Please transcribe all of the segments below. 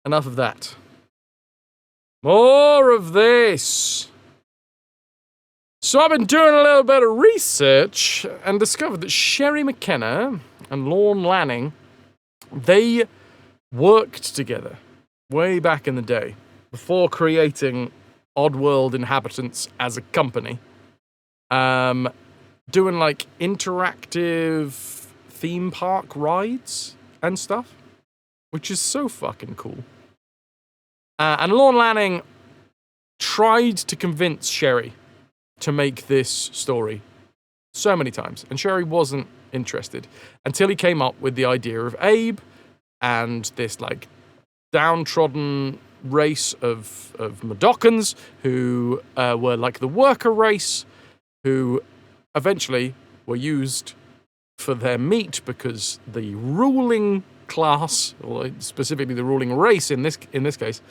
enough of that. More of this. So I've been doing a little bit of research and discovered that Sherry McKenna and Lorne Lanning, they worked together way back in the day, before creating Oddworld Inhabitants as a company. Doing like interactive theme park rides and stuff, which is so fucking cool. And Lorne Lanning tried to convince Sherry to make this story so many times, and Sherry wasn't interested until he came up with the idea of Abe and this like downtrodden race of Mudokons who were like the worker race, who eventually were used for their meat because the ruling class, or specifically the ruling race in this case,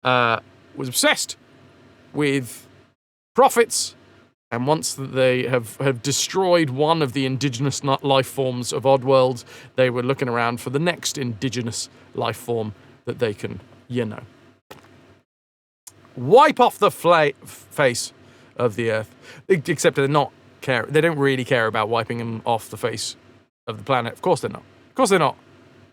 was obsessed with profits. And once they have destroyed one of the indigenous life forms of Oddworld, they were looking around for the next indigenous life form that they can, wipe off the face of the Earth. Except they're not care. They don't really care about wiping them off the face of the planet. Of course they're not. Of course they're not.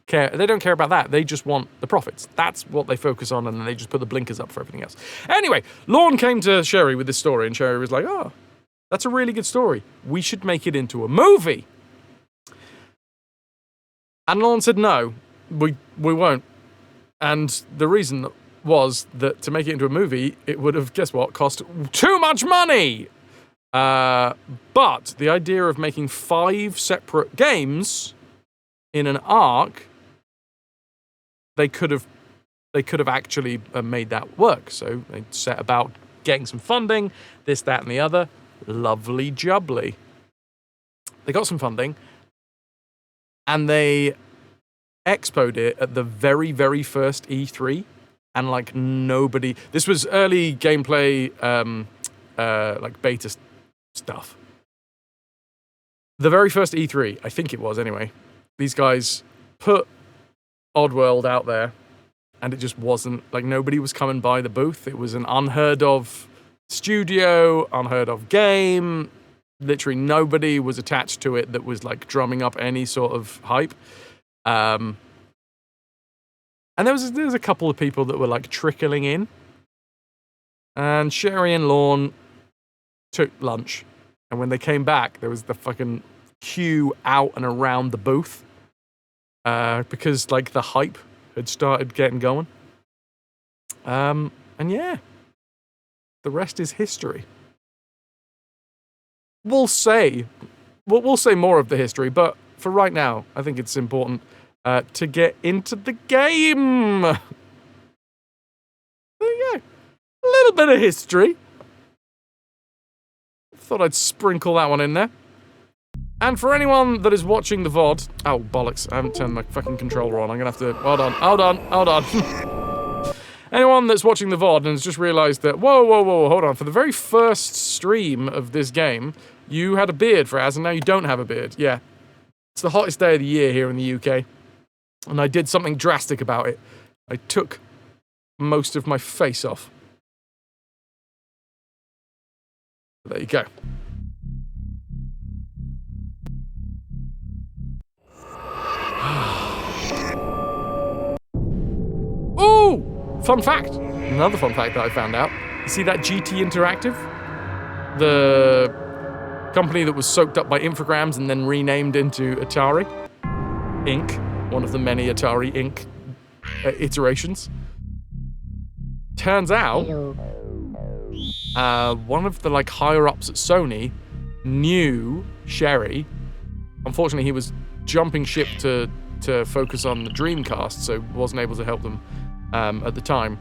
They don't care about that. They just want the profits. That's what they focus on, and then they just put the blinkers up for everything else. Anyway, Lorne came to Sherry with this story, and Sherry was like, "Oh, that's a really good story. We should make it into a movie." And Lorne said, "No, we won't." And the reason was that to make it into a movie, it would have, guess what, cost too much money. But the idea of making 5 separate games in an arc, they could have actually made that work. So they set about getting some funding, this, that, and the other. Lovely jubbly. They got some funding, and they expoed it at the very, very first E3, and like nobody. This was early gameplay, like beta stuff. The very first E3, I think it was anyway. These guys put Oddworld out there, and it just wasn't like nobody was coming by the booth. It was an unheard of studio, unheard of game. Literally nobody was attached to it that was like drumming up any sort of hype. And there was a couple of people that were like trickling in. And Sherry and Lorne took lunch. And when they came back, there was the fucking queue out and around the booth. Because like the hype had started getting going. And yeah, the rest is history. We'll say more of the history, but for right now, I think it's important to get into the game. There you go. A little bit of history. Thought I'd sprinkle that one in there. And for anyone that is watching the VOD... Oh, bollocks. I haven't turned my fucking controller on. I'm going to have to... Hold on. Anyone that's watching the VOD and has just realised that... Whoa, hold on. For the very first stream of this game, you had a beard, Fraz, and now you don't have a beard. Yeah. It's the hottest day of the year here in the UK. And I did something drastic about it. I took most of my face off. There you go. Oh! Fun fact. Another fun fact that I found out. You see that GT Interactive? The company that was soaked up by Infogrames and then renamed into Atari Inc. One of the many Atari Inc. Iterations. Turns out, one of the like higher-ups at Sony knew Sherry. Unfortunately, he was jumping ship to focus on the Dreamcast, so wasn't able to help them at the time.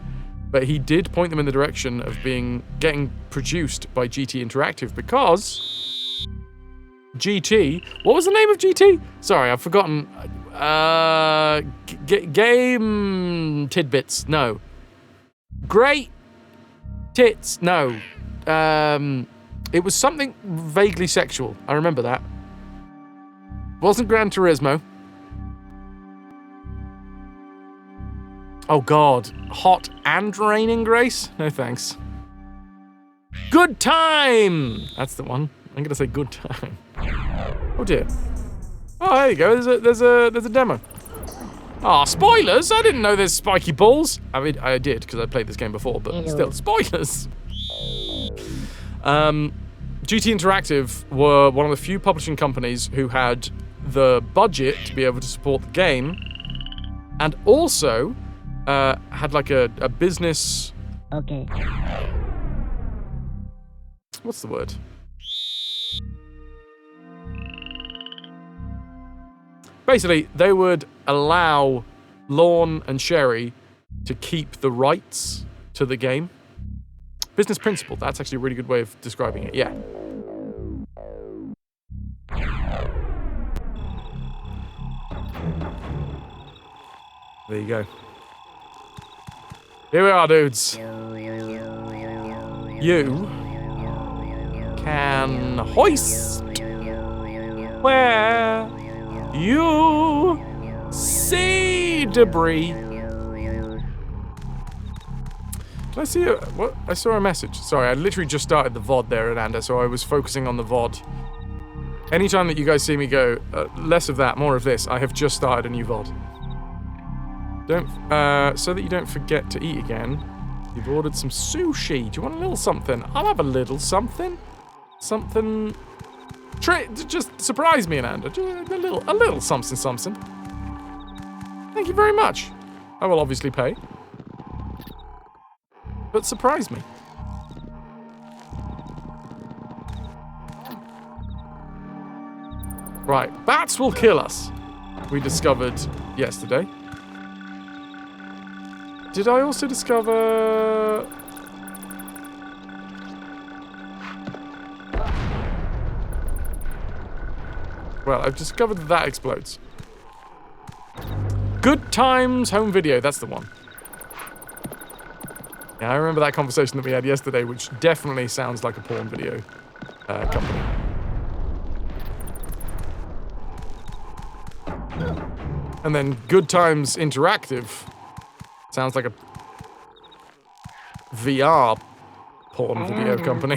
But he did point them in the direction of getting produced by GT Interactive because GT. What was the name of GT? Sorry, I've forgotten. Game Tidbits. No. Great Tits. No. It was something vaguely sexual. I remember that. Wasn't Gran Turismo. Oh God, hot and raining, Grace? No thanks. Good time! That's the one. I'm gonna say good time. Oh dear. Oh, there you go. There's a demo. Ah, spoilers! I didn't know there's spiky balls. I mean, I did because I played this game before, but still, spoilers. GT Interactive were one of the few publishing companies who had the budget to be able to support the game, and also had like a business. Okay. What's the word? Basically, they would allow Lorne and Sherry to keep the rights to the game. Business principle, that's actually a really good way of describing it, yeah. There you go. Here we are, dudes. You can hoist where you see debris. Can I see a, what? I saw a message. Sorry, I literally just started the VOD there, Ananda, so I was focusing on the VOD. Anytime that you guys see me go, less of that, more of this, I have just started a new VOD. So that you don't forget to eat again, you've ordered some sushi. Do you want a little something? I'll have a little something. Something... just surprise me, Ananda. Just a little something. Thank you very much. I will obviously pay. But surprise me. Right, bats will kill us. We discovered yesterday. Did I also discover... Well, I've discovered that explodes. Good Times Home Video, that's the one. Yeah, I remember that conversation that we had yesterday, which definitely sounds like a porn video company. And then Good Times Interactive sounds like a VR porn video company.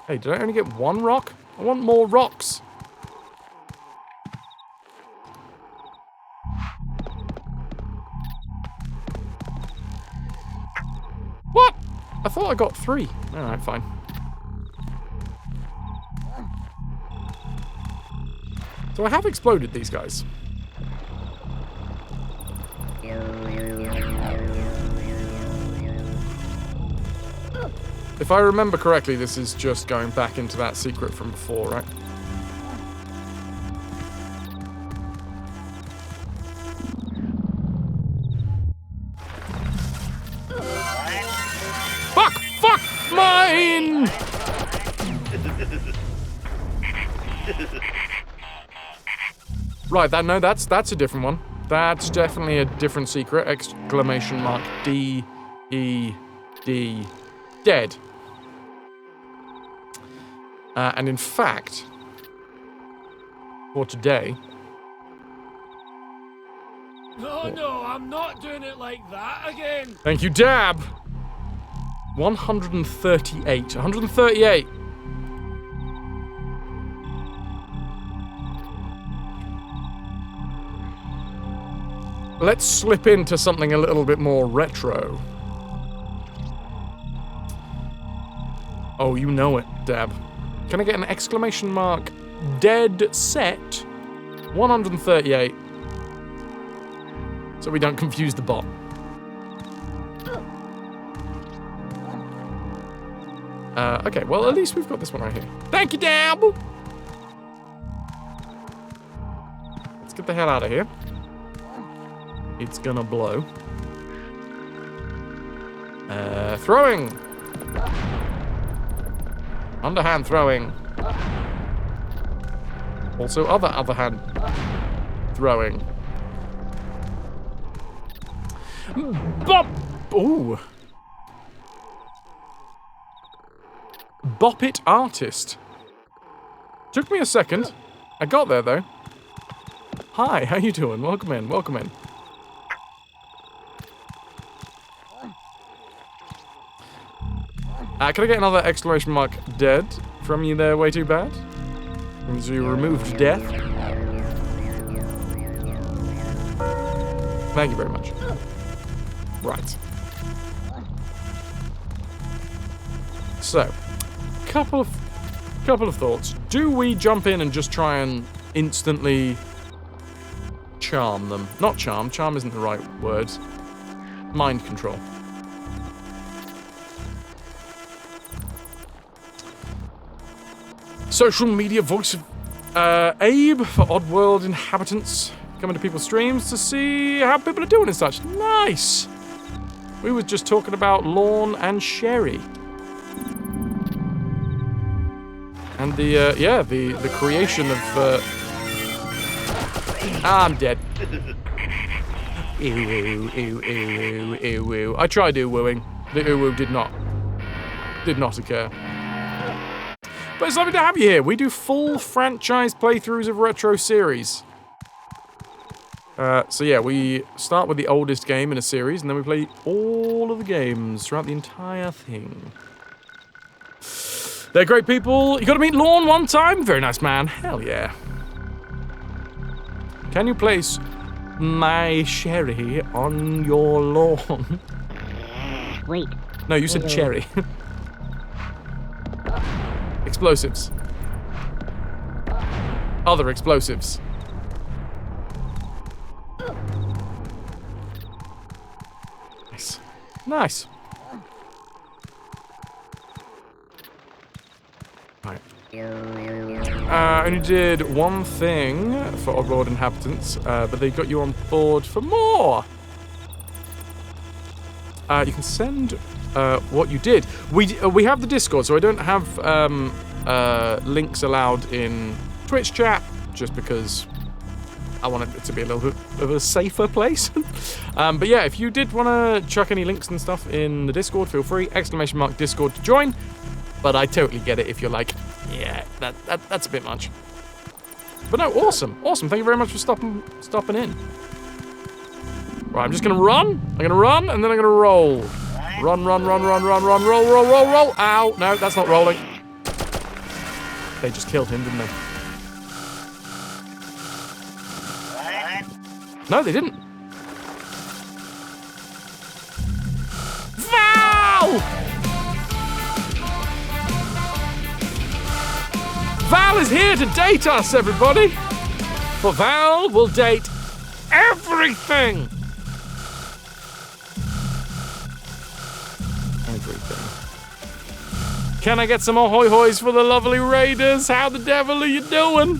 Hey, did I only get one rock? I want more rocks. What? I thought I got 3. Alright, fine. So I have exploded these guys. If I remember correctly, this is just going back into that secret from before, right? Fuck, mine! Right, that's a different one. That's definitely a different secret. Exclamation mark D-E-D. Dead. And in fact, for today... No, I'm not doing it like that again. Thank you, Dab! 138. 138! Let's slip into something a little bit more retro. Oh, you know it, Dab. Can I get an exclamation mark? Dead set 138. So we don't confuse the bot. Okay, well, at least we've got this one right here. Thank you, Dab! Let's get the hell out of here. It's gonna blow. Throwing! Underhand throwing. Also other hand throwing. Bop! Ooh. Bop it artist. Took me a second. I got there though. Hi, how you doing? Welcome in, welcome in. Can I get another exclamation mark dead from you there, way too bad? Means you removed death. Thank you very much. Right. So, couple of thoughts. Do we jump in and just try and instantly charm them? Not charm. Charm isn't the right word. Mind control. Social media voice of Abe for Oddworld inhabitants. Coming to people's streams to see how people are doing and such. Nice! We were just talking about Lorne and Sherry. And the creation of, I'm dead. Ew, ew, ew, ew, ew. I tried wooing. The uwu did not occur. But it's lovely to have you here. We do full franchise playthroughs of retro series. So yeah, we start with the oldest game in a series, and then we play all of the games throughout the entire thing. They're great people. You got to meet Lorne one time? Very nice man. Hell yeah. Can you place my Sherry on your lawn? Wait. No, you said cherry. Explosives. Other explosives. Nice. Nice. Right. I only did one thing for Oddworld inhabitants, but they got you on board for more. You can send what you did. We have the Discord, so I don't have links allowed in Twitch chat, just because I want it to be a little bit of a safer place. But yeah, if you did want to chuck any links and stuff in the Discord, feel free. !Discord to join. But I totally get it if you're like, yeah, that's a bit much. But no, awesome. Awesome. Thank you very much for stopping in. Right, I'm just going to run. I'm going to run, and then I'm going to roll. Run, run, run, run, run, run, roll, roll, roll, roll. Ow. No, that's not rolling. They just killed him, didn't they? No, they didn't. Val! Val is here to date us, everybody. For Val will date everything. Everything. Can I get some more hoy-hoys for the lovely raiders? How the devil are you doing?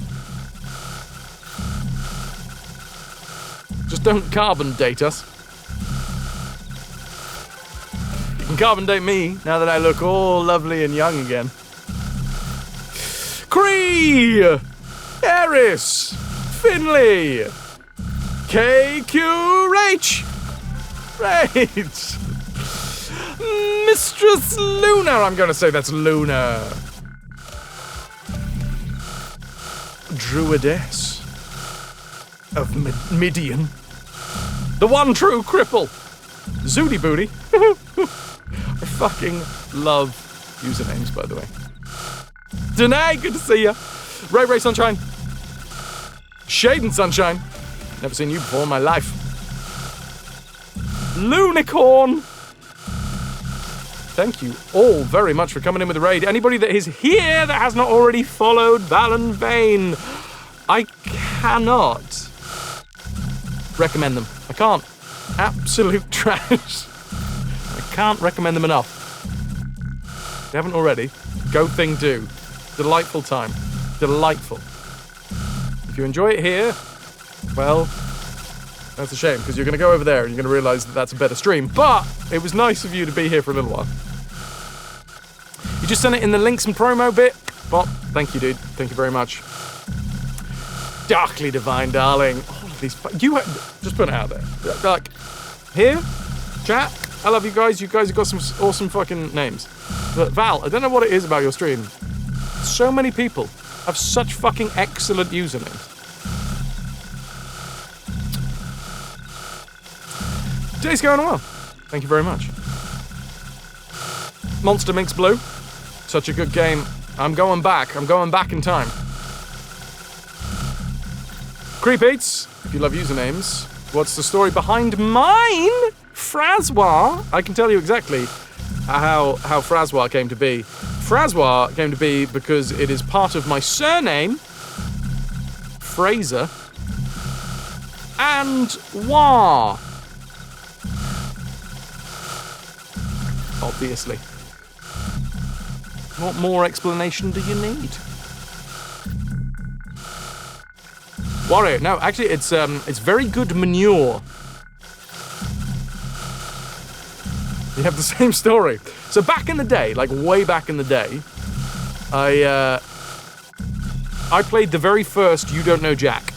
Just don't carbon date us. You can carbon date me now that I look all lovely and young again. Cree! Eris! Finley! KQRH! Right! Mistress Luna! I'm gonna say that's Luna. Druidess of Midian. The one true cripple. Zooty Booty. I fucking love usernames, by the way. Danae, good to see ya. Ray Ray Sunshine. Shaden Sunshine. Never seen you before in my life. Lunicorn. Thank you all very much for coming in with the raid. Anybody that is here that has not already followed Valen Vane, I cannot recommend them. I can't. Absolute trash. I can't recommend them enough. If you haven't already, go thing do. Delightful time. Delightful. If you enjoy it here, well, that's a shame, because you're going to go over there and you're going to realise that that's a better stream. But it was nice of you to be here for a little while. You just sent it in the links and promo bit. Well, thank you, dude. Thank you very much. Darkly divine, darling. All of these... just put it out there. Like, here, chat, I love you guys. You guys have got some awesome fucking names. But Val, I don't know what it is about your stream. So many people have such fucking excellent usernames. Today's going well. Thank you very much. Monster Minx Blue. Such a good game. I'm going back in time. Creepeats, if you love usernames, what's the story behind mine? FrasWhar. I can tell you exactly how FrasWhar came to be. FrasWhar came to be because it is part of my surname, Fraser, and War. Obviously. What more explanation do you need? Warrior. No, actually, it's very good manure. You have the same story. So back in the day, like way back in the day, I played the very first You Don't Know Jack.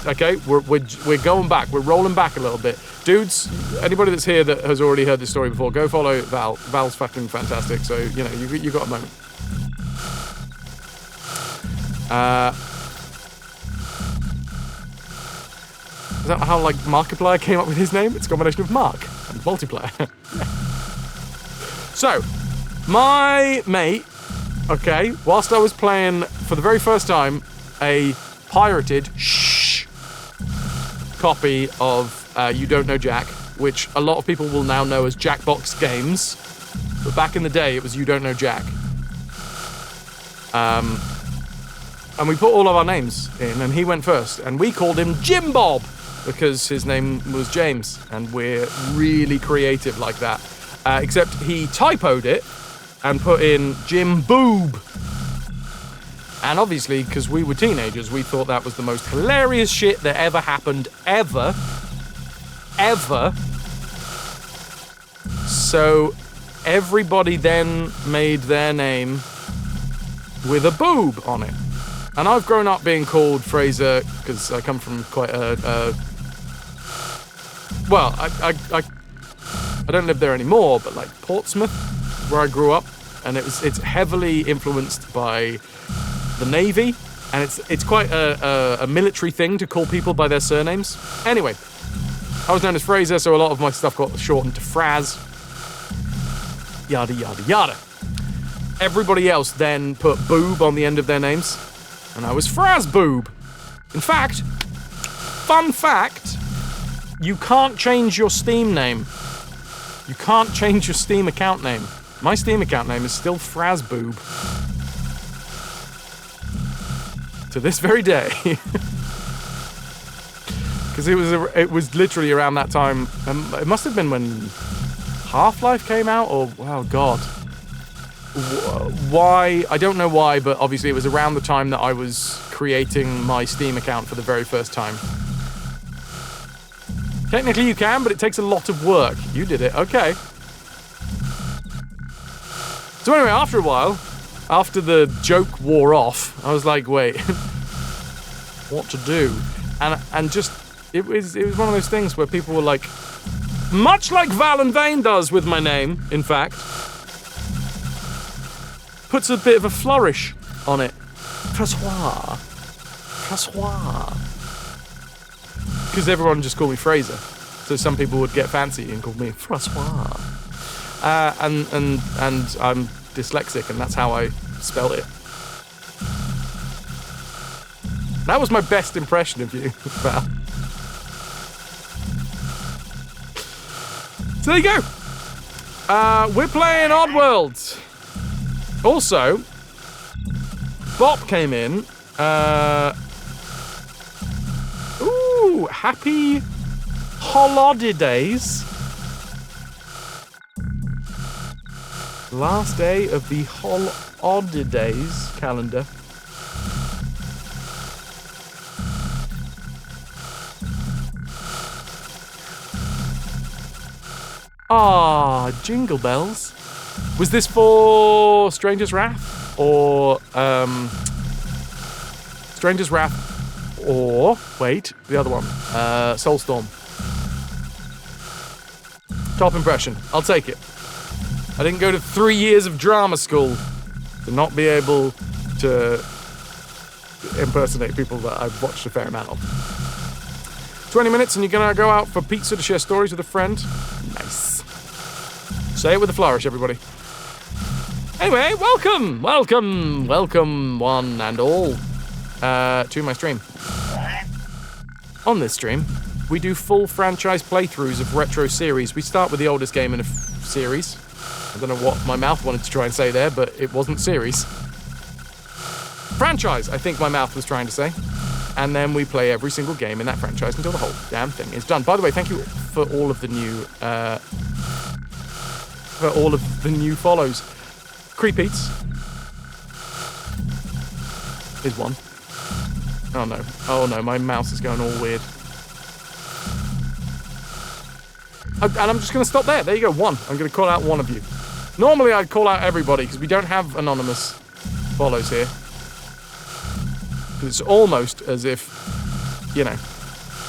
Okay, we're going back. We're rolling back a little bit. Dudes, anybody that's here that has already heard this story before, go follow Val. Val's fucking fantastic, so, you know, you got a moment. Is that how, like, Markiplier came up with his name? It's a combination of Mark and multiplier. So, my mate, okay, whilst I was playing for the very first time a pirated copy of You Don't Know Jack, which a lot of people will now know as Jackbox Games, but back in the day it was You Don't Know Jack. And we put all of our names in, and he went first, and we called him Jim Bob because his name was James, and we're really creative like that. Except he typoed it and put in Jim Boob. And obviously, because we were teenagers, we thought that was the most hilarious shit that ever happened, ever. So everybody then made their name with a boob on it. And I've grown up being called Fraser because I come from quite well, I don't live there anymore, but like Portsmouth, where I grew up, and it's heavily influenced by the Navy, and it's quite a military thing to call people by their surnames. Anyway, I was known as Fraser, so a lot of my stuff got shortened to Fraz. Yada, yada, yada. Everybody else then put boob on the end of their names, and I was Fraz Boob. In fact, fun fact, you can't change your Steam name. You can't change your Steam account name. My Steam account name is still Fraz Boob. To this very day. Because it was literally around that time. It must have been when Half-Life came out, or oh god, why? I don't know why, but obviously it was around the time that I was creating my Steam account for the very first time. Technically you can, but it takes a lot of work. You did it, okay. So anyway, after a while, after the joke wore off, I was like, wait, what to do? And just, it was one of those things where people were like, much like Val and Vane does with my name, in fact, puts a bit of a flourish on it. FrasWhar. Because everyone just called me Fraser. So some people would get fancy and call me FrasWhar. And I'm dyslexic, and that's how I spelled it. That was my best impression of you, Val. So there you go. We're playing Oddworld. Also, Bop came in. Ooh, happy holidays. Last day of the holidays calendar. Ah, jingle bells. Was this for Stranger's Wrath? Or, Stranger's Wrath, or, wait, the other one, Soulstorm. Top impression, I'll take it. I didn't go to 3 years of drama school to not be able to impersonate people that I've watched a fair amount of. 20 minutes and you're gonna go out for pizza to share stories with a friend? Nice. Say it with a flourish, everybody. Anyway, welcome one and all to my stream. On this stream, we do full franchise playthroughs of retro series. We start with the oldest game in a series. I don't know what my mouth wanted to try and say there, but it wasn't series. Franchise, I think my mouth was trying to say. And then we play every single game in that franchise until the whole damn thing is done. By the way, thank you for all of the new follows. Creepeats is one. Oh no, my mouse is going all weird. And I'm just going to stop there. There you go, one. I'm going to call out one of you. Normally I'd call out everybody because we don't have anonymous follows here. It's almost as if, you know,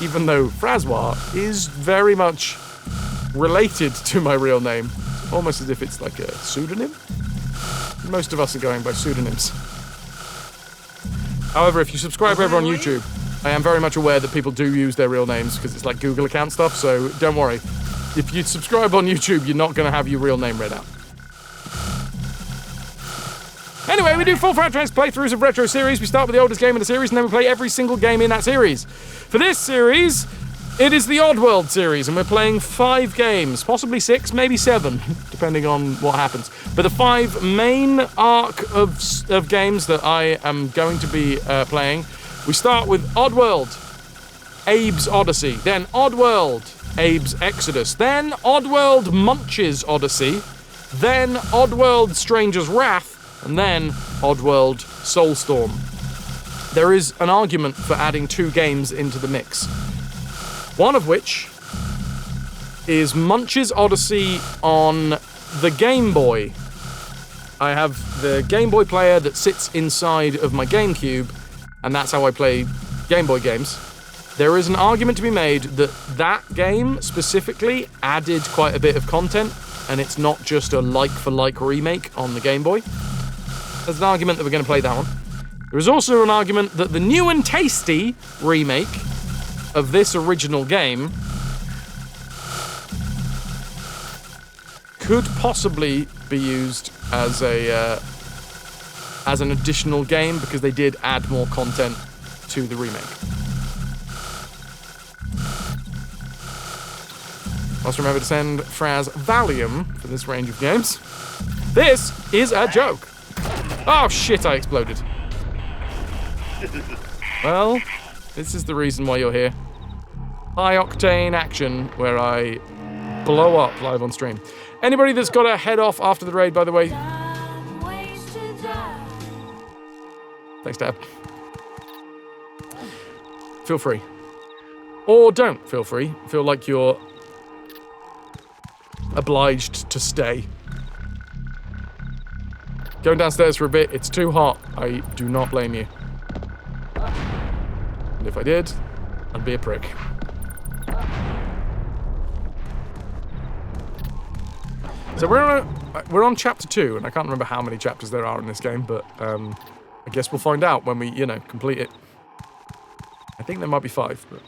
even though FrasWhar is very much related to my real name, almost as if it's like a pseudonym. Most of us are going by pseudonyms. However, if you subscribe over on YouTube, I am very much aware that people do use their real names because it's like Google account stuff, so don't worry. If you subscribe on YouTube, you're not going to have your real name read out. Anyway, we do full franchise playthroughs of retro series. We start with the oldest game in the series, and then we play every single game in that series. For this series, it is the Oddworld series, and we're playing 5 games, possibly 6, maybe 7, depending on what happens. But the 5 main arc of games that I am going to be playing, we start with Oddworld, Abe's Oddysee, then Oddworld, Abe's Exodus, then Oddworld Munch's Oddysee, then Oddworld Stranger's Wrath, and then Oddworld Soulstorm. There is an argument for adding 2 games into the mix. One of which is Munch's Oddysee on the Game Boy. I have the Game Boy player that sits inside of my GameCube, and that's how I play Game Boy games. There is an argument to be made that that game specifically added quite a bit of content, and it's not just a like-for-like remake on the Game Boy. There's an argument that we're going to play that one. There is also an argument that the new and tasty remake of this original game could possibly be used as an additional game because they did add more content to the remake. Also remember to send Fraz Valium for this range of games. This is a joke. Oh shit, I exploded. Well, this is the reason why you're here. High-octane action where I blow up live on stream. Anybody that's got to head off after the raid, by the way. Thanks, Dad. Feel free. Or don't feel free. Feel like you're obliged to stay. Going downstairs for a bit, it's too hot. I do not blame you. And if I did, I'd be a prick. So we're on chapter 2, and I can't remember how many chapters there are in this game, but I guess we'll find out when we, complete it. I think there might be 5, but...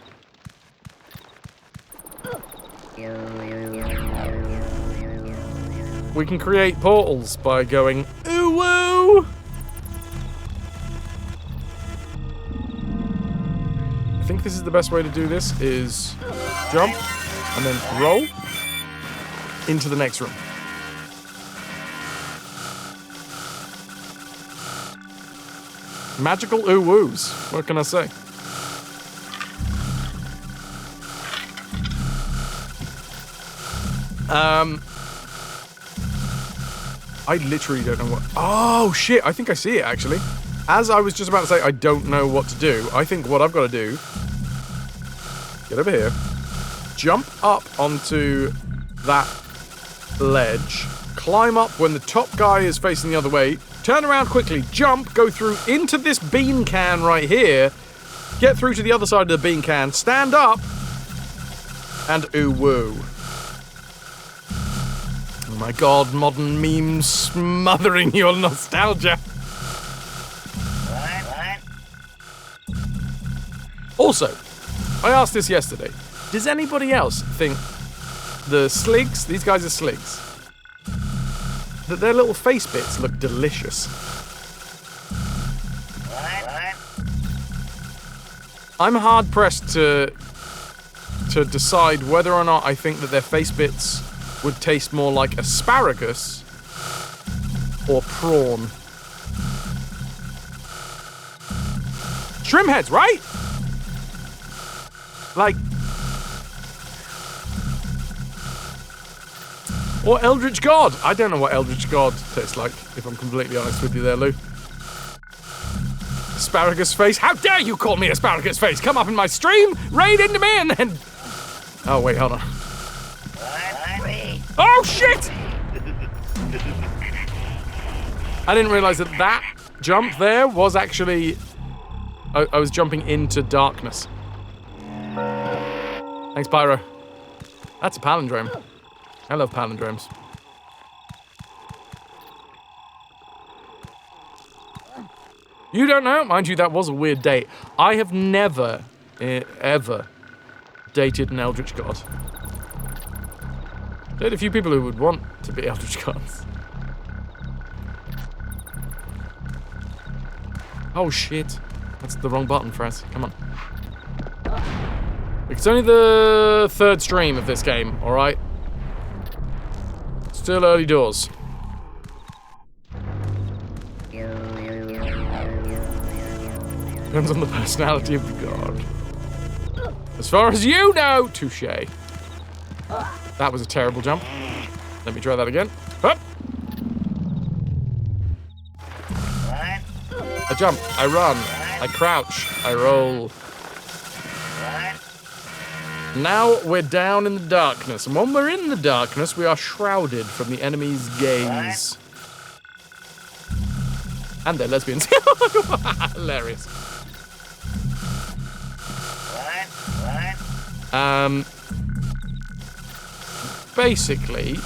We can create portals by going, ooh woo! I think this is the best way to do this, is jump, and then roll into the next room. Magical ooh woos, what can I say? I literally don't know what... Oh, shit, I think I see it, actually. As I was just about to say, I don't know what to do. I think what I've got to do... Get over here. Jump up onto that ledge. Climb up when the top guy is facing the other way. Turn around quickly. Jump. Go through into this bean can right here. Get through to the other side of the bean can. Stand up. And ooh woo. Oh my god, modern memes smothering your nostalgia. Also, I asked this yesterday. Does anybody else think the sligs, these guys are sligs, that their little face bits look delicious. I'm hard pressed to decide whether or not I think that their face bits would taste more like asparagus or prawn. Shrimp heads, right? Like... Or Eldritch God. I don't know what Eldritch God tastes like, if I'm completely honest with you there, Lou. Asparagus face? How dare you call me asparagus face? Come up in my stream, raid into me, and then... Oh, wait, hold on. Oh, shit! I didn't realize that that jump there was actually... I was jumping into darkness. Thanks, Pyro. That's a palindrome. I love palindromes. You don't know? Mind you, that was a weird date. I have never, ever dated an Eldritch God. Dated a few people who would want to be Eldritch Gods. Oh, shit. That's the wrong button, Fraz. Come on. It's only the 3rd stream of this game, alright? Still early doors. Depends on the personality of the god. As far as you know, touche. That was a terrible jump. Let me try that again. Up. I jump, I run, I crouch, I roll. Now we're down in the darkness, and when we're in the darkness, we are shrouded from the enemy's gaze. And they're lesbians. Hilarious. Basically,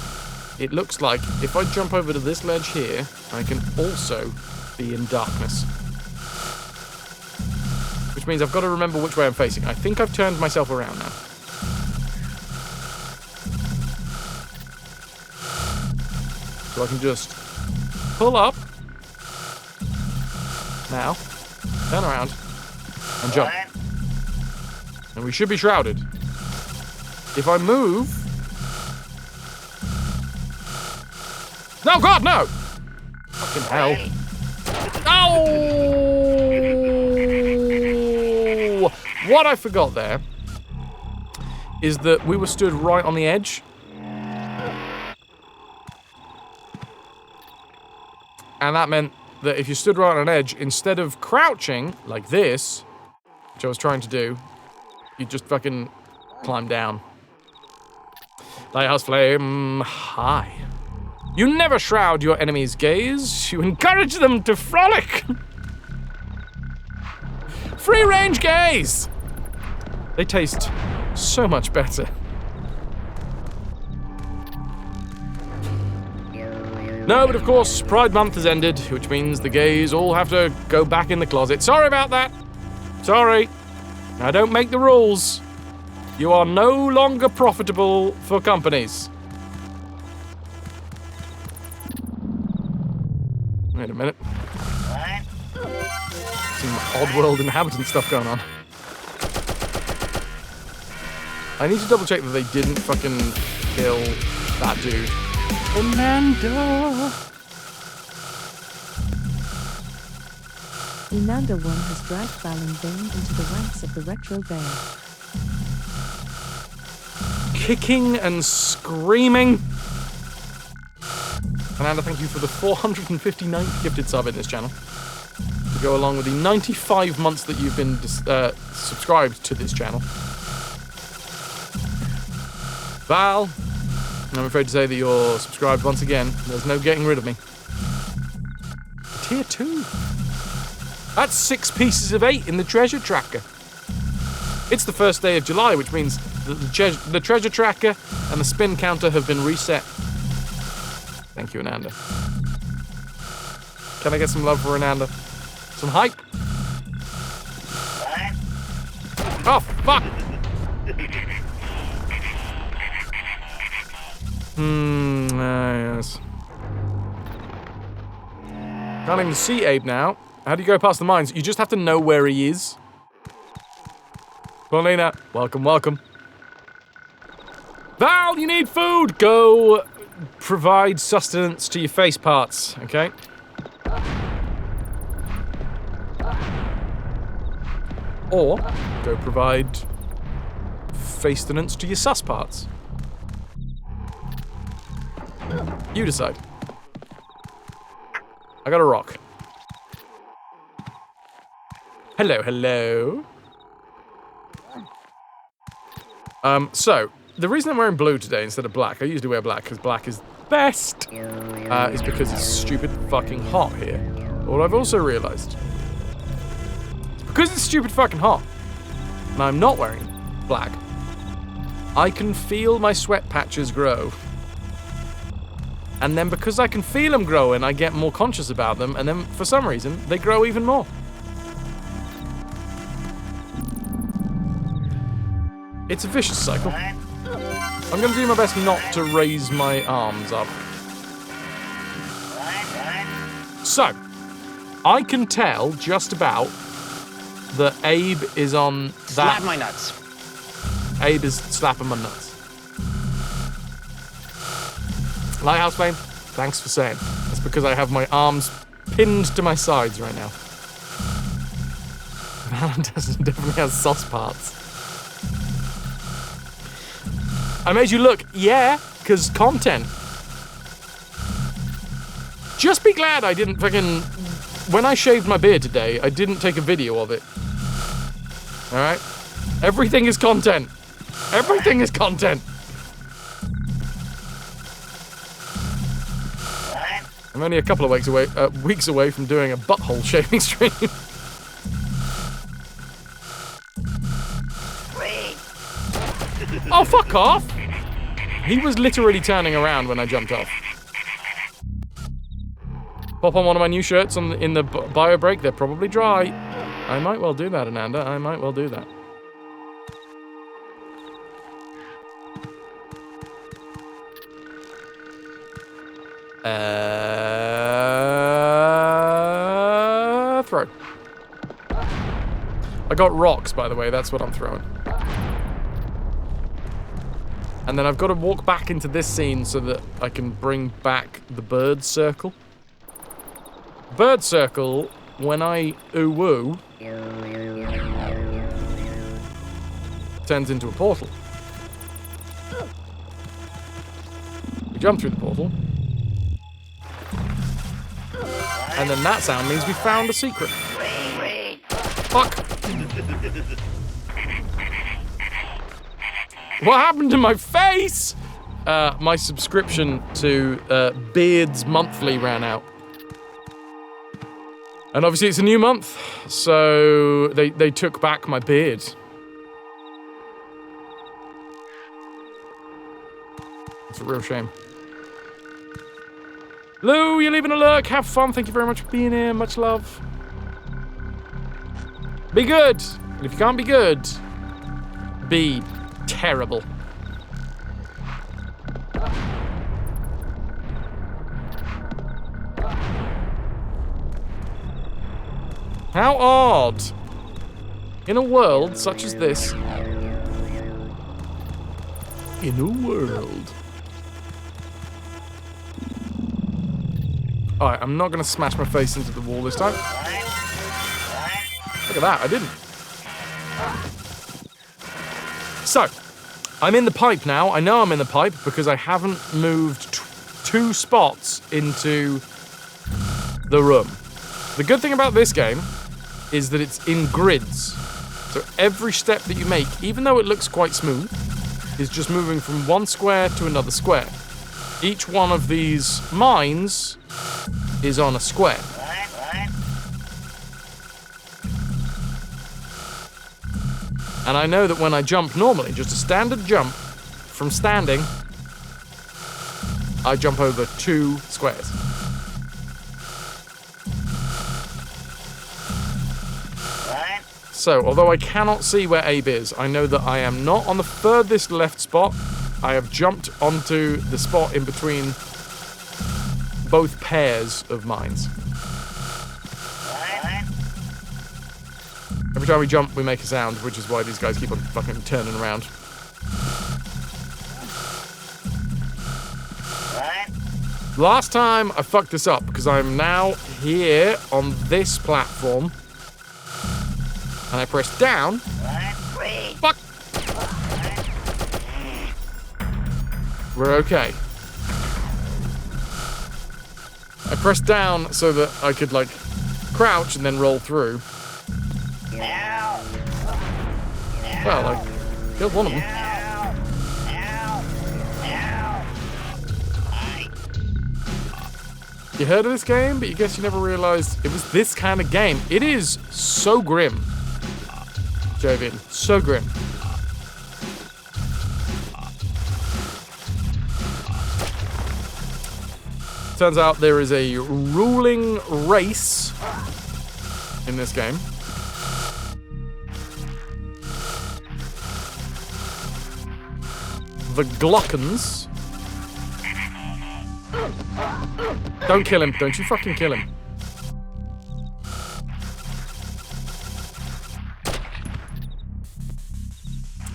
it looks like if I jump over to this ledge here, I can also be in darkness. Which means I've got to remember which way I'm facing. I think I've turned myself around now. So I can just pull up. Now, turn around, and jump. And we should be shrouded. If I move... No, God, no! Fucking hell. Oh! What I forgot there is that we were stood right on the edge. And that meant that if you stood right on an edge, instead of crouching like this, which I was trying to do, you just fucking climb down. Lighthouse flame high. You never shroud your enemy's gaze. You encourage them to frolic. Free range gaze. They taste so much better. No, but of course, Pride Month has ended, which means the gays all have to go back in the closet. Sorry about that. Sorry. I don't make the rules. You are no longer profitable for companies. Wait a minute. Some Oddworld inhabitant stuff going on. I need to double check that they didn't fucking kill that dude. Amanda! Inanda 1 has dragged Fallon Bane into the ranks of the Retro Bear. Kicking and screaming. Amanda, thank you for the 459th gifted sub in this channel. To go along with the 95 months that you've been subscribed to this channel. Val, I'm afraid to say that you're subscribed once again. There's no getting rid of me. Tier 2. That's 6 pieces of 8 in the treasure tracker. It's the first day of July, which means that the treasure tracker and the spin counter have been reset. Thank you, Ananda. Can I get some love for Ananda? Some hype? Oh, fuck! Yes. Can't even see Abe now. How do you go past the mines? You just have to know where he is. Paulina, welcome, welcome. Val, you need food! Go provide sustenance to your face parts, okay? Or go provide fastenance to your sus parts. You decide. I got a rock. Hello, hello. So, the reason I'm wearing blue today instead of black, I usually wear black because black is best, is because it's stupid fucking hot here. But what I've also realized, because it's stupid fucking hot, and I'm not wearing black, I can feel my sweat patches grow. And then because I can feel them growing, I get more conscious about them, and then for some reason, they grow even more. It's a vicious cycle. I'm gonna do my best not to raise my arms up. So, I can tell just about that Abe is on that. Slap my nuts. Abe is slapping my nuts. Lighthouse Flame, thanks for saying. That's because I have my arms pinned to my sides right now. Valentine definitely has sauce parts. I made you look, yeah, because content. Just be glad I didn't fucking... When I shaved my beard today, I didn't take a video of it. Alright? Everything is content. Everything is content. I'm only a couple of weeks away from doing a butthole shaving stream. Oh, fuck off! He was literally turning around when I jumped off. Pop on one of my new shirts in the bio break. They're probably dry. I might well do that, Ananda. I might well do that. Throw. I got rocks, by the way. That's what I'm throwing. And then I've got to walk back into this scene so that I can bring back the bird circle. Bird circle, when I ooh-woo, turns into a portal. We jump through the portal. And then that sound means we found a secret. Fuck! What happened to my face? My subscription to Beards Monthly ran out. And obviously it's a new month, so they took back my beard. It's a real shame. Lou, you're leaving a lurk. Have fun. Thank you very much for being here. Much love. Be good. And if you can't be good, be terrible. How odd. In a world such as this. In a world. Alright, I'm not gonna smash my face into the wall this time. Look at that, I didn't. So, I'm in the pipe now. I know I'm in the pipe because I haven't moved 2 spots into the room. The good thing about this game is that it's in grids. So every step that you make, even though it looks quite smooth, is just moving from one square to another square. Each one of these mines is on a square. And I know that when I jump normally, just a standard jump from standing, I jump over 2 squares. So, although I cannot see where Abe is, I know that I am not on the furthest left spot. I have jumped onto the spot in between both pairs of mines. every time we jump, we make a sound, which is why these guys keep on fucking turning around. Last time I fucked this up because I'm now here on this platform. And I press down. Fuck! We're okay. I pressed down so that I could, like, crouch and then roll through. Well, I killed one of them. You heard of this game, but you guess you never realized it was this kind of game. It is so grim. Jovian, so grim. Turns out there is a ruling race in this game. The Glockens. Don't kill him. Don't you fucking kill him.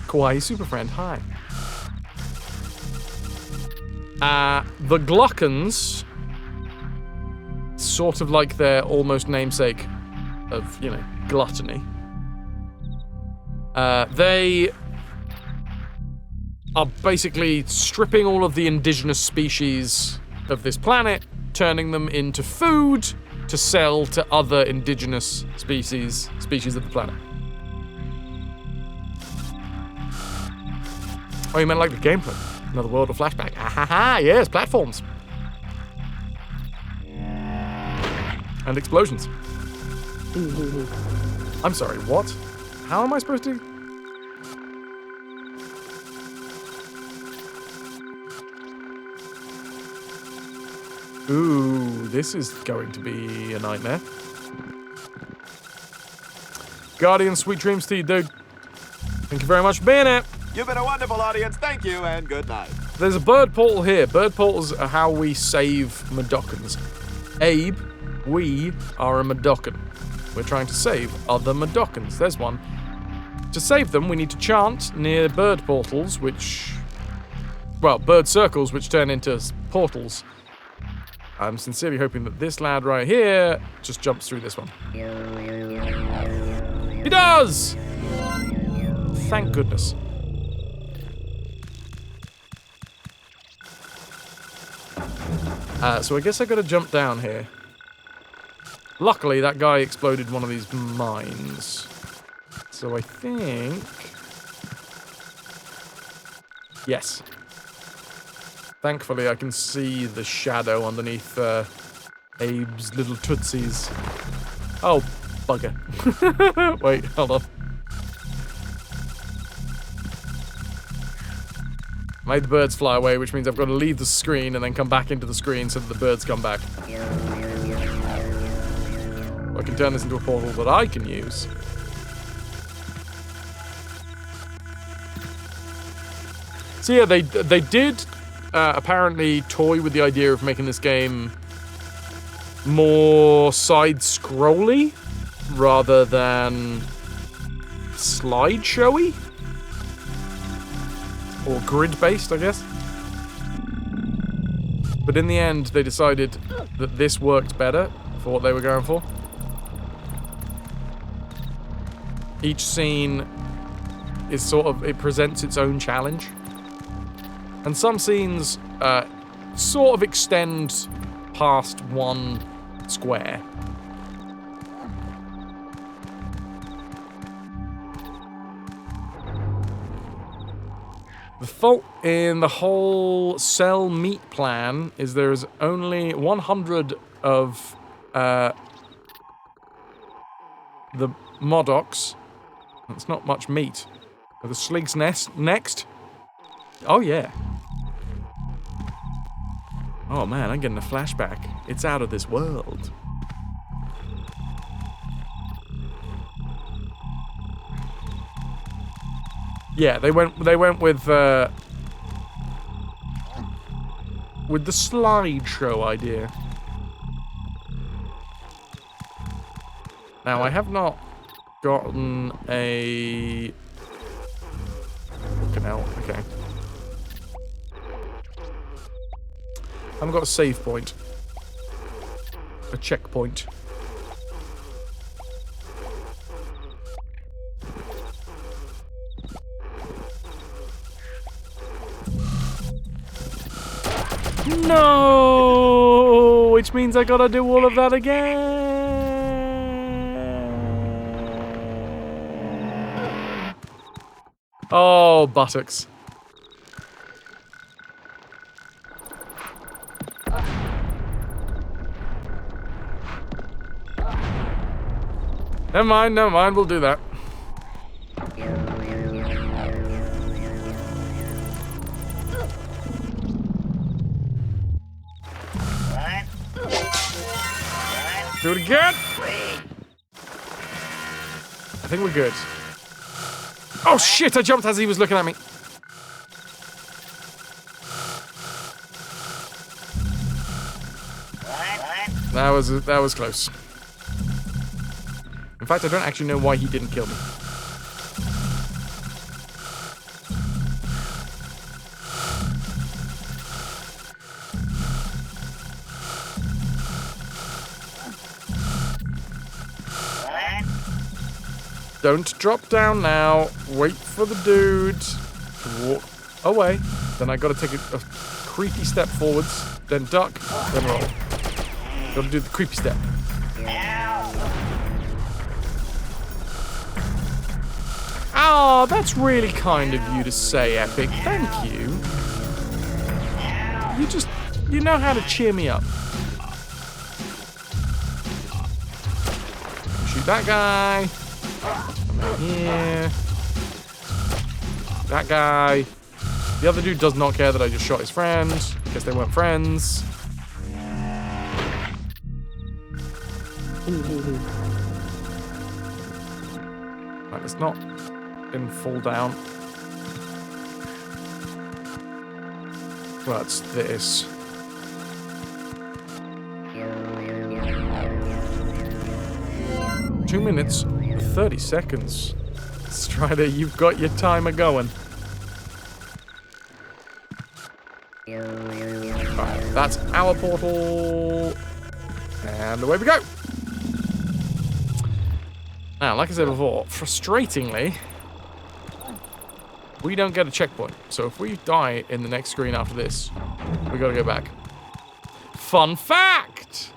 Kawaii Super Friend, hi. The Glockens, sort of like their almost namesake of, you know, gluttony. They are basically stripping all of the indigenous species of this planet, turning them into food to sell to other indigenous species of the planet. Oh, you meant like the gameplay? Another world of flashback. Ahaha, yes, platforms. And explosions. I'm sorry, what? How am I supposed to? Ooh, this is going to be a nightmare. Guardian, sweet dreams to you, dude. Thank you very much for being here. You've been a wonderful audience. Thank you, and good night. There's a bird portal here. Bird portals are how we save Madokans. Abe, we are a Madokan. We're trying to save other Madokans. There's one. To save them, we need to chant near bird portals, which... well, bird circles, which turn into portals. I'm sincerely hoping that this lad right here just jumps through this one. He does! Thank goodness. So I guess I gotta jump down here. Luckily, that guy exploded one of these mines. So I think... yes. Thankfully, I can see the shadow underneath Abe's little tootsies. Oh, bugger. Wait, hold on. Made the birds fly away, which means I've got to leave the screen and then come back into the screen so that the birds come back. I can turn this into a portal that I can use. So yeah, they did apparently toy with the idea of making this game more side-scrolly rather than slideshowy. Or grid-based, I guess. But in the end, they decided that this worked better for what they were going for. Each scene is sort of, it presents its own challenge. And some scenes sort of extend past one square. The fault in the whole sell meat plan is there's only 100 of the Modocs. That's not much meat. Are the Sligs next? Oh yeah. Oh man, I'm getting a flashback. It's out of this world. Yeah, they went with the slideshow idea. Now I have not gotten a... Fucking hell, okay. I haven't got a save point. A checkpoint. No! Which means I gotta do all of that again. Oh, buttocks. Never mind, we'll do that. Do it again. I think we're good. Oh shit, I jumped as he was looking at me. That was close. In fact, I don't actually know why he didn't kill me. Don't drop down now. Wait for the dude to walk away. Then I gotta take a creepy step forwards, then duck, then roll. Gotta do the creepy step. Oh, that's really kind of you to say, Epic. Thank you. You know how to cheer me up. Shoot that guy. Come out here. That guy. The other dude does not care that I just shot his friend. Guess they weren't friends. Right, let's not fall down. What's this? Two minutes, 30 seconds. Strider, you've got your timer going. Right, that's our portal. And away we go. Now, like I said before, frustratingly, we don't get a checkpoint. So if we die in the next screen after this, we gotta go back. Fun fact!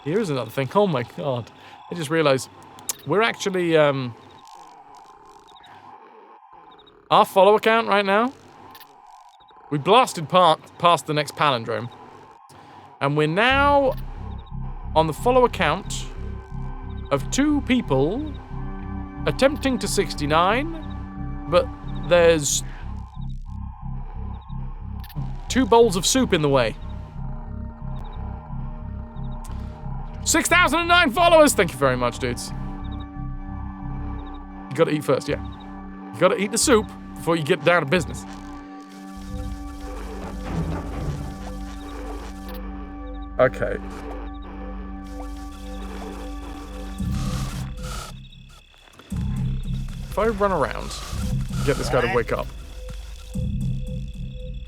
Here's another thing. Oh my god. I just realized we're actually, our follow account right now, we blasted past the next palindrome. And we're now on the follow account of 2 people attempting to 69, but there's 2 bowls of soup in the way. 6,009 followers! Thank you very much, dudes. You gotta eat first, yeah. You gotta eat the soup before you get down to business. Okay. If I run around, get this guy to wake up,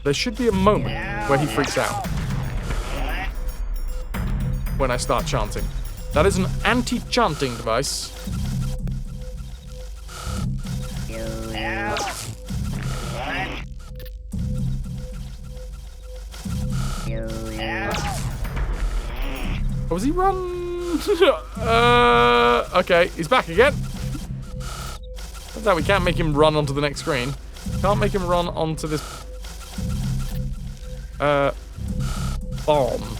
there should be a moment where he freaks out. When I start chanting. That is an anti-chanting device. Oh, was he run? Okay, he's back again. Turns out we can't make him run onto the next screen. Can't make him run onto this bomb.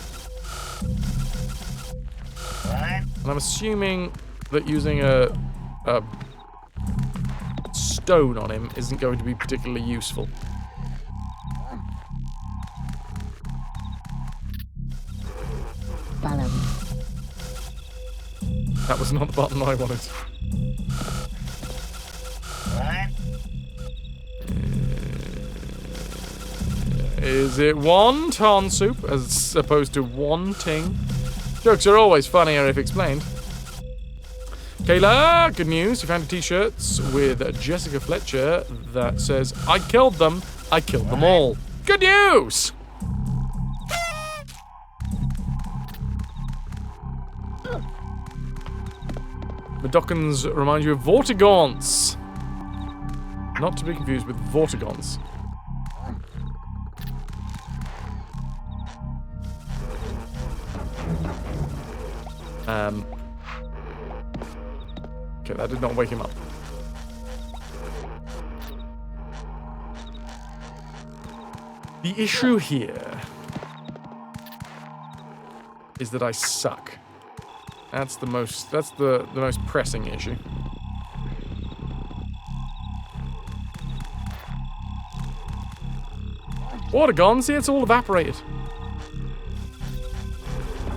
And I'm assuming that using a stone on him isn't going to be particularly useful. That was not the button I wanted. Is it wonton soup as opposed to wanting? Jokes are always funnier if explained. Kayla, good news. You found t-shirts with Jessica Fletcher that says, I killed them all. Good news! Medokans remind you of Vortigons. Not to be confused with Vortigons. Okay, that did not wake him up. The issue here is that I suck. That's the most pressing issue. Water gone, see, it's all evaporated.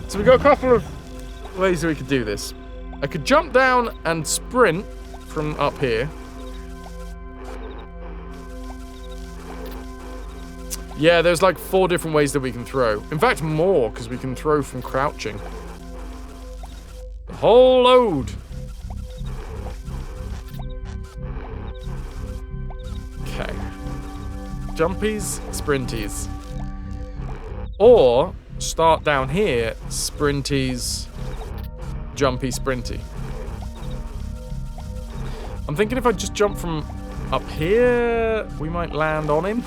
So we've got a couple of ways that we could do this. I could jump down and sprint from up here. Yeah, there's like 4 different ways that we can throw. In fact, more, because we can throw from crouching. The whole load. Okay. Jumpies, sprinties. Or start down here, sprinties, jumpy, sprinty. I'm thinking if I just jump from up here, we might land on him.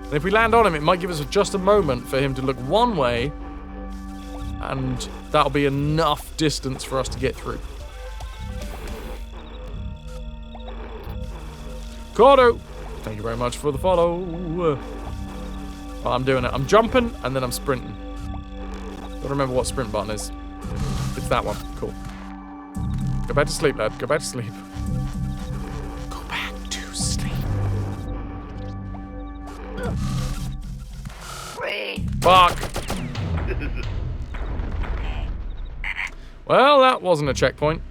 And if we land on him, it might give us just a moment for him to look one way, and that'll be enough distance for us to get through. Cordo, thank you very much for the follow. Well, I'm doing it. I'm jumping, and then I'm sprinting. Gotta remember what sprint button is. It's that one. Cool. Go back to sleep, lad. Go back to sleep. Go back to sleep. Fuck. Well, that wasn't a checkpoint.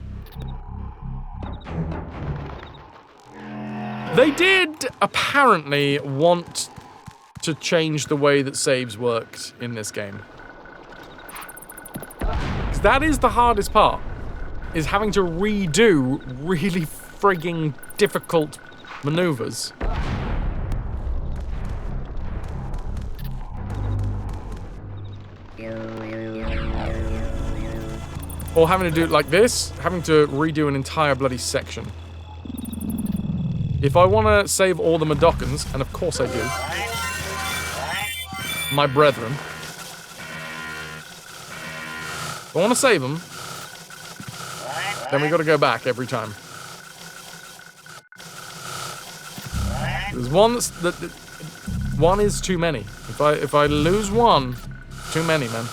They did apparently want to change the way that saves worked in this game. Because that is the hardest part, is having to redo really frigging difficult maneuvers. Or having to do it like this, having to redo an entire bloody section. If I want to save all the Medokans, and of course I do, my brethren, if I want to save them, then we got to go back every time. There's one one is too many. If I lose one, too many, man.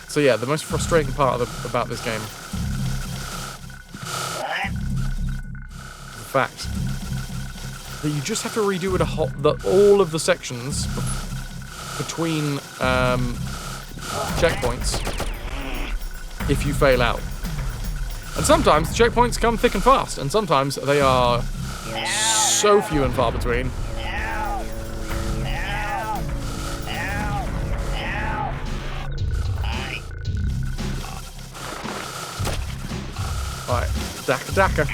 So yeah, the most frustrating part about this game, the fact that you just have to redo it all of the sections between checkpoints if you fail out. And sometimes the checkpoints come thick and fast, and sometimes they are so few and far between. Alright, Daka.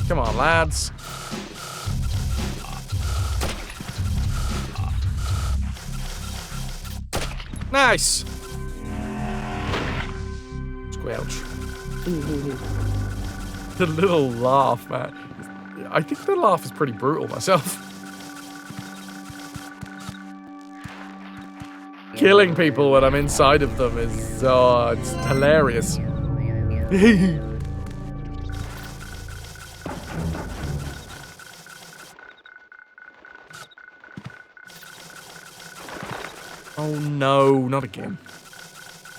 Come on, lads. Nice! Squelch. The little laugh, man. I think the laugh is pretty brutal myself. Killing people when I'm inside of them is, it's hilarious. Oh no, not again.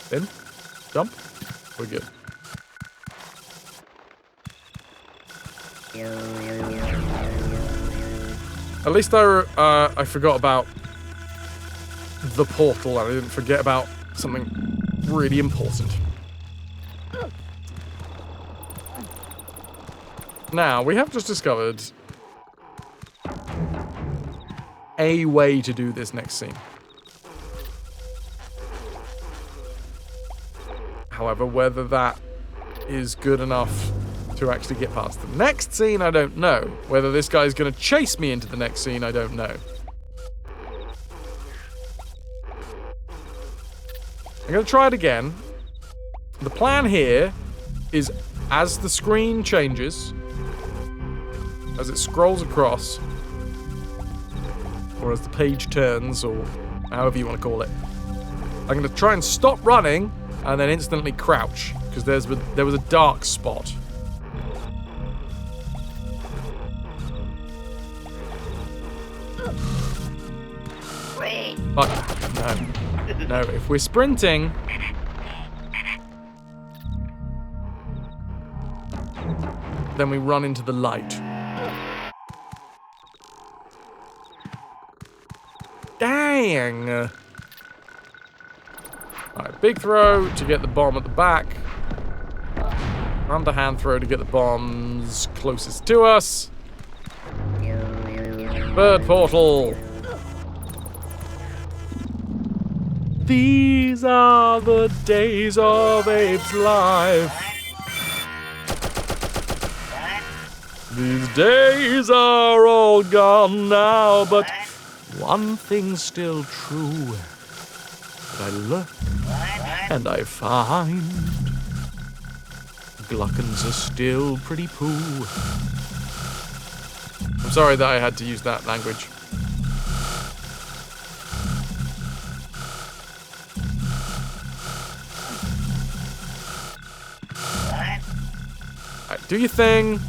Then, jump. We're good. At least I forgot about the portal, and I didn't forget about something really important. Now, we have just discovered a way to do this next scene. However, whether that is good enough to actually get past the next scene, I don't know. Whether this guy's going to chase me into the next scene, I don't know. I'm going to try it again. The plan here is, as the screen changes, as it scrolls across, or as the page turns, or however you want to call it, I'm going to try and stop running and then instantly crouch, because there was a dark spot. But, no, if we're sprinting, then we run into the light. Dang! Alright, big throw to get the bomb at the back. Underhand throw to get the bombs closest to us. Bird portal. These are the days of Abe's life. These days are all gone now, but one thing's still true. I look and I find Gluckins are still pretty poo. I'm sorry that I had to use that language. Alright, do your thing.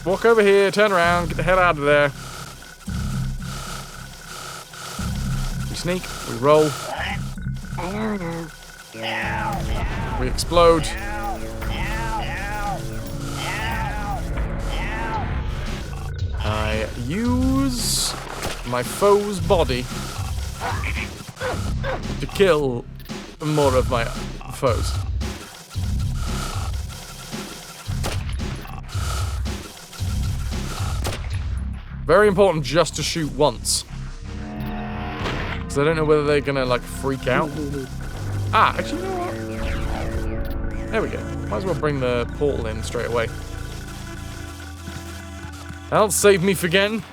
Walk over here, turn around, get the hell out of there. We sneak, we roll. We explode. I use my foe's body to kill more of my foes. Very important just to shoot once. Because I don't know whether they're gonna, like, freak out. Ah, actually, you know what? There we go. Might as well bring the portal in straight away. That'll save me forgetting.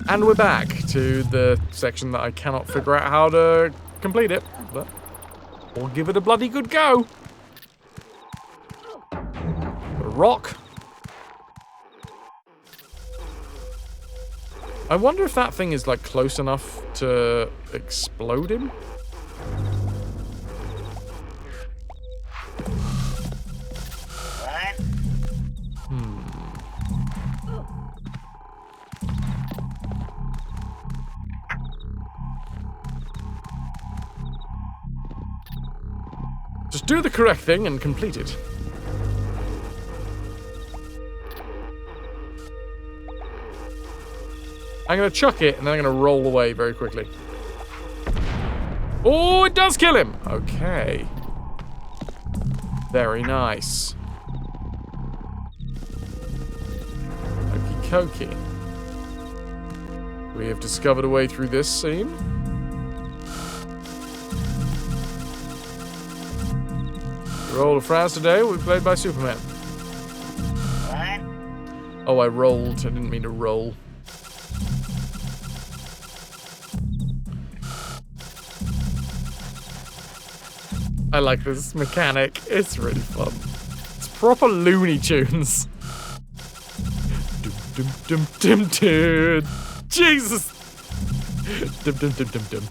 And we're back to the section that I cannot figure out how to complete it, but we'll give it a bloody good go. A rock. I wonder if that thing is, like, close enough to explode him. Just do the correct thing and complete it. I'm going to chuck it, and then I'm going to roll away very quickly. Oh, it does kill him! Okay. Very nice. Okie dokie. We have discovered a way through this scene. The role of Fraz today will be played by Superman. What? Oh, I rolled. I didn't mean to roll. I like this mechanic. It's really fun. It's proper Looney Tunes. Dum dum dum dum dum. Jesus. Dum dum dum dum dum.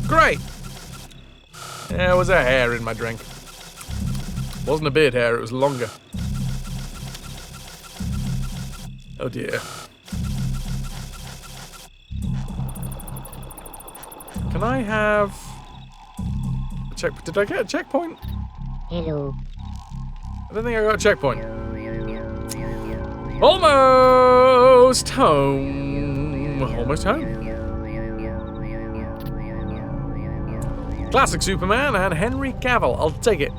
Great. There was a hair in my drink. Wasn't a beard hair, it was longer. Oh dear. Can I have a check? Did I get a checkpoint? Hello. I don't think I got a checkpoint. Almost home. Almost home. Classic Superman and Henry Cavill. I'll take it.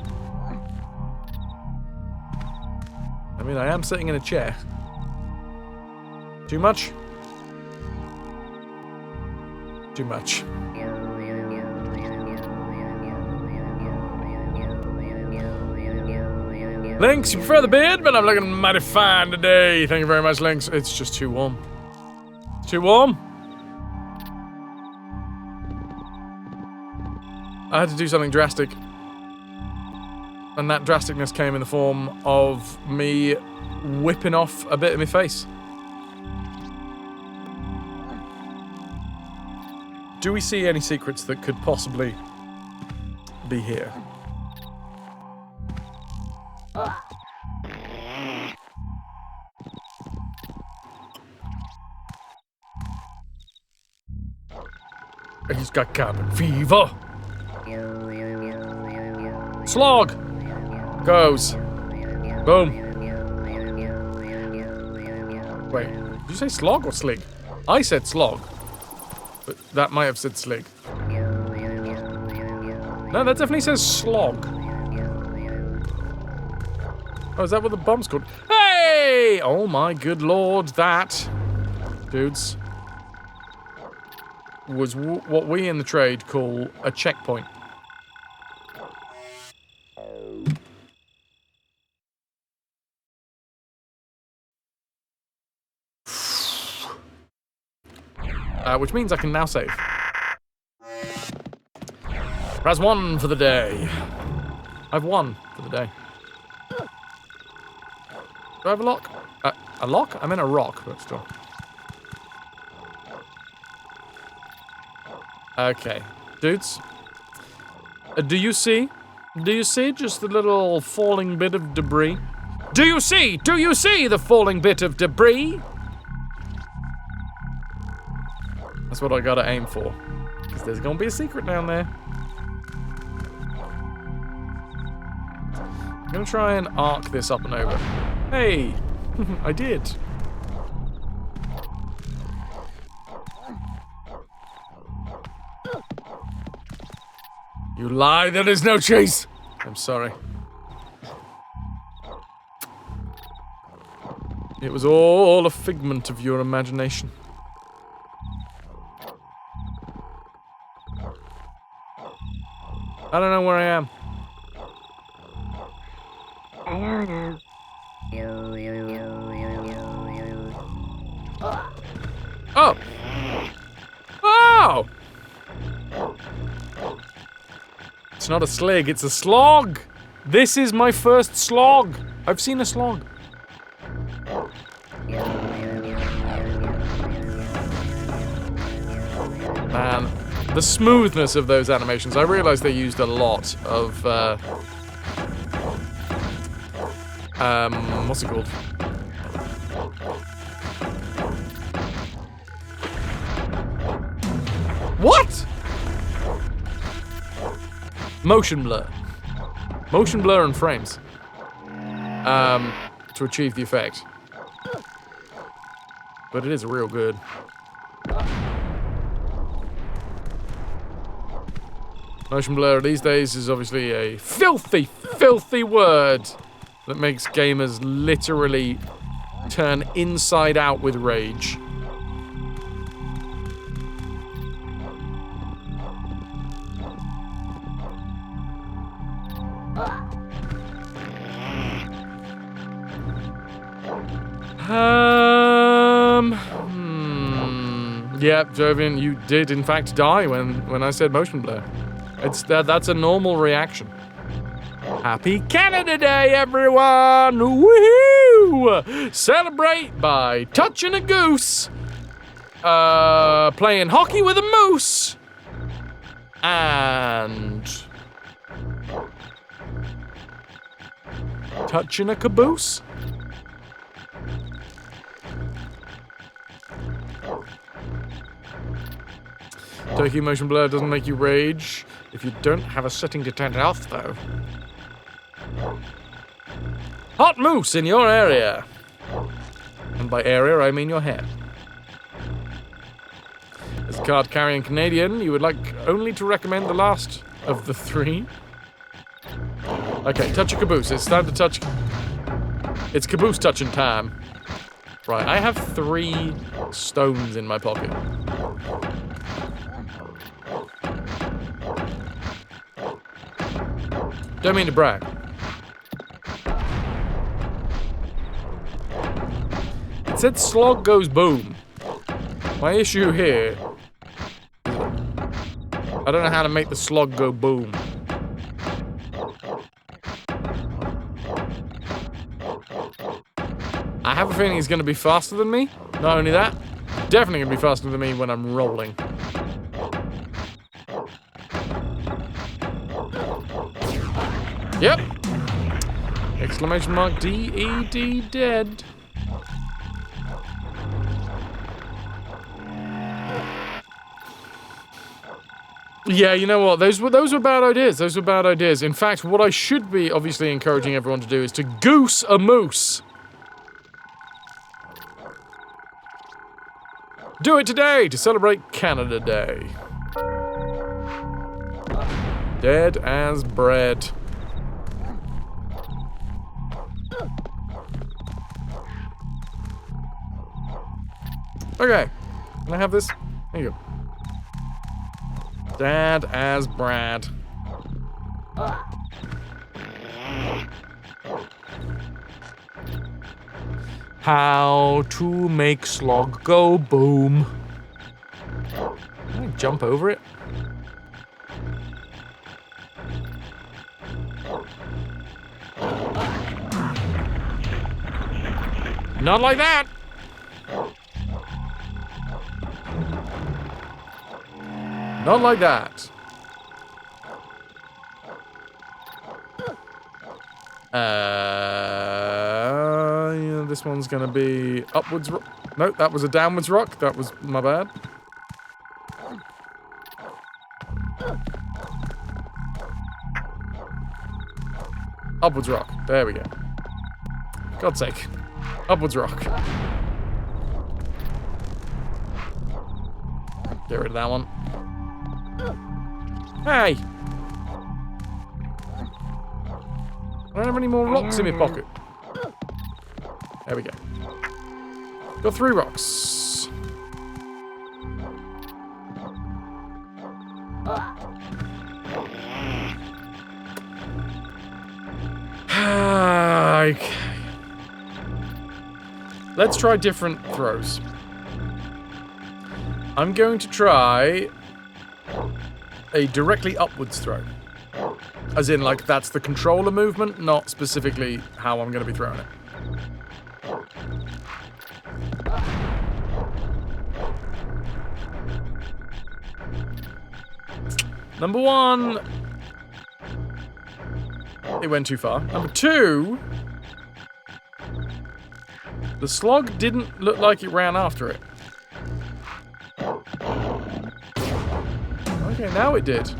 I mean, I am sitting in a chair. Too much? Too much. Lynx, you prefer the beard, but I'm looking mighty fine today. Thank you very much, Lynx. It's just too warm. It's too warm. I had to do something drastic. And that drasticness came in the form of me whipping off a bit of my face. Do we see any secrets that could possibly be here? He's got cabin fever. Slog goes. Boom. Wait, did you say slog or slig? I said slog, but that might have said slig. No, that definitely says slog. Oh, is that what the bomb's called? Hey! Oh my good lord, that, dudes, was what we in the trade call a checkpoint. Which means I can now save. FrasWhar for the day. I've won for the day. Do I have a lock? A lock? I'm in a rock, but still. Okay. Dudes. Do you see? Do you see just the little falling bit of debris? Do you see? Do you see the falling bit of debris? That's what I gotta aim for. Because there's gonna be a secret down there. I'm gonna try and arc this up and over. Hey! I did. You lie, there is no chase! I'm sorry. It was all a figment of your imagination. I don't know where I am. I don't know. Oh! Oh! It's not a slig, it's a slog! This is my first slog! I've seen a slog. Man, the smoothness of those animations. I realized they used a lot of, what's it called? What? Motion blur. Motion blur and frames. To achieve the effect. But it is real good. Motion blur these days is obviously a filthy, filthy word that makes gamers literally turn inside out with rage. Yeah, Jovian, you did in fact die when I said motion blur. That's a normal reaction. Happy Canada Day, everyone! Woohoo! Celebrate by touching a goose, playing hockey with a moose, and touching a caboose. Turkey motion blur doesn't make you rage if you don't have a setting to turn it off, though. Hot moose in your area. And by area, I mean your hair. As a card-carrying Canadian, you would like only to recommend the last of the 3. Okay, touch a caboose. It's time to touch... It's caboose touching time. Right, I have 3 stones in my pocket. Don't mean to brag. It said slog goes boom. My issue here... I don't know how to make the slog go boom. I have a feeling he's going to be faster than me. Not only that, definitely going to be faster than me when I'm rolling. Yep. Exclamation mark D-E-D dead. Yeah, you know what? Those were bad ideas. Those were bad ideas. In fact, what I should be obviously encouraging everyone to do is to goose a moose. Do it today to celebrate Canada Day. Dead as bread. Okay. Can I have this? There you go. Dead as Brad. How to make slog go boom. Can I jump over it? Not like that! Not like that. Yeah, this one's gonna be upwards. No, that was a downwards rock. That was my bad. Upwards rock. There we go. God's sake. Upwards rock. Get rid of that one. Hey! I don't have any more rocks in my pocket. There we go. Got 3 rocks. Okay. Let's try different throws. I'm going to try a directly upwards throw. As in, like, that's the controller movement, not specifically how I'm going to be throwing it. Number 1, it went too far. Number 2, the slog didn't look like it ran after it. Okay, now it did.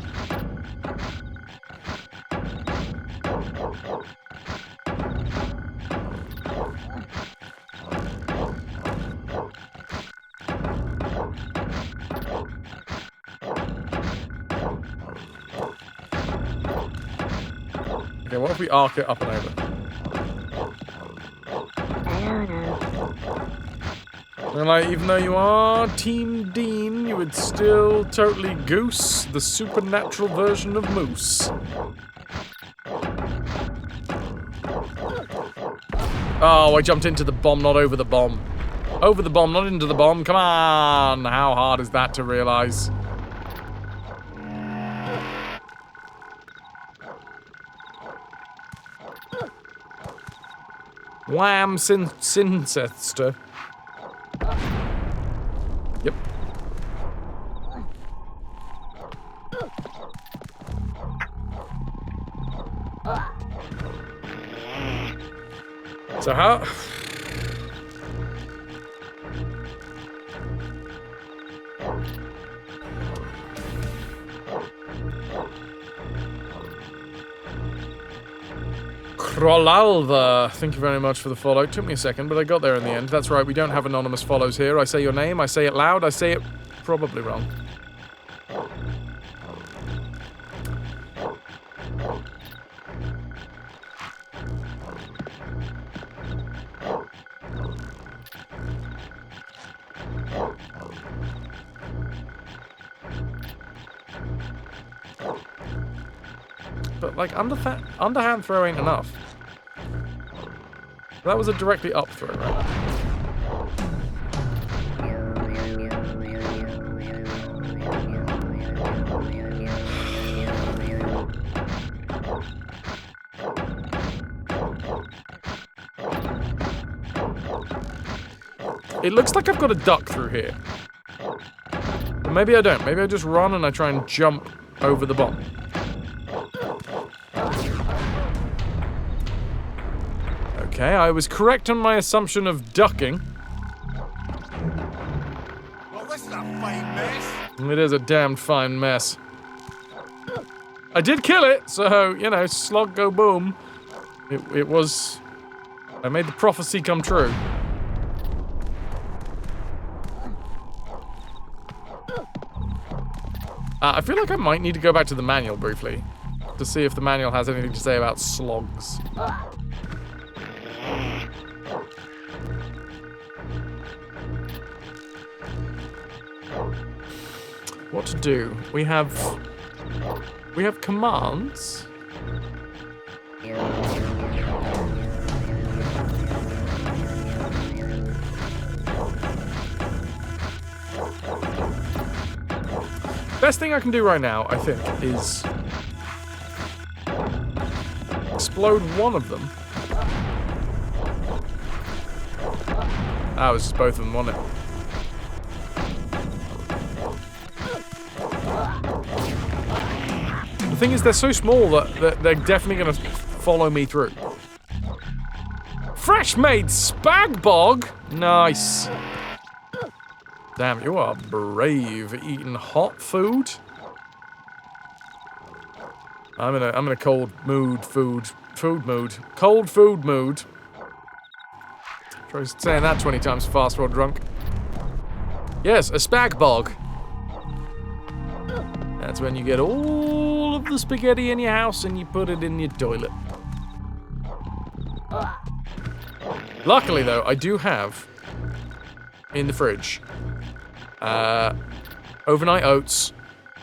Okay, what if we arc it up and over? And like, even though you are Team Dean, you would still totally goose the supernatural version of moose. Oh, I jumped into the bomb, not over the bomb. Over the bomb, not into the bomb. Come on! How hard is that to realize? Wham, Sincester. Yep. So how... Rolalva, thank you very much for the follow. Took me a second, but I got there in the end. That's right, we don't have anonymous follows here. I say your name, I say it loud, I say it probably wrong. But, like, underhand throw ain't enough. That was a directly up throw, right? It looks like I've got a duck through here. But maybe I don't. Maybe I just run and I try and jump over the bomb. Okay, I was correct on my assumption of ducking. Well, this is a fine mess. It is a damned fine mess. I did kill it, so, you know, slog go boom. It was... I made the prophecy come true. I feel like I might need to go back to the manual briefly to see if the manual has anything to say about slogs. What to do? We have commands. Best thing I can do right now, I think, is explode one of them. That was just both of them, wasn't it? The thing is, they're so small that they're definitely going to follow me through. Fresh made spag bog? Nice. Damn, you are brave eating hot food. I'm in a cold food mood. Cold food mood. Try saying that 20 times fast while drunk. Yes, a spag bog. That's when you get all of the spaghetti in your house and you put it in your toilet. Luckily, though, I do have in the fridge overnight oats.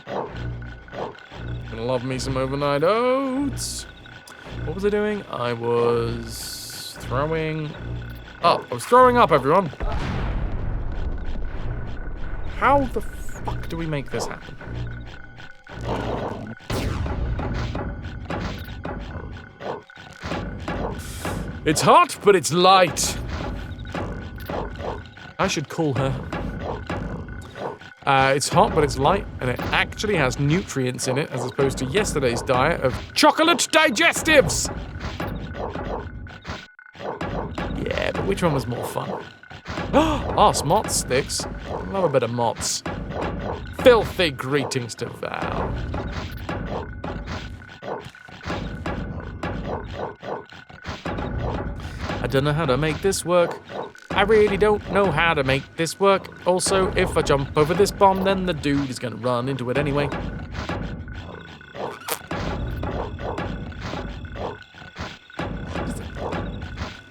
Gonna love me some overnight oats. What was I doing? I was throwing up. I was throwing up, everyone. How the fuck do we make this happen? It's hot, but it's light. I should call her. It's hot, but it's light, and it actually has nutrients in it, as opposed to yesterday's diet of chocolate digestives. Yeah, but which one was more fun? Oh, Smots sticks. Love a bit of Mots. Filthy greetings to Val. I don't know how to make this work. I really don't know how to make this work. Also, if I jump over this bomb, then the dude is gonna run into it anyway.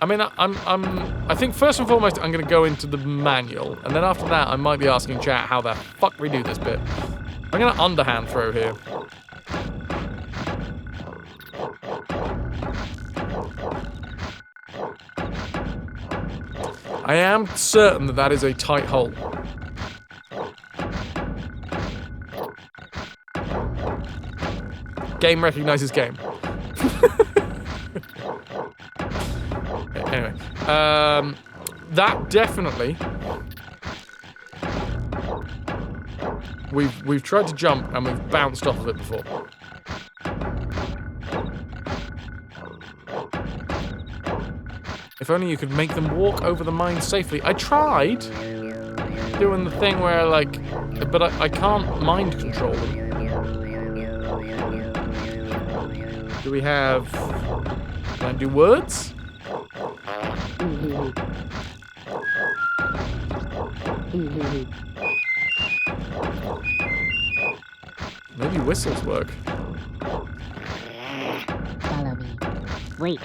I mean, I think first and foremost, I'm gonna go into the manual, and then after that, I might be asking chat how the fuck we do this bit. I'm gonna underhand throw here. I am certain that that is a tight hole. Game recognizes game. Anyway, that definitely. We've tried to jump and we've bounced off of it before. If only you could make them walk over the mine safely. I tried doing the thing where, like, but I can't mind control them. Do we have Can I do words? Maybe whistles work. Follow me. Wait.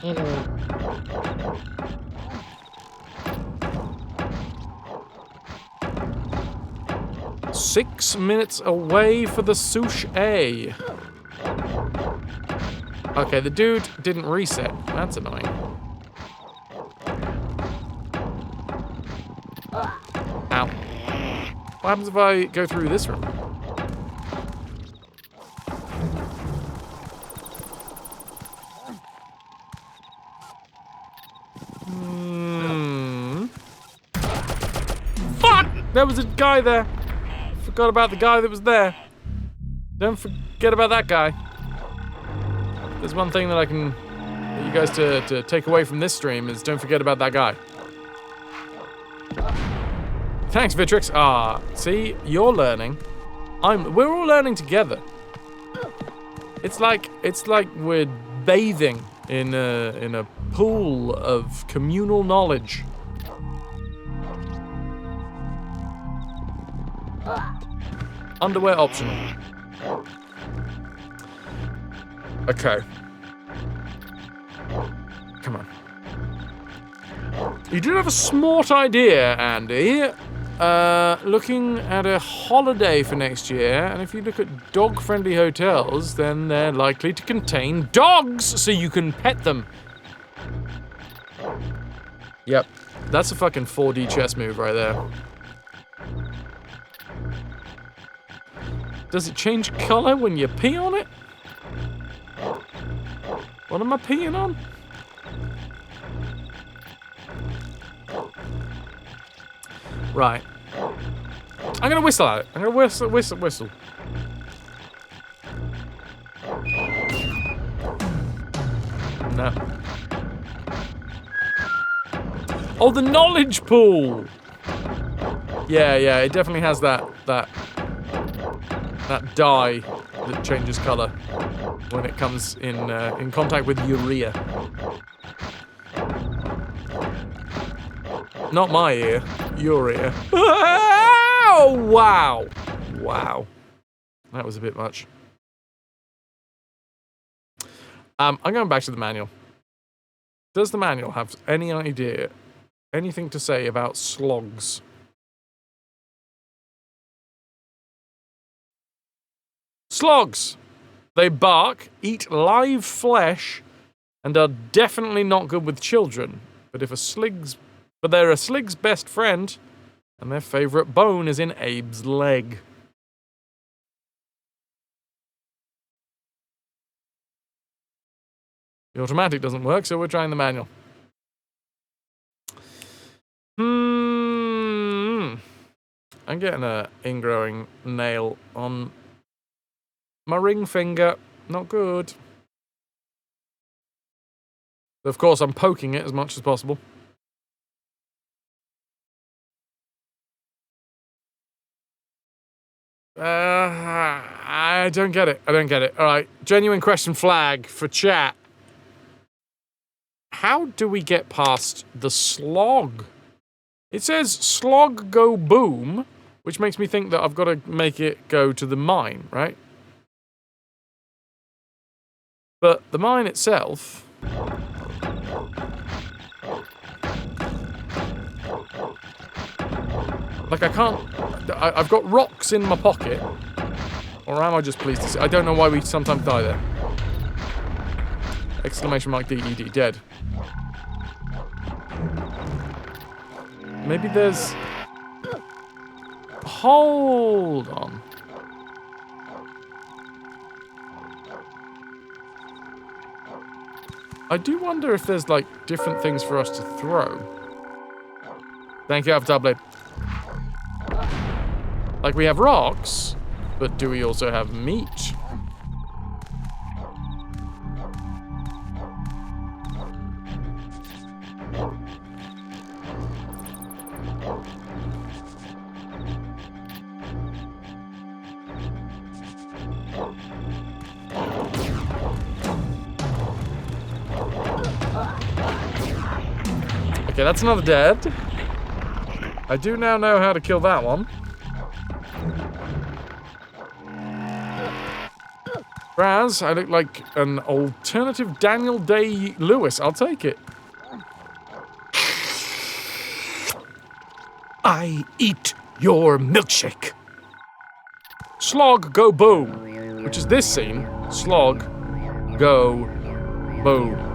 Hello. 6 minutes away for the sushi. Okay, the dude didn't reset. That's annoying. Ow. What happens if I go through this room? Fuck! There was a guy there. Forgot about the guy that was there. Don't forget about that guy. There's one thing that I can get you guys to take away from this stream is don't forget about that guy. Thanks, Vitrix. See, you're learning. We're all learning together. It's like we're bathing in a pool of communal knowledge. Underwear optional. Okay. Come on. You did have a smart idea, Andy. Looking at a holiday for next year, and if you look at dog-friendly hotels, then they're likely to contain dogs, so you can pet them. Yep. That's a fucking 4D chess move right there. Does it change color when you pee on it? What am I peeing on? Right. I'm gonna whistle at it. I'm gonna whistle. No. Oh, the knowledge pool! Yeah, it definitely has that dye that changes color when it comes in contact with urea. Not my ear, your ear. Oh, wow. Wow. That was a bit much. I'm going back to the manual. Does the manual have any idea, anything to say about slogs? Slogs! They bark, eat live flesh, and are definitely not good with children. But they're a slig's best friend, and their favorite bone is in Abe's leg. The automatic doesn't work, so we're trying the manual. I'm getting a ingrowing nail on my ring finger. Not good. Of course, I'm poking it as much as possible. I don't get it. All right, genuine question flag for chat. How do we get past the slog? It says slog go boom, which makes me think that I've got to make it go to the mine, right? But the mine itself... Like, I can't... I've got rocks in my pocket. Or am I just pleased to see? I don't know why we sometimes die there. Exclamation mark DED, dead. Maybe there's... Hold on. I do wonder if there's, like, different things for us to throw. Thank you, Avatar Blade. Like, we have rocks, but do we also have meat? Okay, that's another dead. I do now know how to kill that one. Fraz, I look like an alternative Daniel Day-Lewis. I'll take it. I eat your milkshake. Slog, go boom. Which is this scene. Slog, go boom.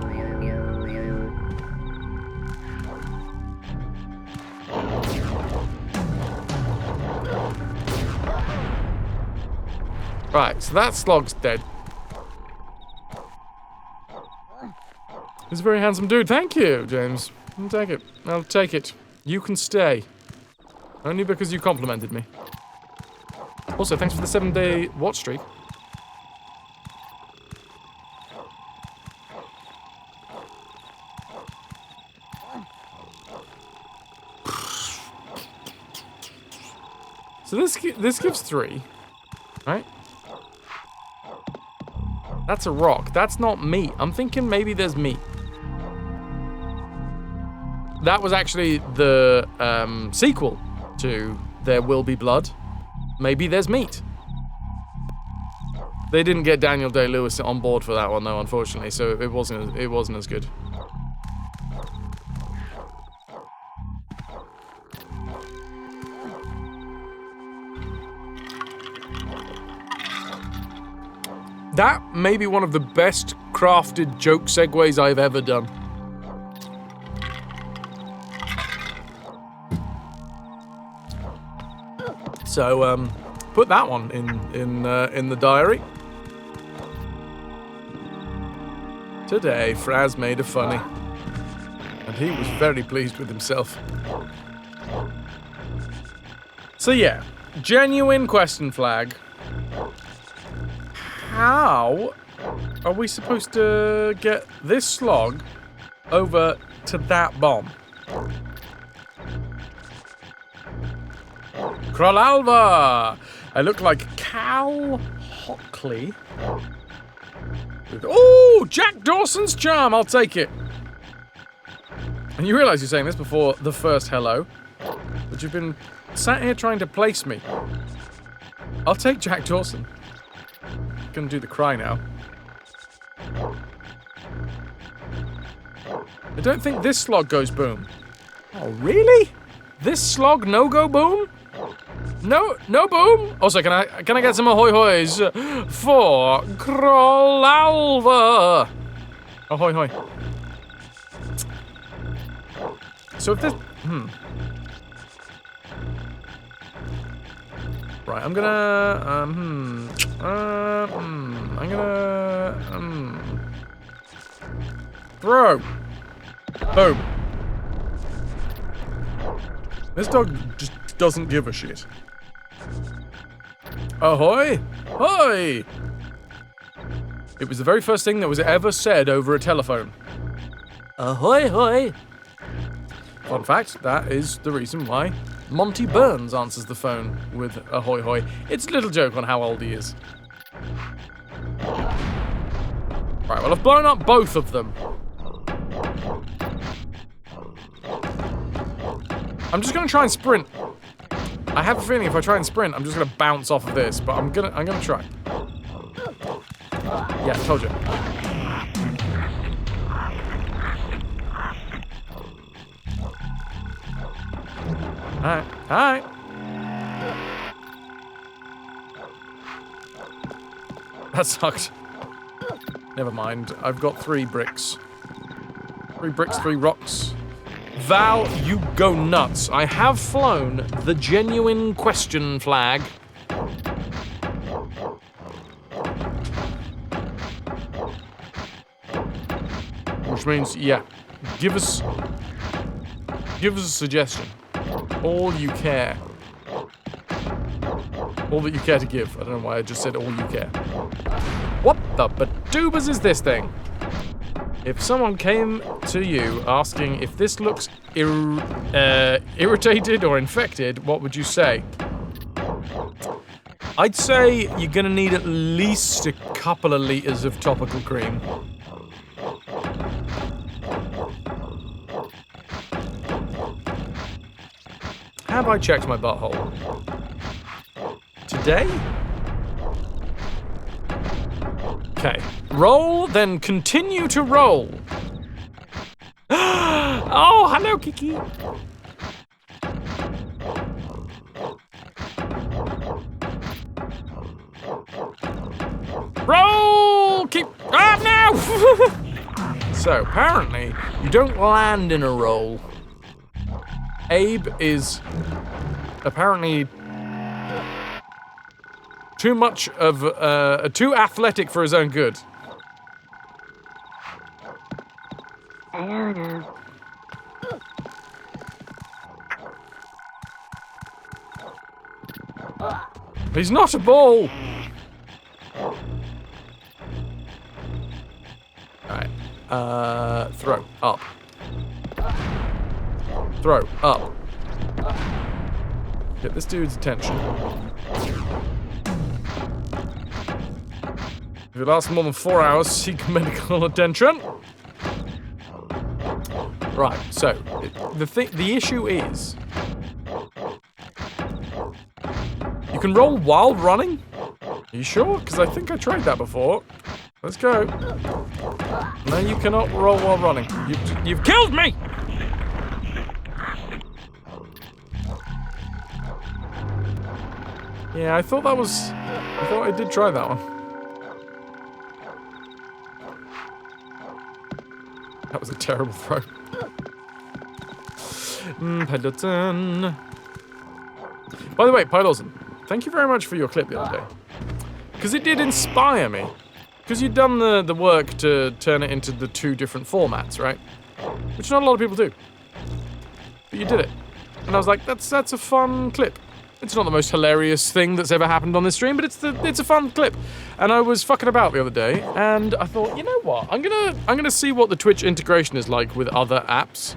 Right, so that slog's dead. He's a very handsome dude. Thank you, James. I'll take it. I'll take it. You can stay. Only because you complimented me. Also, thanks for the 7-day watch streak. So this gives 3, right? That's a rock. That's not meat. I'm thinking maybe there's meat. That was actually the sequel to There Will Be Blood. Maybe there's meat. They didn't get Daniel Day-Lewis on board for that one, though, unfortunately. So it wasn't as good. That may be one of the best crafted joke segues I've ever done. So, put that one in the diary. Today, Fraz made a funny, and he was very pleased with himself. So yeah, genuine question flag. How are we supposed to get this slog over to that bomb? Krolalva! I look like Cal Hockley. Oh, Jack Dawson's charm! I'll take it. And you realise you're saying this before the first hello, but you've been sat here trying to place me. I'll take Jack Dawson. Gonna do the cry now. I don't think this slog goes boom. Oh, really? This slog no go boom? No boom. Also, can I get some ahoy hoys for Krolalva? Ahoy hoy. So if this, right, I'm gonna, throw. Boom. This dog just doesn't give a shit. Ahoy! Hoy! It was the very first thing that was ever said over a telephone. Ahoy hoy! Fun fact, that is the reason why Monty Burns answers the phone with ahoy hoy. It's a little joke on how old he is. Right, well, I've blown up both of them. I'm just gonna try and sprint. I have a feeling if I try and sprint, I'm just gonna bounce off of this, but I'm gonna try. Yeah, told you. Alright. That sucked. Never mind, I've got 3 bricks. 3 bricks, 3 rocks. Val, you go nuts. I have flown the genuine question flag. Which means, yeah, give us a suggestion. All you care. All that you care to give. I don't know why I just said all you care. What the badubas is this thing? If someone came to you asking if this looks irritated or infected, what would you say? I'd say you're gonna need at least a couple of liters of topical cream. have I checked my butthole? Today? Okay. Roll, then continue to roll. Oh, hello, Kiki. Roll! Keep... Ah, no! So, apparently, you don't land in a roll. Abe is apparently too much of, too athletic for his own good. I don't know. He's not a ball! Alright, throw, up. Throw, up. Get this dude's attention. If it lasts more than 4 hours, seek medical attention. Right, so, the issue is... You can roll while running? Are you sure? Because I think I tried that before. Let's go. No, you cannot roll while running. You've killed me! Yeah, I thought I did try that one. That was a terrible throw. Pendleton. By the way, Pylorson, thank you very much for your clip the other day. Because it did inspire me. Because you'd done the work to turn it into the 2 different formats, right? Which not a lot of people do. But you did it. And I was like, that's a fun clip. It's not the most hilarious thing that's ever happened on this stream, but it's a fun clip. And I was fucking about the other day, and I thought, you know what? I'm gonna see what the Twitch integration is like with other apps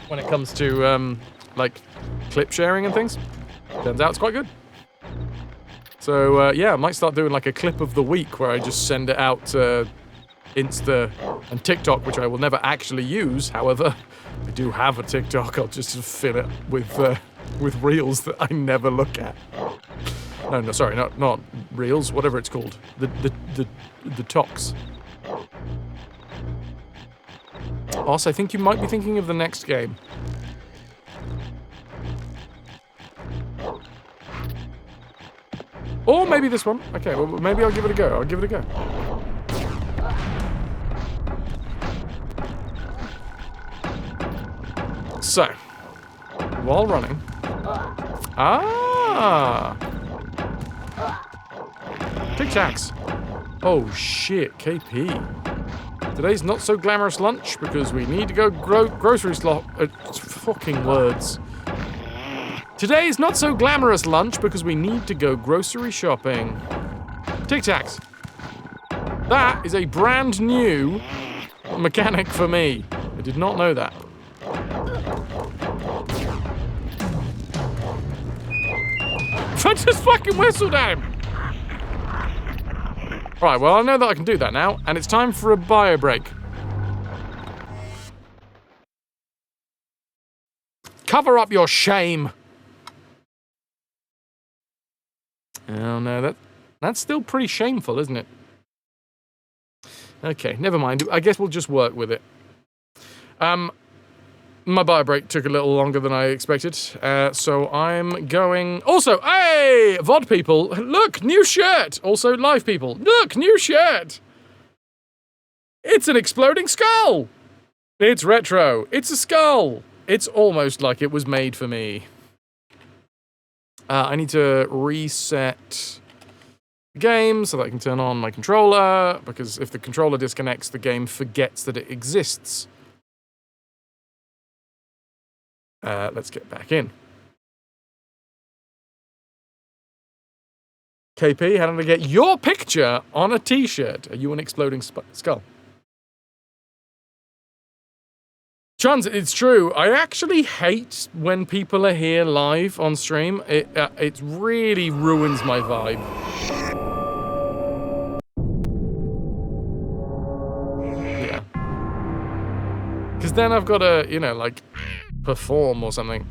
when it comes to like clip sharing and things. Turns out it's quite good. So yeah, I might start doing like a clip of the week where I just send it out to Insta and TikTok, which I will never actually use. However, I do have a TikTok. I'll just fill it with reels that I never look at. No, sorry, not reels. Whatever it's called, the talks. Also, I think you might be thinking of the next game. Or maybe this one. Okay, well, maybe I'll give it a go. So, while running... Ah! Tic Tacs. Oh shit, KP. Today's not so glamorous lunch because we need to go grocery fucking words. Today's not so glamorous lunch because we need to go grocery shopping. Tic Tacs. That is a brand new mechanic for me. I did not know that. I just fucking whistled at him. Right, well, I know that I can do that now, and it's time for a bio break. Cover up your shame. Oh no, that's still pretty shameful, isn't it? Okay, never mind. I guess we'll just work with it. My bio break took a little longer than I expected, so I'm going... Also, hey, VOD people, look, new shirt! Also, live people, look, new shirt! It's an exploding skull! It's retro, it's a skull! It's almost like it was made for me. I need to reset the game so that I can turn on my controller, because if the controller disconnects, the game forgets that it exists. Let's get back in. KP, how did I get your picture on a t-shirt? Are you an exploding skull? Chance, it's true. I actually hate when people are here live on stream. It really ruins my vibe. Yeah. Because then I've got to, you know, like, perform or something.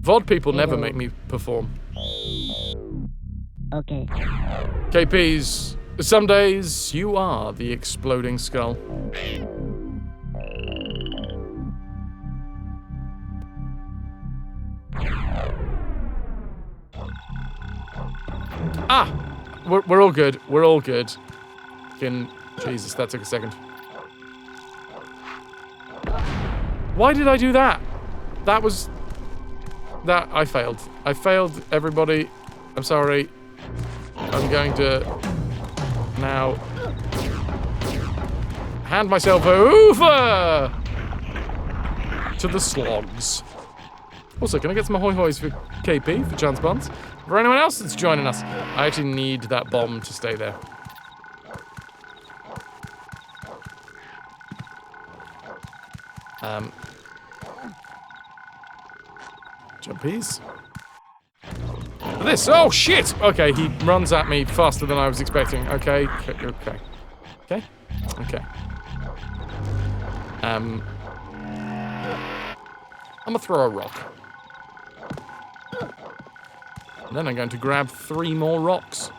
VOD people never make me perform. Okay. KPs, some days you are the exploding skull. Ah! We're all good. We're all good. Jesus, that took a second. Why did I do that? I failed. I failed, everybody. I'm sorry. I'm going to now hand myself over to the slogs. Also, can I get some ahoy hoys for KP, for Chance Buns? For anyone else that's joining us, I actually need that bomb to stay there. Jumpies. This. Oh shit! Okay, he runs at me faster than I was expecting. Okay. I'm gonna throw a rock. And then I'm going to grab 3 more rocks.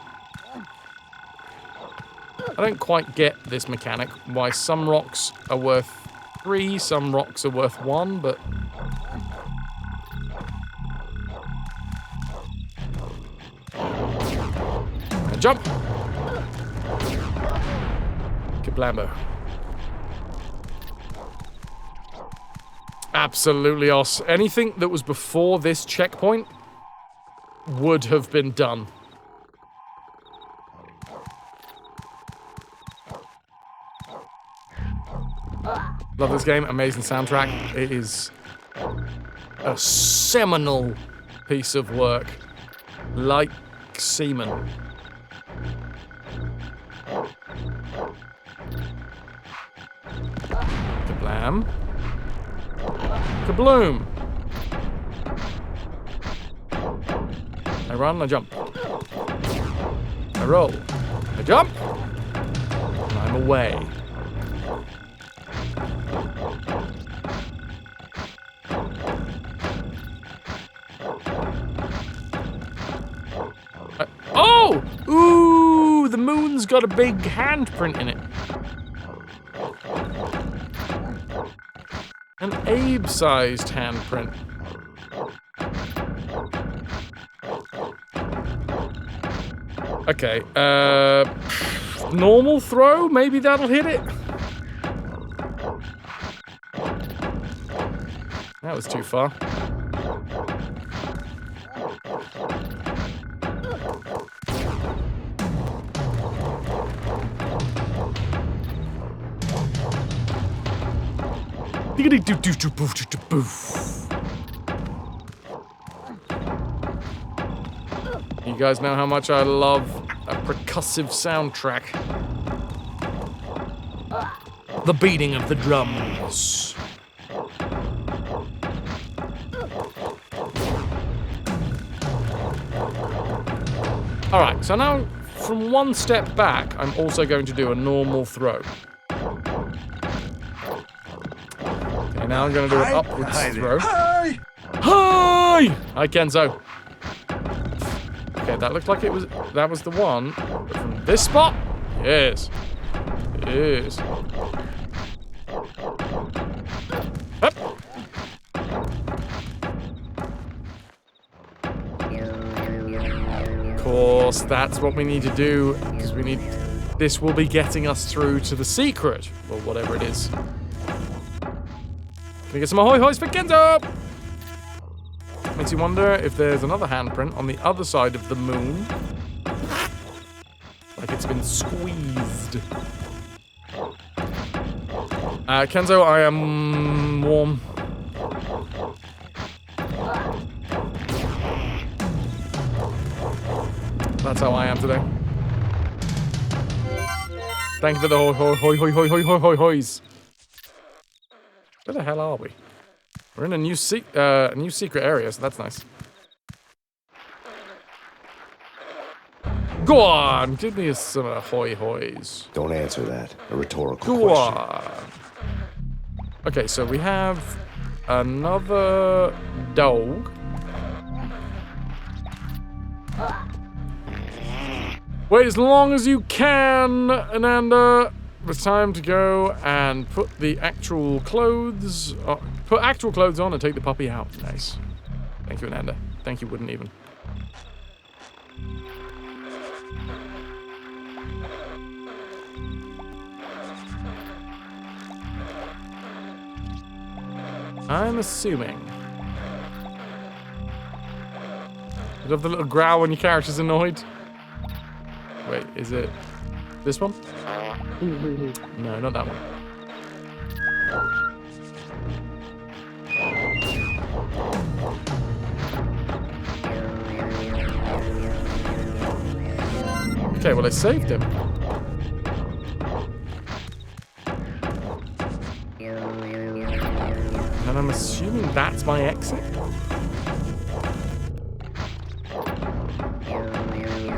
I don't quite get this mechanic, why some rocks are worth 3, some rocks are worth 1, but... And jump! Kablambo. Absolutely os. Anything that was before this checkpoint would have been done. Love this game, amazing soundtrack. It is a seminal piece of work. Like semen. Kablam. Kabloom. I run, I jump. I roll. I jump. And I'm away. Oh! Ooh! The moon's got a big handprint in it. An Abe-sized handprint. Okay, normal throw? Maybe that'll hit it? That was too far. You guys know how much I love a percussive soundtrack. The beating of the drums. Alright, so now from one step back, I'm also going to do a normal throw. Okay, now I'm going to do an upwards throw. Hi! Hi! Hi, Kenzo. Okay, that looked like that was the one. But from this spot? Yes. Yes. Up. Of course, that's what we need to do, because this will be getting us through to the secret, or whatever it is. Can we get some ahoy hoys for Kenzo? Makes you wonder if there's another handprint on the other side of the moon. Like it's been squeezed. Kenzo, I am warm. That's how I am today. Thank you for the hoys. Where the hell are we? We're in a new secret area, so that's nice. Go on, give me some ahoy hoys. Don't answer that. A rhetorical Go question. on. Okay, so we have another dog. Wait as long as you can, Ananda. It's time to go and put the actual clothes... put actual clothes on and take the puppy out. Nice. Thank you, Ananda. Thank you, wouldn't even. I'm assuming. I love the little growl when your character's annoyed. Wait, is it this one? No, not that one. Okay, well I saved him. And I'm assuming that's my exit?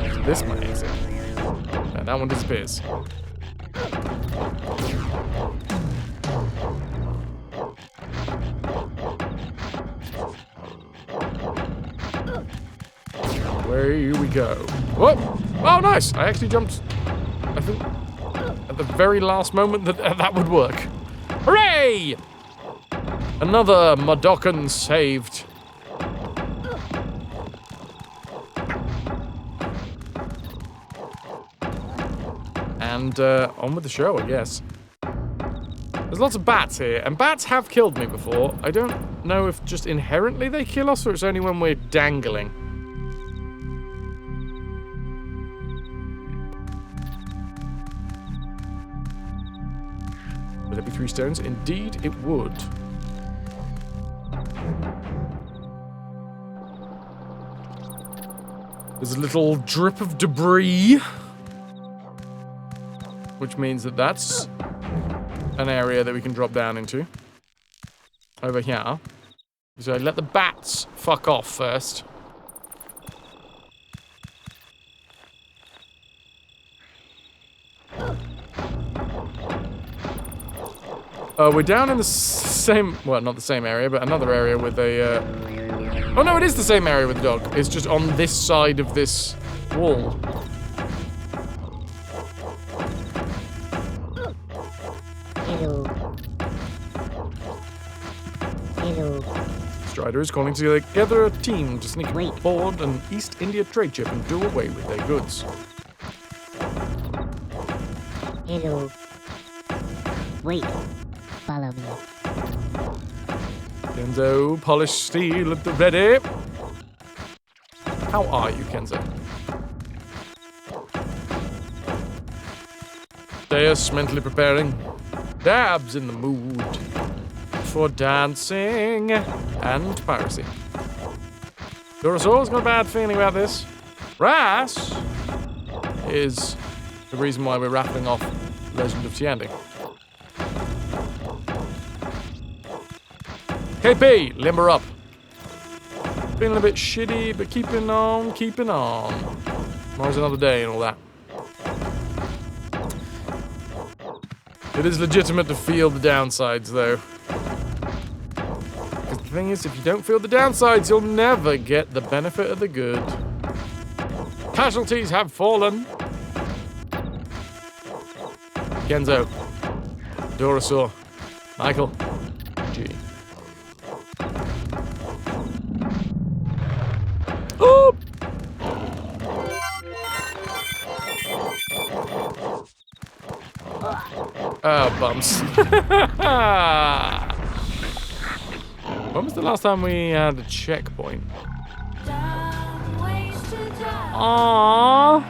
Is this my exit? And that one disappears. Away we go. Whoa! Oh, nice! I actually jumped, I think, at the very last moment that that would work. Hooray! Another Madokan saved. And on with the show, I guess. There's lots of bats here, and bats have killed me before. I don't know if just inherently they kill us, or it's only when we're dangling. Would there be 3 stones? Indeed, it would. There's a little drip of debris, which means that that's an area that we can drop down into. Over here. So let the bats fuck off first. We're down in the same, well, not the same area, but another area with a, oh no, it is the same area with the dog. It's just on this side of this wall. Hello. Hello. Strider is calling together a team to sneak aboard an East India trade ship and do away with their goods. Hello. Wait. Follow me. Kenzo, polished steel at the ready. How are you, Kenzo? Deus mentally preparing. Dabs in the mood for dancing and piracy. Dorosaur's got a bad feeling about this. Ras is the reason why we're wrapping off Legend of Tiandi. KP, limber up. Feeling a bit shitty, but keeping on, keeping on. Tomorrow's another day and all that. It is legitimate to feel the downsides, though. Because the thing is, if you don't feel the downsides, you'll never get the benefit of the good. Casualties have fallen. Kenzo. Dorosaur. Michael. G. Oh! Oh, bumps. When was the last time we had a checkpoint? Aww.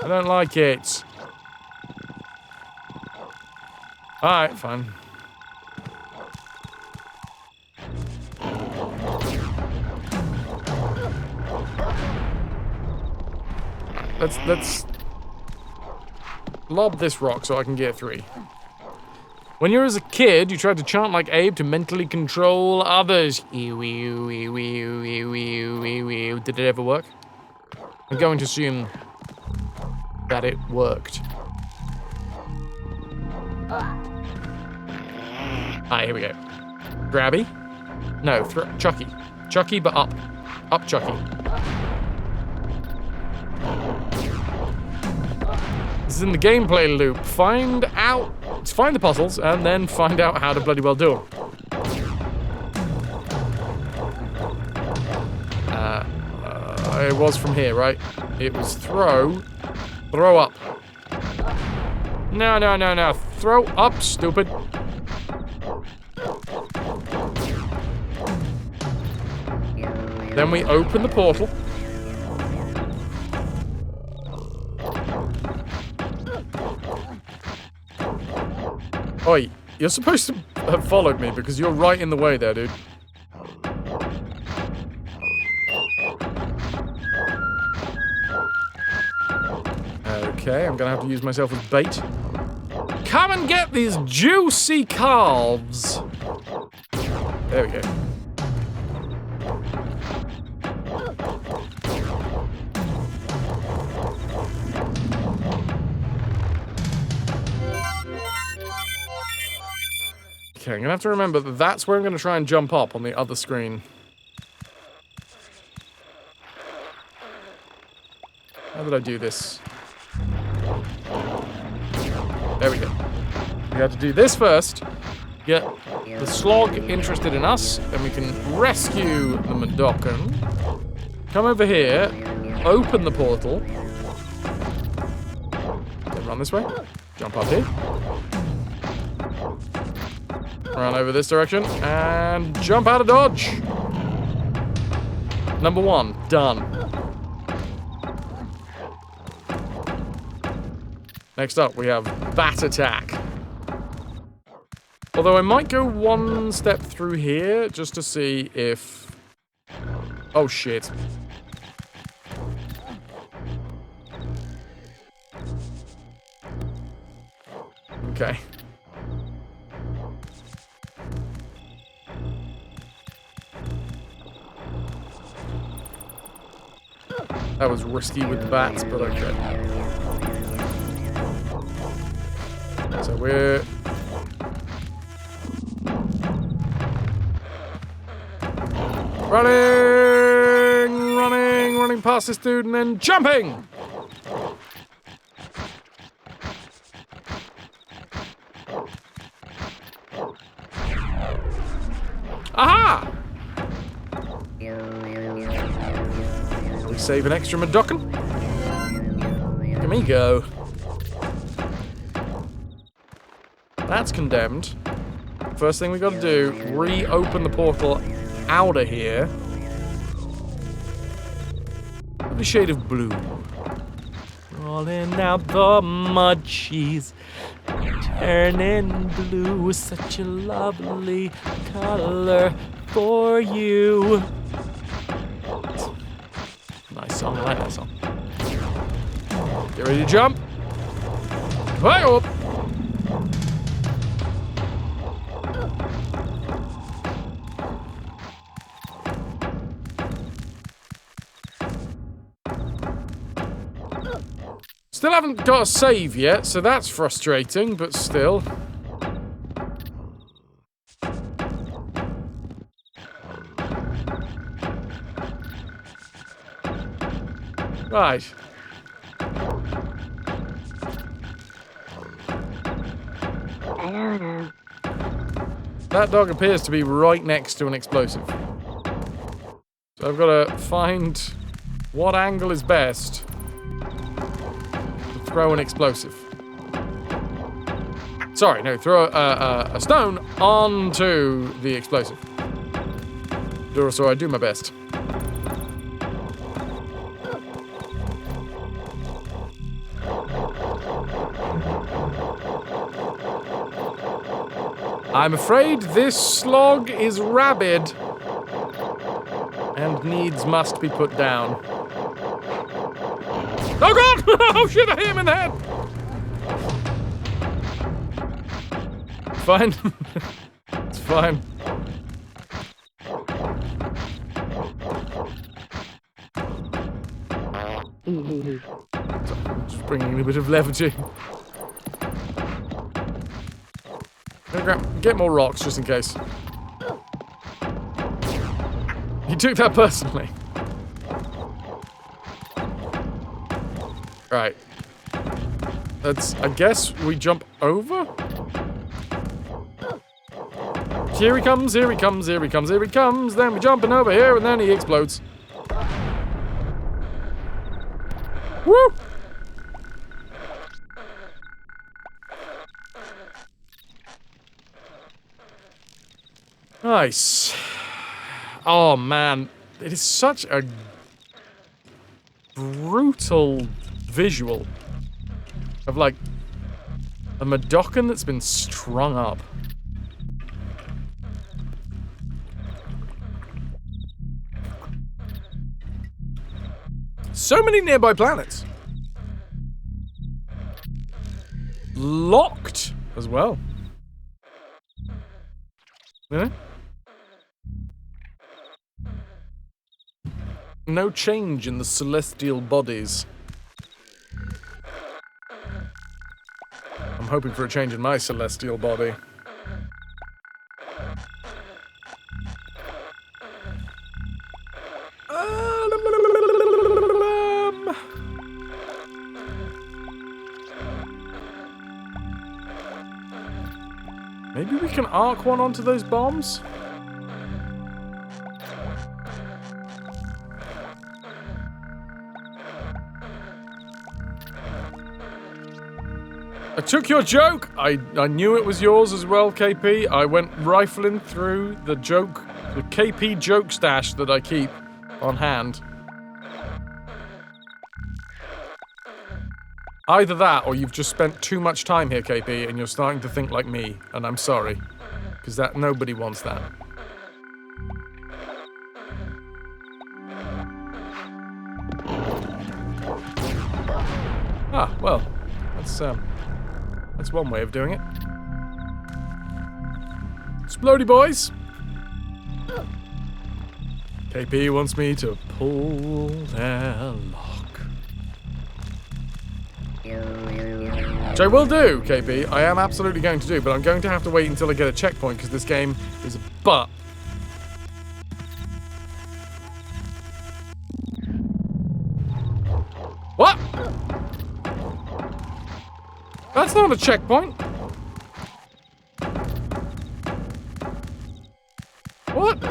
I don't like it. Alright, fine. Let's lob this rock so I can get 3. When you're as a kid, you tried to chant like Abe to mentally control others. Did it ever work? I'm going to assume that it worked. Alright, here we go. Grabby. No, Chucky. Chucky, but up. Up, Chucky. This is in the gameplay loop. Find the puzzles, and then find out how to bloody well do them. It was from here, right? It was throw up. No. Throw up, stupid. Then we open the portal. Oi, you're supposed to have followed me because you're right in the way there, dude. Okay, I'm gonna have to use myself as bait. Come and get these juicy calves! There we go. Okay, I'm gonna have to remember that that's where I'm gonna try and jump up on the other screen. How did I do this? There we go. We have to do this first. Get the slog interested in us, then we can rescue the Madokan. Come over here, open the portal. Okay, run this way. Jump up here. Run over this direction, and jump out of dodge. Number 1, done. Next up, we have Bat Attack. Although I might go one step through here, just to see if... Oh, shit. Okay. That was risky with the bats, but okay. So we're... running past this dude and then jumping! Aha! We save an extra Madokan. Look at me go. That's condemned. First thing we gotta do, reopen the portal out of here. The shade of blue. Rolling out the mud cheese. Turning blue, such a lovely color for you. Nice song, I like that song. Get ready to jump. Hey up! Still haven't got a save yet, so that's frustrating, but still. Right. I don't know. That dog appears to be right next to an explosive. So I've got to find what angle is best to throw an explosive. Sorry, no, throw a stone onto the explosive. So I do my best. I'm afraid this slog is rabid and needs must be put down. Oh god! Oh shit, I hit him in the head! Fine. It's fine. Just bringing a bit of levity. Get more rocks, just in case. You took that personally. Right. Let's, I guess we jump over? Here he comes, here he comes, here he comes, here he comes. Then we jumping over here and then he explodes. Woo! Nice. Oh man, it is such a brutal visual of like a Madokan that's been strung up. So many nearby planets. Locked as well. You know? No change in the celestial bodies. I'm hoping for a change in my celestial body. Maybe we can arc one onto those bombs? I took your joke! I knew it was yours as well, KP. I went rifling through the KP joke stash that I keep on hand. Either that, or you've just spent too much time here, KP, and you're starting to think like me, and I'm sorry. Because nobody wants that. Ah, well, that's one way of doing it. Explodey boys! KP wants me to pull their lock. Which I will do, KP. I am absolutely going to do, but I'm going to have to wait until I get a checkpoint because this game is a butt. What? That's not a checkpoint. What?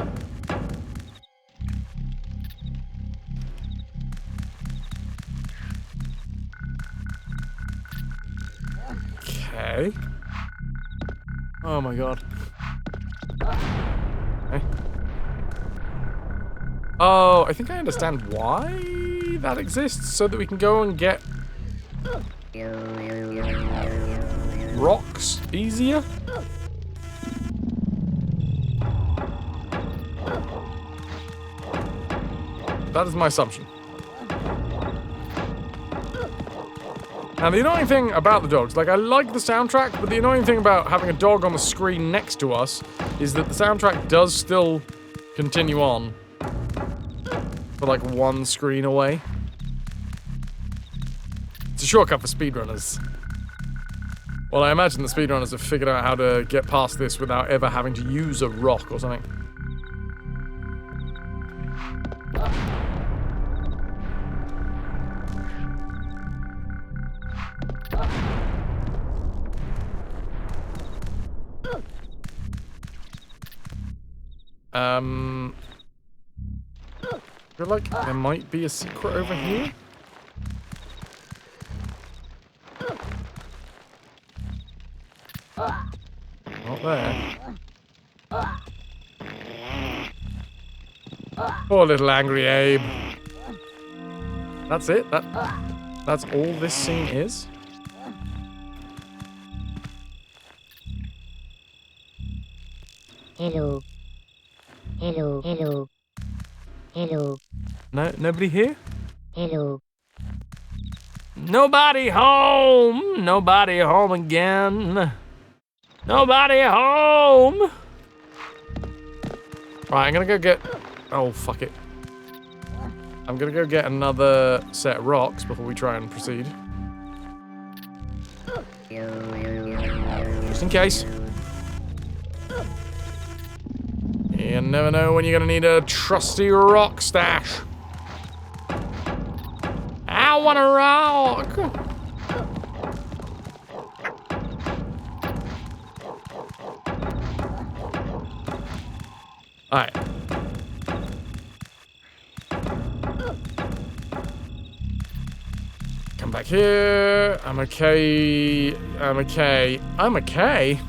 Okay. Oh my god. Okay. Oh, I think I understand why that exists, so that we can go and get rocks easier. That is my assumption. And the annoying thing about the dogs, like I like the soundtrack, but the annoying thing about having a dog on the screen next to us is that the soundtrack does still continue on for like one screen away. It's a shortcut for speedrunners. Well, I imagine the speedrunners have figured out how to get past this without ever having to use a rock or something. I feel like there might be a secret over here. Not there. Poor little angry Abe. That's it? That's all this scene is? Hello. Hello, hello. Hello. No, nobody here? Hello. Nobody home! Nobody home again. Nobody home! Right, I'm gonna go get... Oh, fuck it. I'm gonna go get another set of rocks before we try and proceed. Just in case. You never know when you're gonna need a trusty rock stash. I want a rock! Alright. Come back here. I'm okay. I'm okay. I'm okay.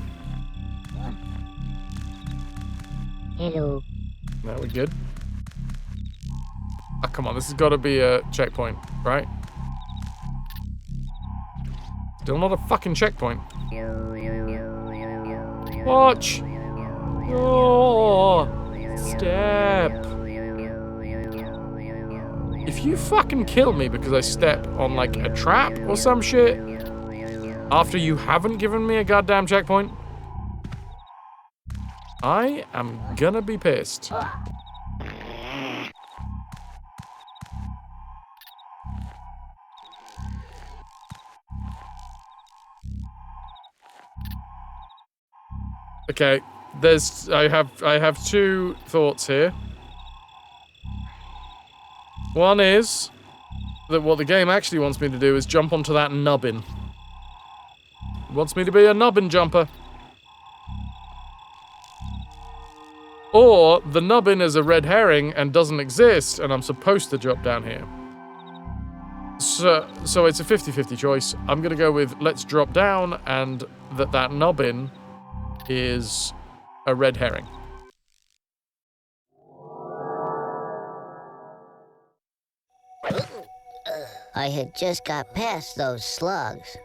Hello. No, we're good. Oh, come on. This has got to be a checkpoint, right? Still not a fucking checkpoint. Watch. Oh, step. If you fucking kill me because I step on like a trap or some shit after you haven't given me a goddamn checkpoint, I am gonna be pissed. Okay, I have two thoughts here. One is that what the game actually wants me to do is jump onto that nubbin. It wants me to be a nubbin jumper. Or the nubbin is a red herring and doesn't exist and I'm supposed to drop down here. So it's a 50-50 choice. I'm gonna go with let's drop down and that nubbin is a red herring. I had just got past those slugs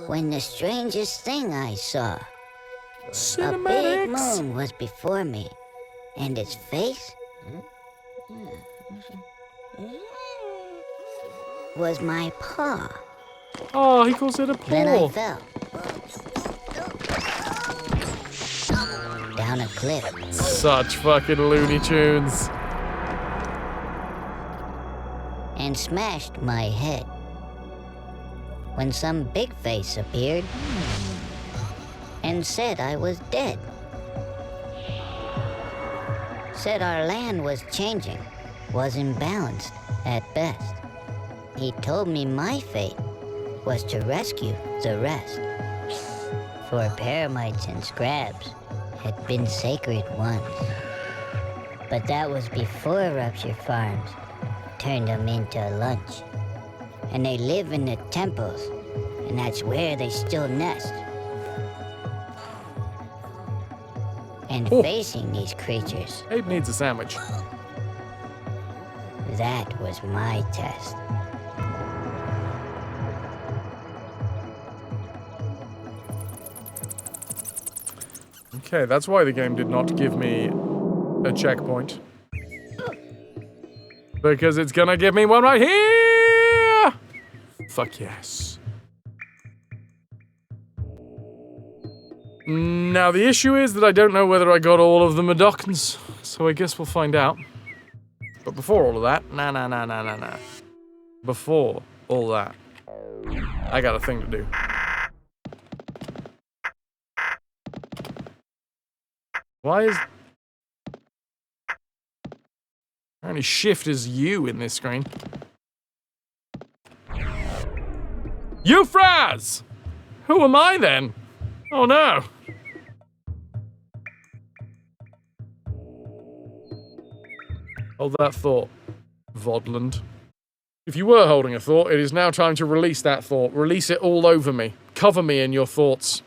when the strangest thing I saw. A big moon was before me, and its face was my paw. Oh, he calls it a paw. Then I fell down a cliff. Such fucking Looney Tunes. And smashed my head. When some big face appeared and said I was dead. Said our land was changing, was imbalanced at best. He told me my fate was to rescue the rest. For paramites and scrabs had been sacred once. But that was before Rupture Farms turned them into lunch. And they live in the temples, and that's where they still nest. And facing these creatures, Abe needs a sandwich. that was my test. Okay, that's why the game did not give me a checkpoint. Because it's gonna give me one right here! Fuck yes. Now, the issue is that I don't know whether I got all of the Medokans, so I guess we'll find out. But before all of that, nah. Before all that, I got a thing to do. Why is... Apparently shift is U in this screen. You Fraz! Who am I then? Oh no. Hold that thought, Vodland. If you were holding a thought, it is now time to release that thought. Release it all over me. Cover me in your thoughts.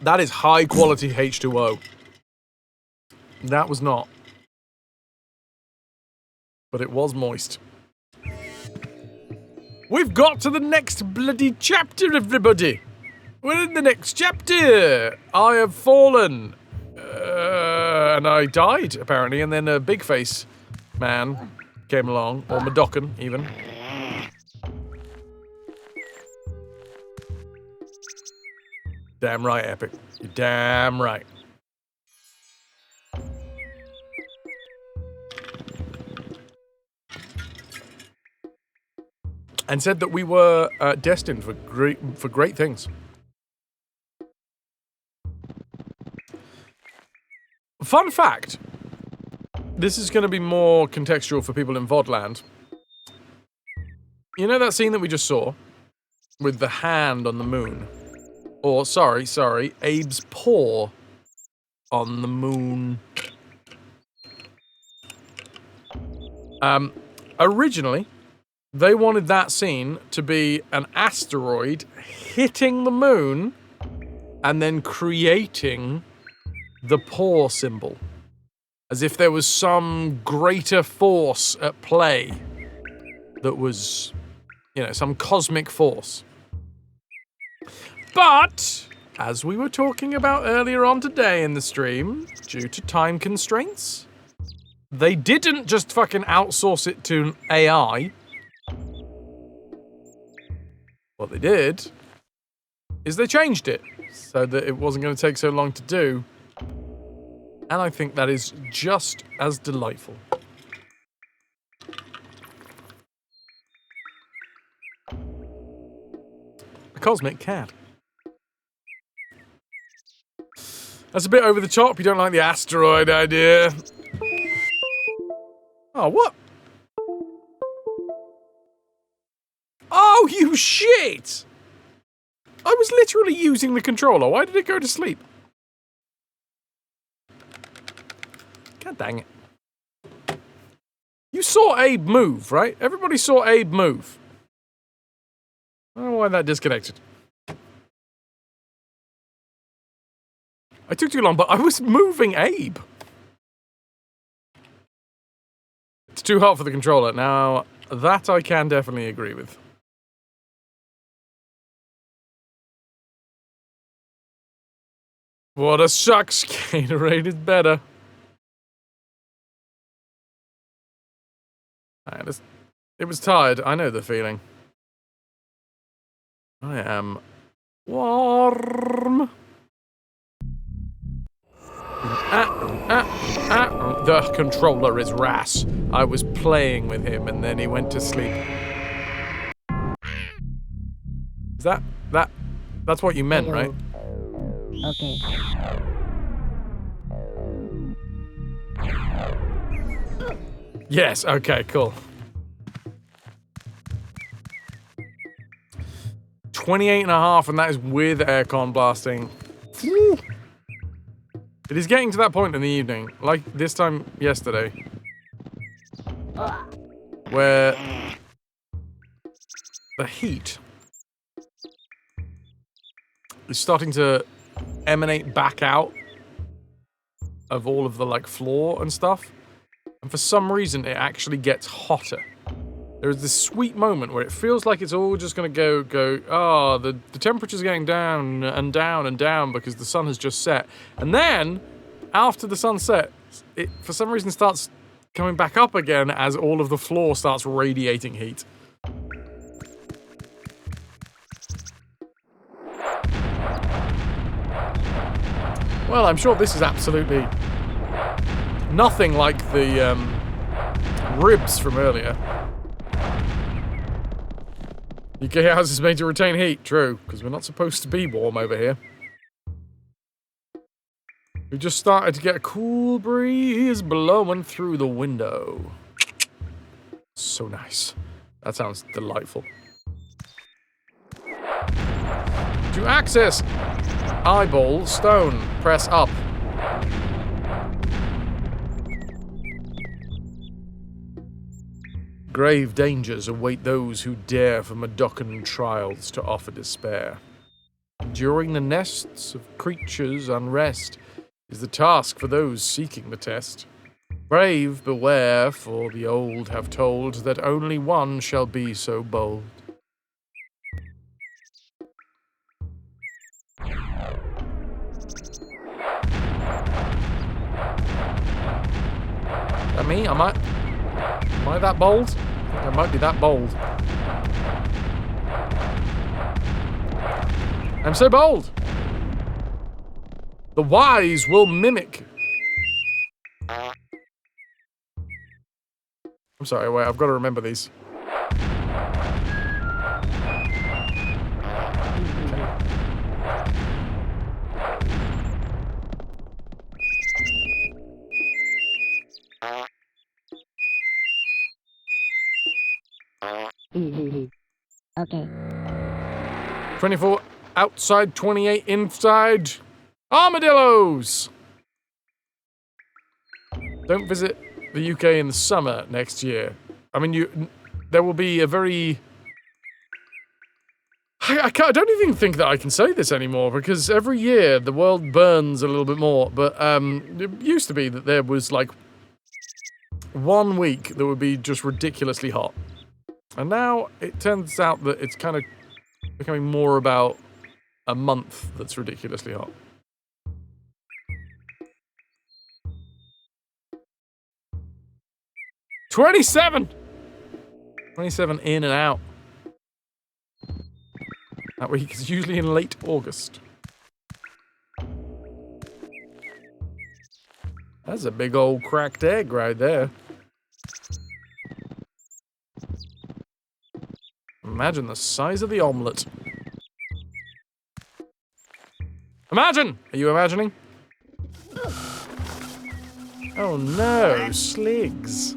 That is high quality H2O. That was not. But it was moist. We've got to the next bloody chapter, everybody. We're in the next chapter. I have fallen. And I died, apparently. And then a big face man came along. Or Madokan, even. Damn right, Epic. You're damn right. And said that we were destined for great things. Fun fact. This is going to be more contextual for people in VOD-land. You know that scene that we just saw? With the hand on the moon? Or, sorry, Abe's paw on the moon. Originally, they wanted that scene to be an asteroid hitting the moon and then creating the paw symbol. As if there was some greater force at play that was, some cosmic force. But, as we were talking about earlier on today in the stream, due to time constraints, they didn't just fucking outsource it to an AI. What they did is they changed it so that it wasn't going to take so long to do. And I think that is just as delightful. A cosmic cat. That's a bit over the top. You don't like the asteroid idea. Oh, what? Oh, you shit! I was literally using the controller. Why did it go to sleep? God dang it. You saw Abe move, right? Everybody saw Abe move. I don't know why that disconnected. I took too long, but I was moving Abe. It's too hot for the controller. Now, that I can definitely agree with. What a sucks. Gatorade is better. It was tired. I know the feeling. I am warm. The controller is Ras. I was playing with him and then he went to sleep. Is that's what you meant, right? Okay. Yes, okay, cool. 28.5, and that is with aircon blasting. Woo. It is getting to that point in the evening, like this time yesterday, where the heat is starting to emanate back out of all of the floor and stuff. And for some reason, it actually gets hotter. There is this sweet moment where it feels like it's all just going to go, the temperature's getting down and down and down because the sun has just set. And then, after the sun sets, it for some reason starts coming back up again as all of the floor starts radiating heat. Well, I'm sure this is absolutely nothing like the ribs from earlier. UK house is made to retain heat, true, because we're not supposed to be warm over here. We just started to get a cool breeze blowing through the window. So nice. That sounds delightful. To access eyeball stone, press up. Grave dangers await those who dare for Madocan trials to offer despair. During the nests of creatures unrest is the task for those seeking the test. Brave, beware, for the old have told that only one shall be so bold. That me? Am I that bold? I think I might be that bold. I'm so bold! The wise will mimic. I'm sorry, wait, I've got to remember these. 24 outside, 28 inside. Armadillos! Don't visit the UK in the summer next year. I mean, there will be a very... I don't even think that I can say this anymore, because every year the world burns a little bit more, but it used to be that there was, like, 1 week that would be just ridiculously hot. And now it turns out that it's kind of becoming more about a month that's ridiculously hot. '27 in and out. That week is usually in late August. That's a big old cracked egg right there. Imagine the size of the omelette. Imagine! Are you imagining? Oh no, sligs.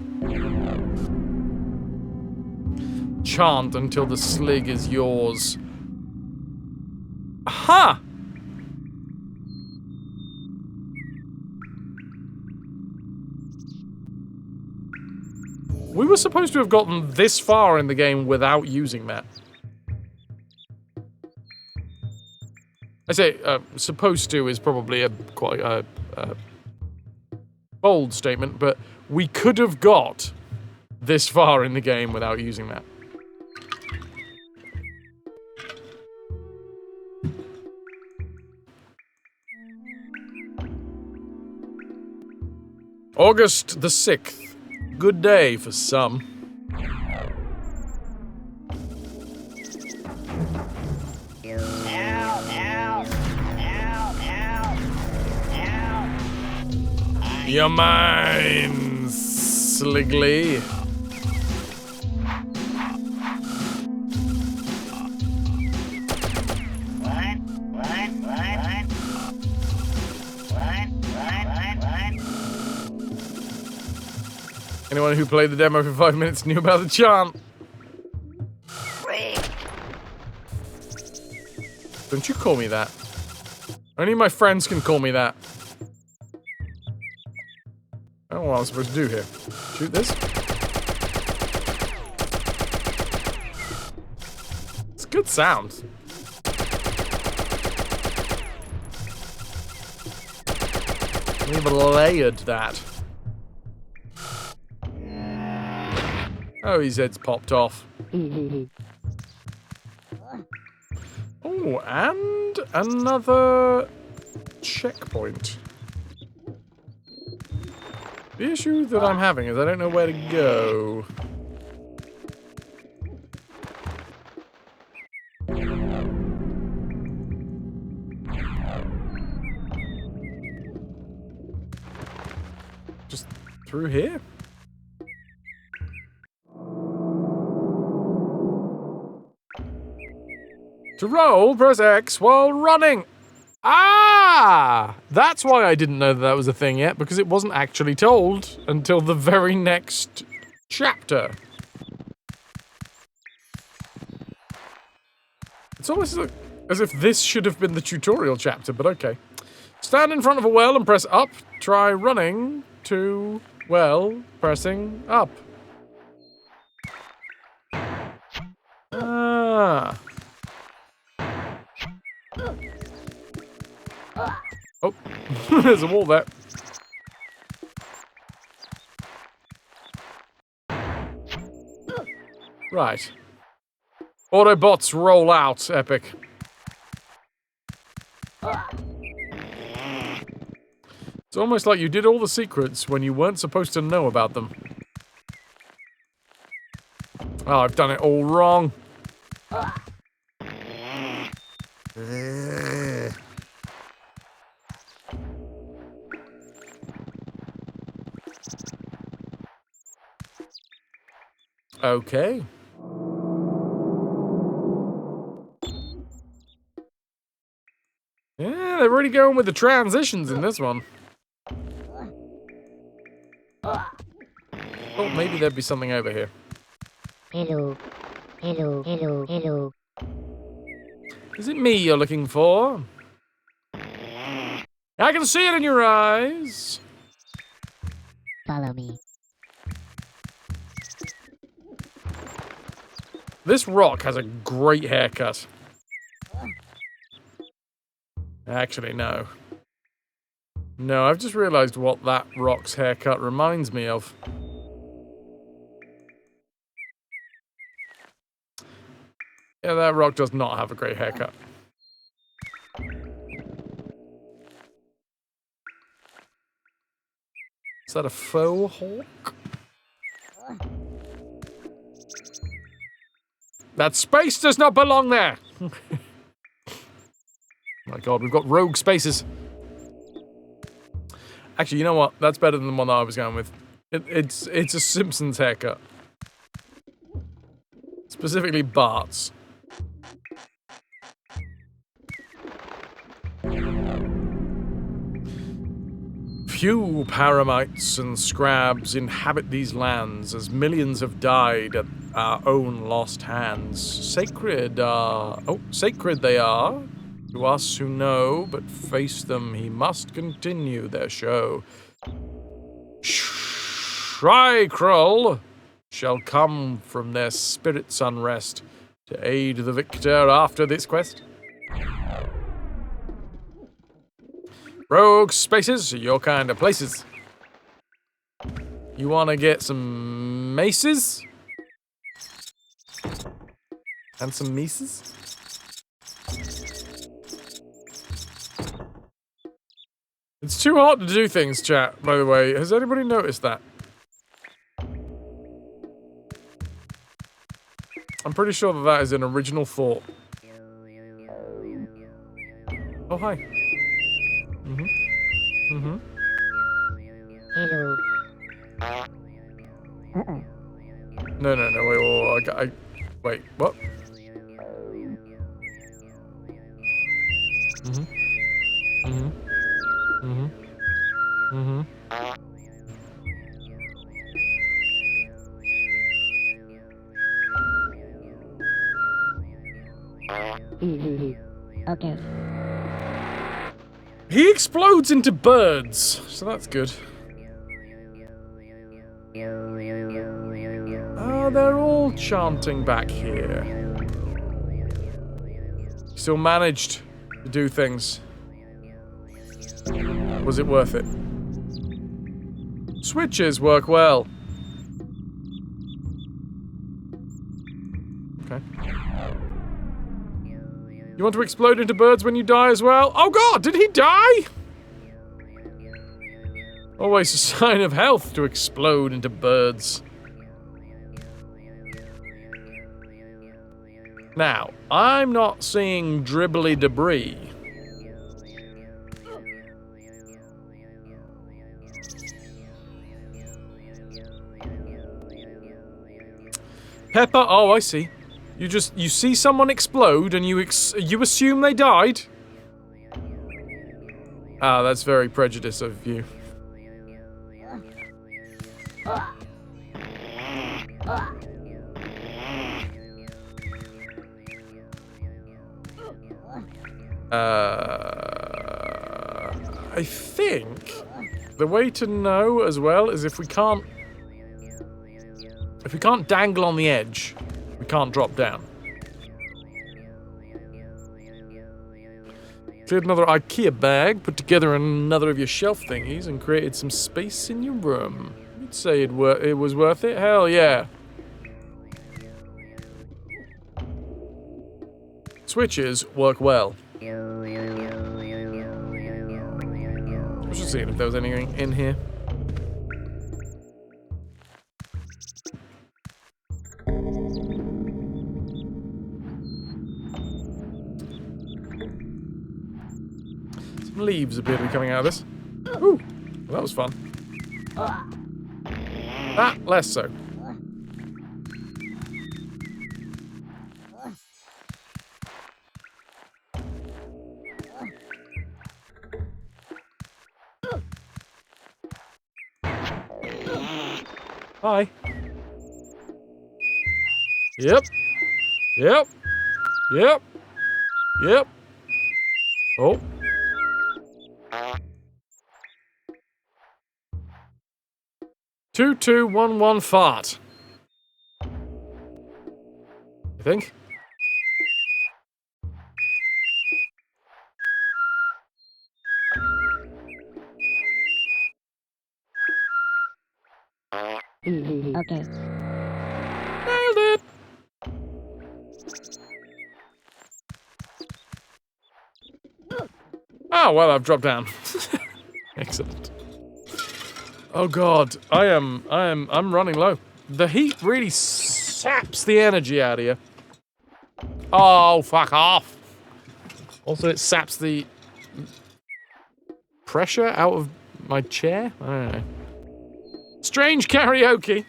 Chant until the slig is yours. Aha! We were supposed to have gotten this far in the game without using that. I say, supposed to is probably a quite bold statement, but we could have got this far in the game without using that. August the 6th. Good day for some. You're mine, Sliggly. Anyone who played the demo for 5 minutes knew about the chant. Don't you call me that. Only my friends can call me that. I don't know what I'm supposed to do here. Shoot this? It's good sound. We've layered that. Oh, his head's popped off. Oh, and another checkpoint. The issue that I'm having is I don't know where to go. Just through here? To roll, press X while running. Ah! That's why I didn't know that was a thing yet, because it wasn't actually told until the very next chapter. It's almost as if this should have been the tutorial chapter, but okay. Stand in front of a well and press up. Try running to well, pressing up. Ah. Oh, there's a wall there. Right. Autobots roll out, epic. It's almost like you did all the secrets when you weren't supposed to know about them. Oh, I've done it all wrong. Okay. Yeah, they're really going with the transitions in this one. Oh, maybe there'd be something over here. Hello. Hello, hello, hello. Is it me you're looking for? I can see it in your eyes. Follow me. This rock has a great haircut. Actually, no. No, I've just realized what that rock's haircut reminds me of. Yeah, that rock does not have a great haircut. Is that a faux hawk? That space does not belong there! My god, we've got rogue spaces. Actually, you know what? That's better than the one that I was going with. It's a Simpsons haircut. Specifically Bart's. Few paramites and scrabs inhabit these lands, as millions have died at our own lost hands. Sacred they are, to us who know, but face them, he must continue their show. Shrykrull shall come from their spirit's unrest to aid the victor after this quest. Rogue spaces are your kind of places. You want to get some maces? And some mises? It's too hot to do things, chat, by the way. Has anybody noticed that? I'm pretty sure that that is an original thought. Oh, hi. Hello. No, wait, wait, what? Okay. He explodes into birds, so that's good. Ah, they're all chanting back here. Still managed to do things. Was it worth it? Switches work well. Okay. You want to explode into birds when you die as well? Oh god, did he die? Always a sign of health to explode into birds. Now, I'm not seeing dribbly debris. Pepper, oh, I see. You see someone explode and you assume they died? Ah, that's very prejudiced of you. I think the way to know as well is if we can't dangle on the edge, we can't drop down. Cleared another IKEA bag, put together another of your shelf thingies, and created some space in your room. You'd say it was worth it? Hell yeah. Switches work well. I was just seeing if there was anything in here. Some leaves appear to be coming out of this. Ooh, well, that was fun. That, less so. Hi. Yep. Yep. Yep. Yep. Oh. Two, 2, 1, 1, fart. I think. Okay. Nailed it. Oh, well, I've dropped down. Excellent. Oh god, I'm running low. The heat really saps the energy out of you. Oh, fuck off. Also, it saps the pressure out of my chair? I don't know. Strange karaoke.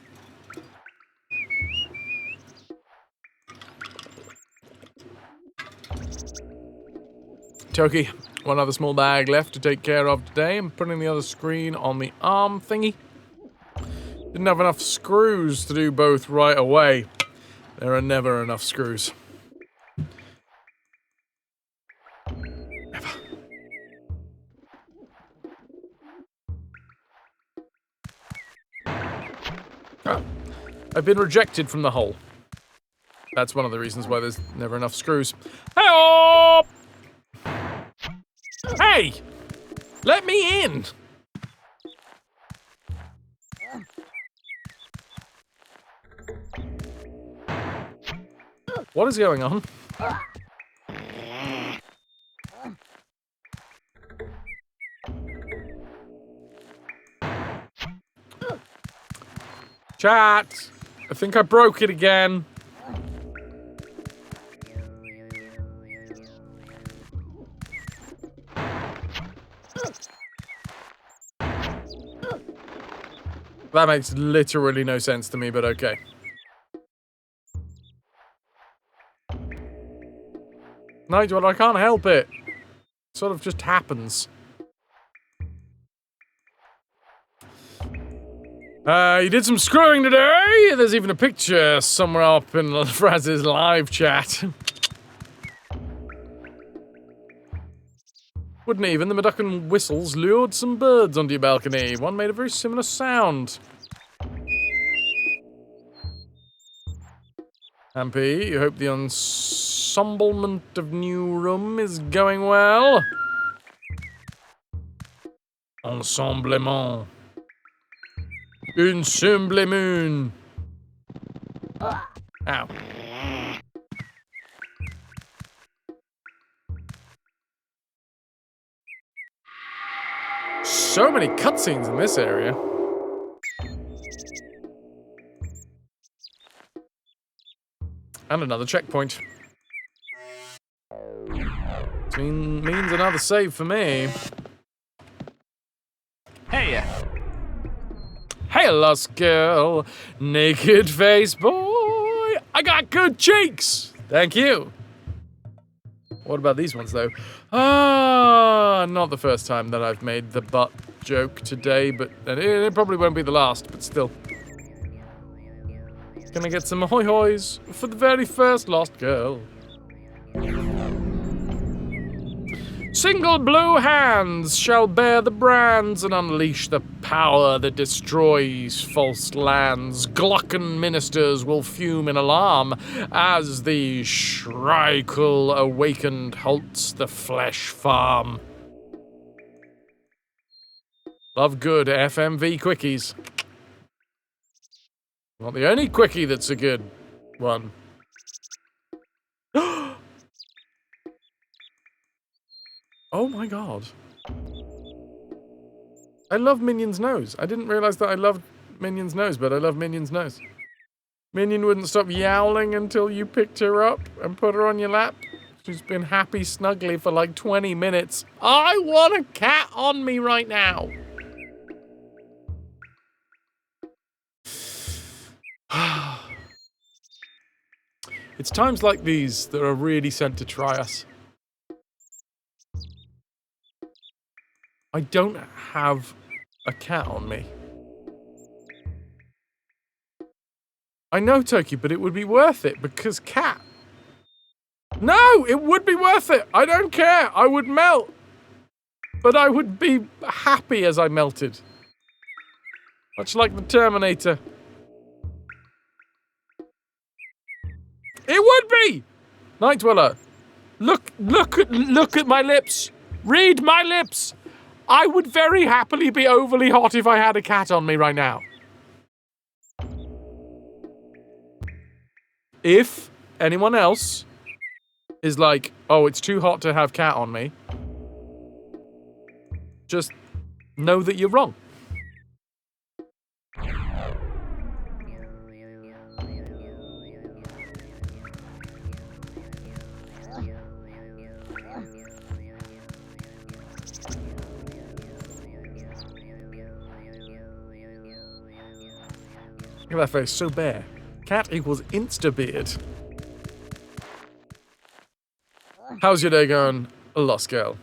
Toki, one other small bag left to take care of today. I'm putting the other screen on the arm thingy. Didn't have enough screws to do both right away. There are never enough screws. Never. Oh, I've been rejected from the hole. That's one of the reasons why there's never enough screws. Hey-oh! Hey! Let me in! What is going on? Chat! I think I broke it again. That makes literally no sense to me, but okay. Nigel, I can't help it. It sort of just happens. You did some screwing today? There's even a picture somewhere up in Fraz's live chat. Wouldn't even. The Meducan whistles lured some birds onto your balcony. One made a very similar sound. Hampy, you hope the ensemblement of new room is going well? Ensemblement. Ensemblement. Ow. So many cutscenes in this area. And another checkpoint. Means another save for me. Hey! Hey, lost girl. Naked face boy. I got good cheeks. Thank you. What about these ones, though? Ah, not the first time that I've made the butt joke today, but it probably won't be the last, but still. Gonna get some hoy-hoys for the very first lost girl. Single blue hands shall bear the brands and unleash the power that destroys false lands. Glucken ministers will fume in alarm as the Shrikle awakened halts the flesh farm. Love good FMV quickies. Not the only quickie that's a good one. Oh my god. I love Minion's nose. I didn't realize that I loved Minion's nose, but I love Minion's nose. Minion wouldn't stop yowling until you picked her up and put her on your lap. She's been happy snuggly for like 20 minutes. I want a cat on me right now. It's times like these that are really sent to try us. I don't have a cat on me. I know, Toki, but it would be worth it because cat. No, it would be worth it. I don't care. I would melt. But I would be happy as I melted. Much like the Terminator. It would be! Night Dweller. Look at my lips. Read my lips. I would very happily be overly hot if I had a cat on me right now. If anyone else is like, oh, it's too hot to have cat on me, just know that you're wrong. Look at that face, so bare. Cat equals insta-beard. How's your day going, Lost Girl?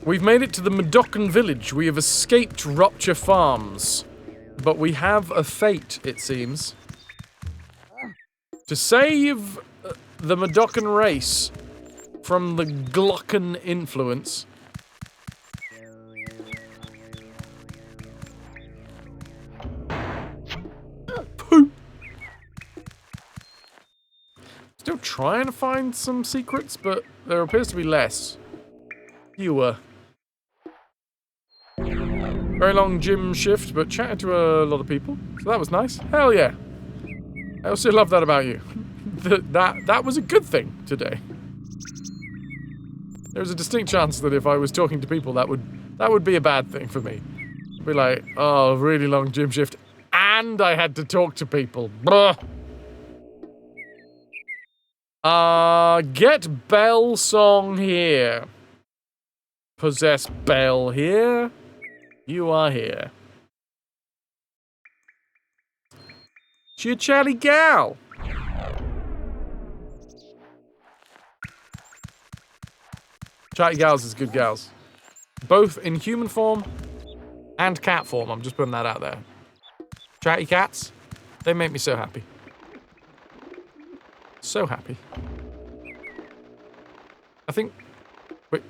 We've made it to the Medocan village. We have escaped Rupture Farms. But we have a fate, it seems. To save the Medocan race from the Gluckan influence. Poop. Still trying to find some secrets, but there appears to be less. Fewer. Very long gym shift, but chatted to a lot of people, so that was nice. Hell yeah. I also love that about you. That was a good thing today. There was a distinct chance that if I was talking to people, that would be a bad thing for me. It'd be like, oh, really long gym shift, and I had to talk to people. Bruh. Get Bell song here. Possess Bell here. You are here. She a chatty gal. Chatty gals is good gals. Both in human form and cat form. I'm just putting that out there. Chatty cats, they make me so happy. So happy. I think... Wait.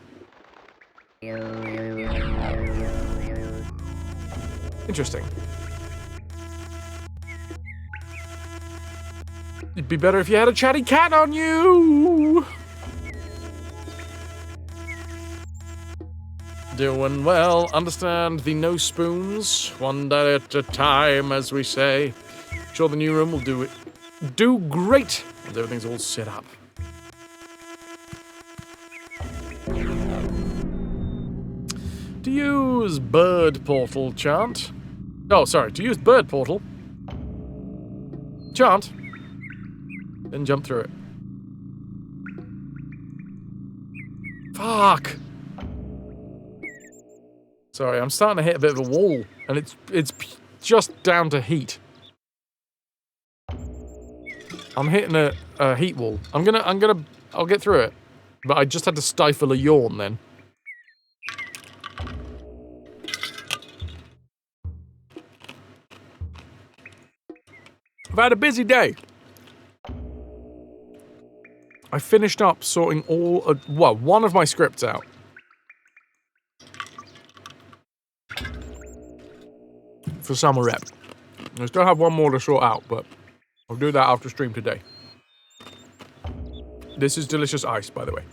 Interesting. It'd be better if you had a chatty cat on you! Doing well. Understand the no spoons. One day at a time, as we say. Sure the new room will do great once everything's all set up. To use bird portal chant. Oh, sorry. To use bird portal chant. Then jump through it. Fuck. Sorry, I'm starting to hit a bit of a wall, and it's just down to heat. I'm hitting a heat wall. I'll get through it, but I just had to stifle a yawn then. I've had a busy day. I finished up sorting one of my scripts out. For summer rep. I still have one more to sort out, but I'll do that after stream today. This is delicious ice, by the way.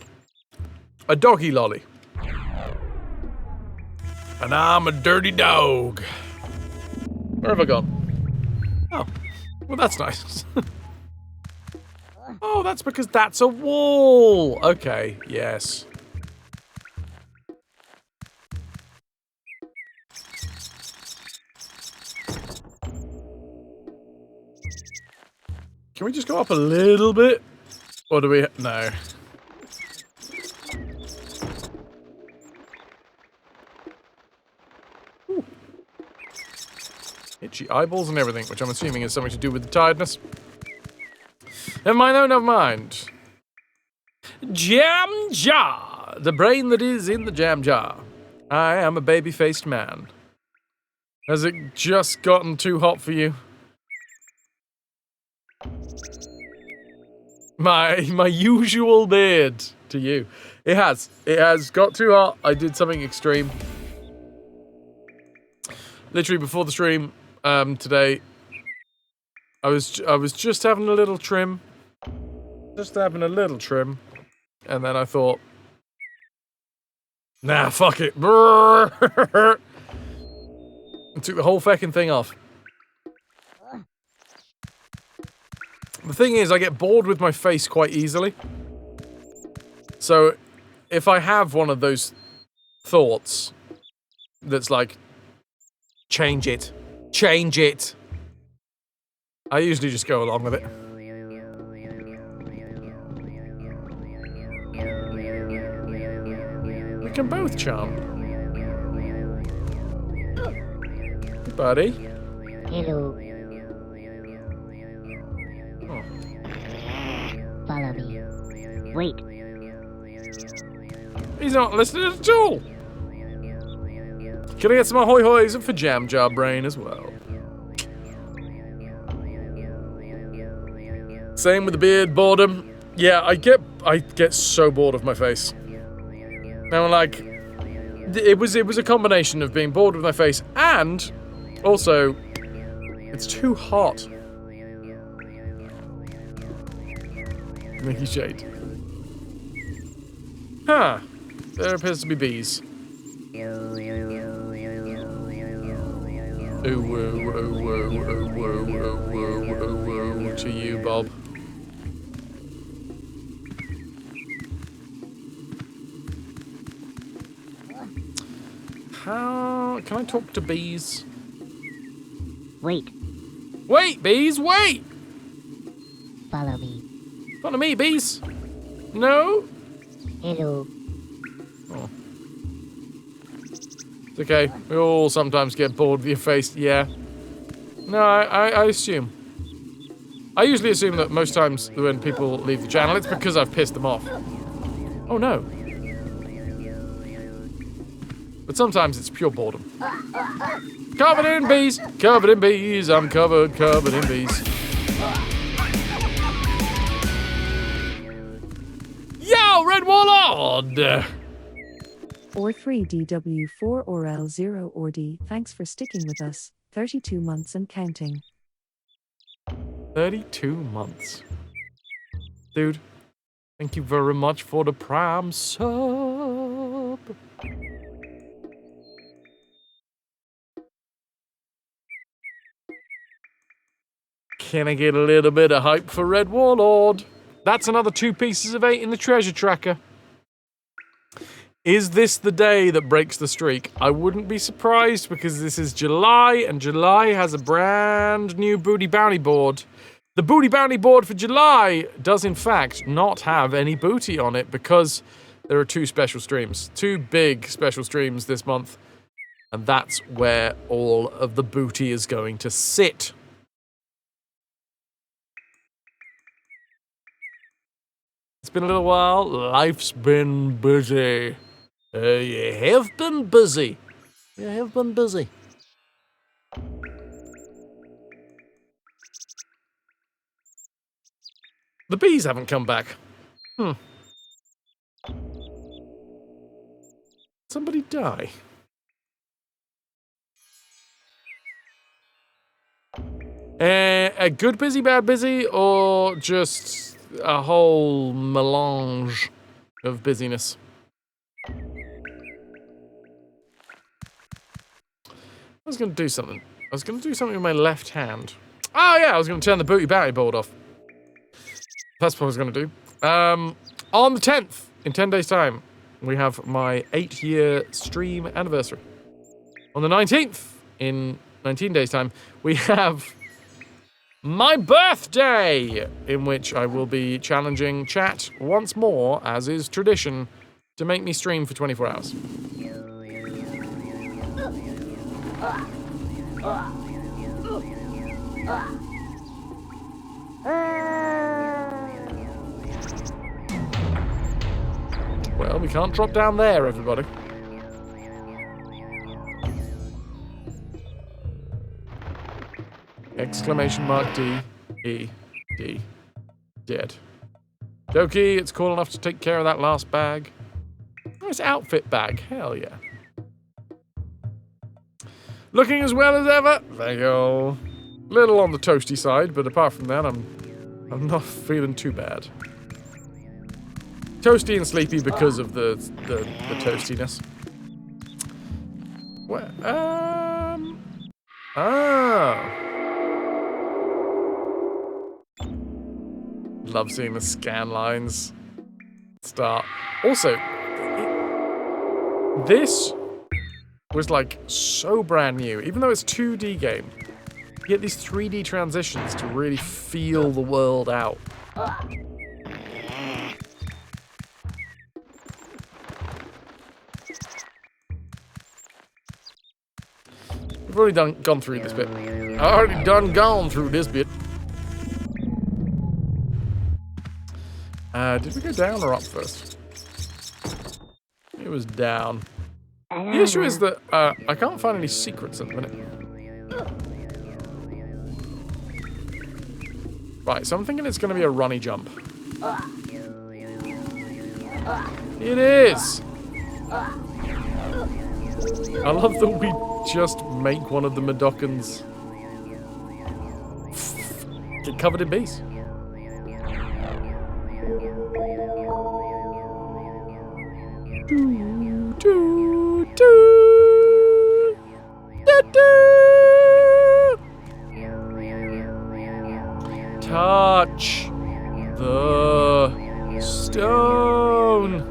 A doggy lolly. And I'm a dirty dog. Where have I gone? Oh, well that's nice. Oh, that's because that's a wall. Okay, yes. Can we just go up a little bit? Or do we... No. Ooh. Itchy eyeballs and everything, which I'm assuming is something to do with the tiredness. Never mind, though, never mind. Jam jar! The brain that is in the jam jar. I am a baby-faced man. Has it just gotten too hot for you? My usual beard to you. It has. It has got too hot. I did something extreme. Literally before the stream today, I was just having a little trim. Just having a little trim. And then I thought, nah, fuck it. And took the whole fucking thing off. The thing is, I get bored with my face quite easily. So, if I have one of those thoughts that's like, change it, I usually just go along with it. We can both charm. Buddy. Hello. Oh. Follow me. Wait. He's not listening at all. Can I get some ahoy hoys for Jam Jar Brain as well? Same with the beard, boredom. Yeah, I get so bored of my face. Now, like, it was a combination of being bored with my face and also it's too hot. Mickey Shade. Huh. There appears to be bees. Ooh, to you, Bob. How can I talk to bees? Wait. Wait, bees, wait! Follow me. Follow me, bees. No? Hello. Oh. It's okay. We all sometimes get bored with your face, yeah. No, I assume. I usually assume that most times when people leave the channel, it's because I've pissed them off. Oh no. But sometimes it's pure boredom. Covered in bees! Covered in bees! I'm covered in bees. Yo, Red Warlord! Or 3DW4 or L0 or D. Thanks for sticking with us. 32 months and counting. 32 months. Dude, thank you very much for the Prime sub. Can I get a little bit of hype for Red Warlord? That's another 2 pieces of 8 in the treasure tracker. Is this the day that breaks the streak? I wouldn't be surprised because this is July and July has a brand new booty bounty board. The booty bounty board for July does in fact not have any booty on it because there are 2 special streams. 2 big special streams this month. And that's where all of the booty is going to sit. It's been a little while. Life's been busy. You have been busy. You have been busy. The bees haven't come back. Somebody die. A good busy, bad busy, or just a whole melange of busyness? I was going to do something. I was going to do something with my left hand. Oh yeah, I was going to turn the booty bounty board off. That's what I was going to do. On the 10th, in 10 days' time, we have my 8-year stream anniversary. On the 19th, in 19 days' time, we have my birthday, in which I will be challenging chat once more, as is tradition, to make me stream for 24 hours. Well, we can't drop down there, everybody. Exclamation mark D. E. D. Dead. Doki, it's cool enough to take care of that last bag. Nice outfit bag. Hell yeah. Looking as well as ever. There you go. Little on the toasty side, but apart from that, I'm not feeling too bad. Toasty and sleepy because of the toastiness. Well, love seeing the scan lines start. Also, this was like so brand new. Even though it's a 2D game, you get these 3D transitions to really feel the world out. We've already gone through this bit. Gone through this bit. Did we go down or up first? It was down. The issue is that I can't find any secrets at the minute. Right, so I'm thinking it's going to be a runny jump. It is! I love that we just make one of the Medokans get covered in bees. Do, do, do. Da, do. Touch the stone.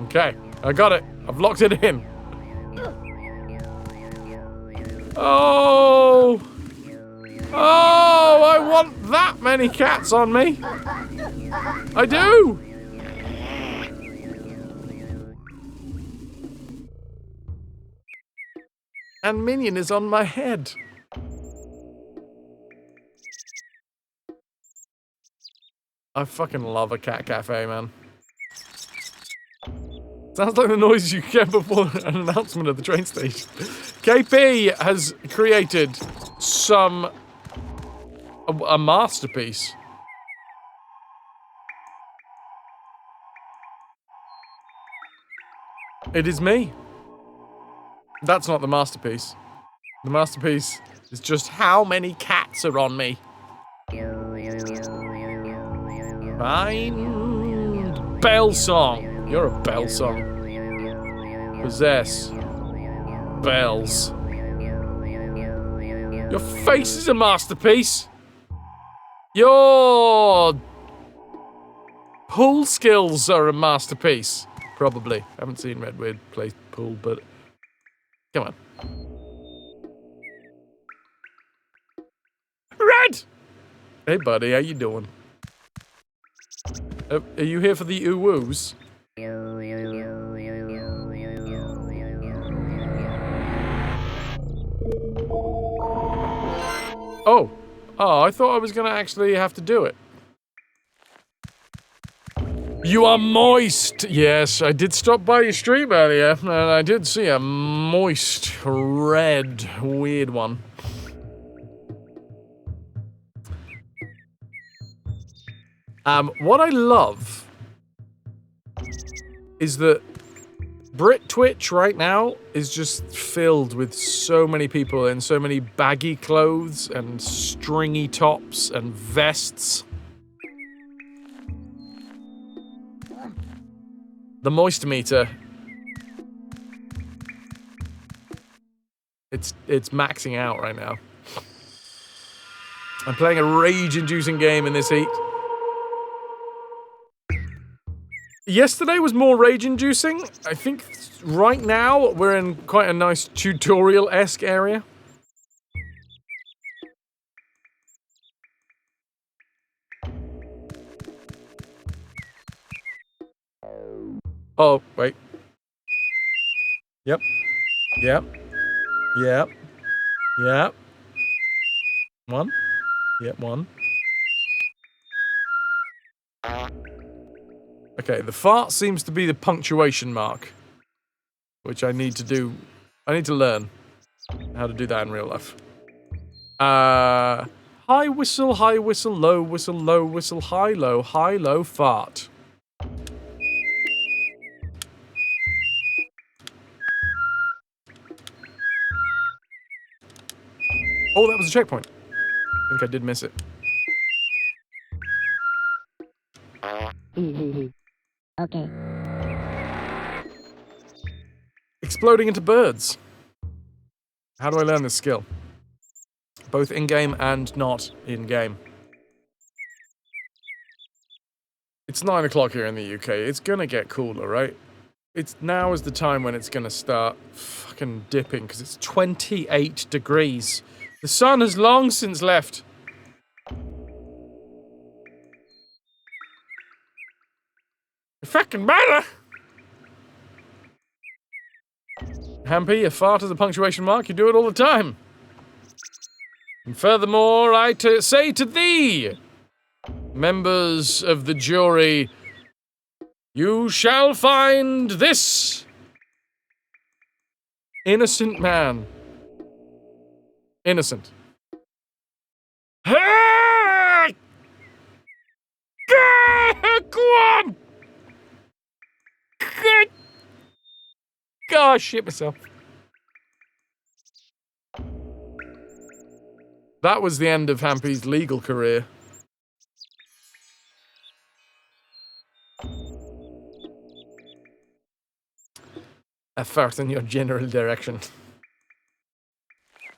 Okay, I got it. I've locked it in. Oh! Oh, I want that many cats on me. I do. And Minion is on my head. I fucking love a cat cafe, man. Sounds like the noises you get before an announcement at the train station. KP has created a masterpiece. It is me. That's not the masterpiece. The masterpiece is just how many cats are on me. Find bell song. You're a bell song. Possess bells. Your face is a masterpiece. Your pool skills are a masterpiece. Probably. I haven't seen Redweird play pool, but come on. Red! Hey buddy, how you doing? Are you here for the oo-woos? Oh. Oh, I thought I was gonna actually have to do it. You are moist! Yes, I did stop by your stream earlier, and I did see a moist, red, weird one. What I love is that Brit Twitch right now is just filled with so many people in so many baggy clothes and stringy tops and vests. The moist meter. It's maxing out right now. I'm playing a rage-inducing game in this heat. Yesterday was more rage-inducing. I think right now we're in quite a nice tutorial-esque area. Oh, wait. Yep. Yep. Yep. Yep. One. Yep, one. Okay, the fart seems to be the punctuation mark, which I need to do. I need to learn how to do that in real life. High whistle, low whistle, high, low, fart. Oh, that was a checkpoint. I think I did miss it. Okay. Exploding into birds. How do I learn this skill? Both in-game and not in-game. It's 9 o'clock here in the UK. It's gonna get cooler, right? Now is the time when it's gonna start fucking dipping, because it's 28 degrees. The sun has long since left. It fucking matter! Hampy, you fart as a punctuation mark, you do it all the time. And furthermore, I say to thee, members of the jury, you shall find this innocent man innocent. Hey! Go on! God, shit myself. That was the end of Hampy's legal career. A fart in your general direction.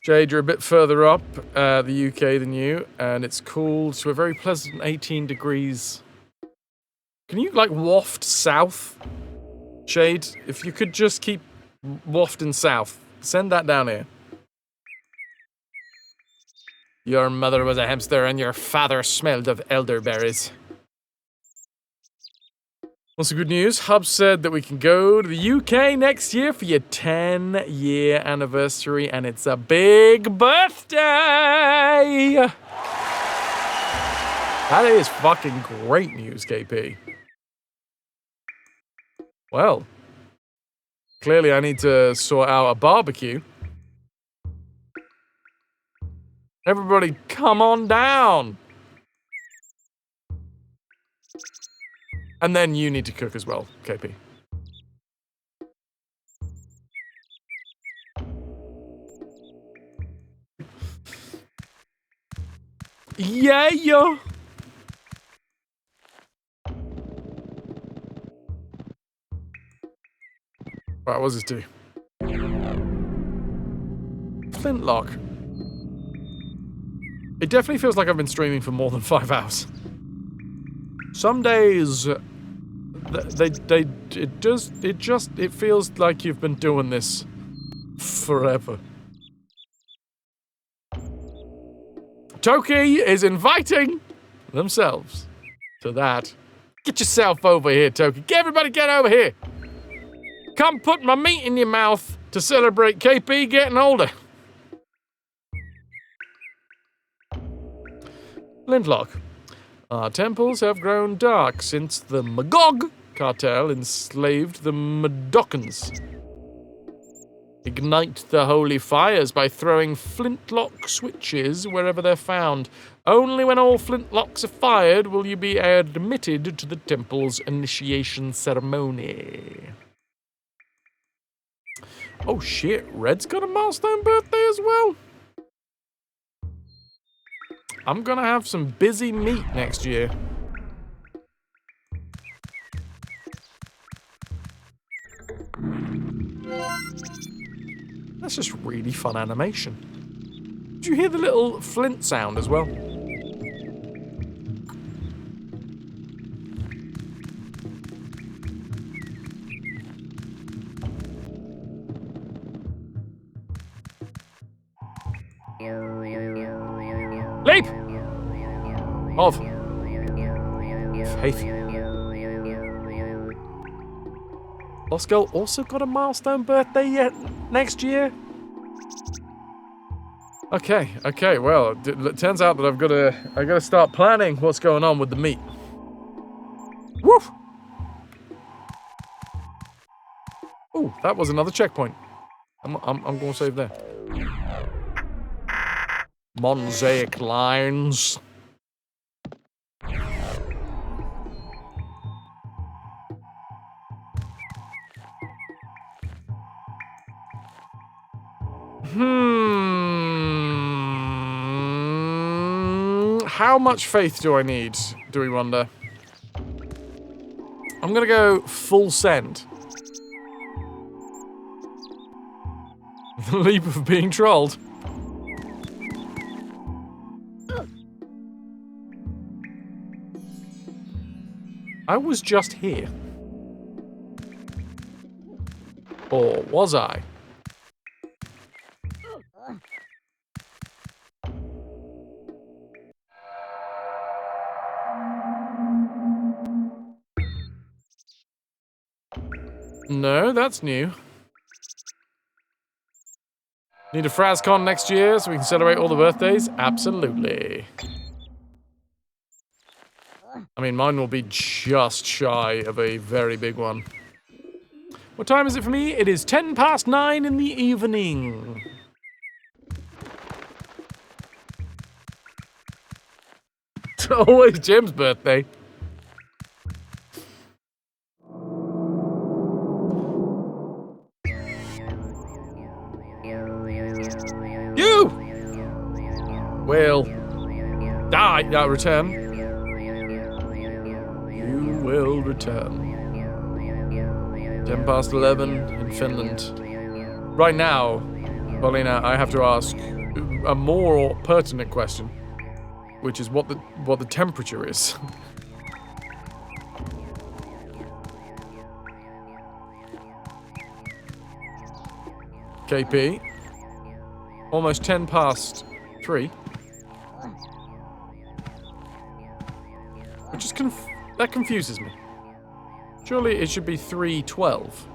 Jade, you're a bit further up the UK than you, and it's cooled to a very pleasant 18 degrees. Can you, like, waft south? Jade, if you could just keep wafting south, send that down here. Your mother was a hamster and your father smelled of elderberries. Also good news, Hub said that we can go to the UK next year for your 10-year anniversary, and it's a big birthday! That is fucking great news, KP. Well, clearly I need to sort out a barbecue. Everybody, come on down! And then you need to cook as well, KP. Yeah, yo! Right, what does this do? Flintlock. It definitely feels like I've been streaming for more than 5 hours. Some days, it feels like you've been doing this forever. Toki is inviting themselves to that. Get yourself over here, Toki. Everybody get over here. Come put my meat in your mouth to celebrate KP getting older. Flintlock. Our temples have grown dark since the Magog cartel enslaved the Madokans. Ignite the holy fires by throwing flintlock switches wherever they're found. Only when all flintlocks are fired will you be admitted to the temple's initiation ceremony. Oh shit, Red's got a milestone birthday as well? I'm gonna have some busy meat next year. That's just really fun animation. Did you hear the little flint sound as well? Leap! Of faith. Lost Girl also got a milestone birthday yet next year? Okay, well, it turns out that I gotta start planning what's going on with the meat. Woo! Oh, that was another checkpoint. I'm going to save there. Mosaic lines. How much faith do I need, do we wonder? I'm gonna go full send. The leap of being trolled. I was just here. Or was I? No, that's new. Need a FrasCon next year so we can celebrate all the birthdays? Absolutely. I mean, mine will be just shy of a very big one. What time is it for me? It is 9:10 in the evening. It's always Jim's birthday. You will die. No, return. You will return. 11 in Finland. Right now, Paulina, I have to ask a more pertinent question, which is what the temperature is. KP. Almost 3:10. Which is that confuses me. Surely it should be 3:12.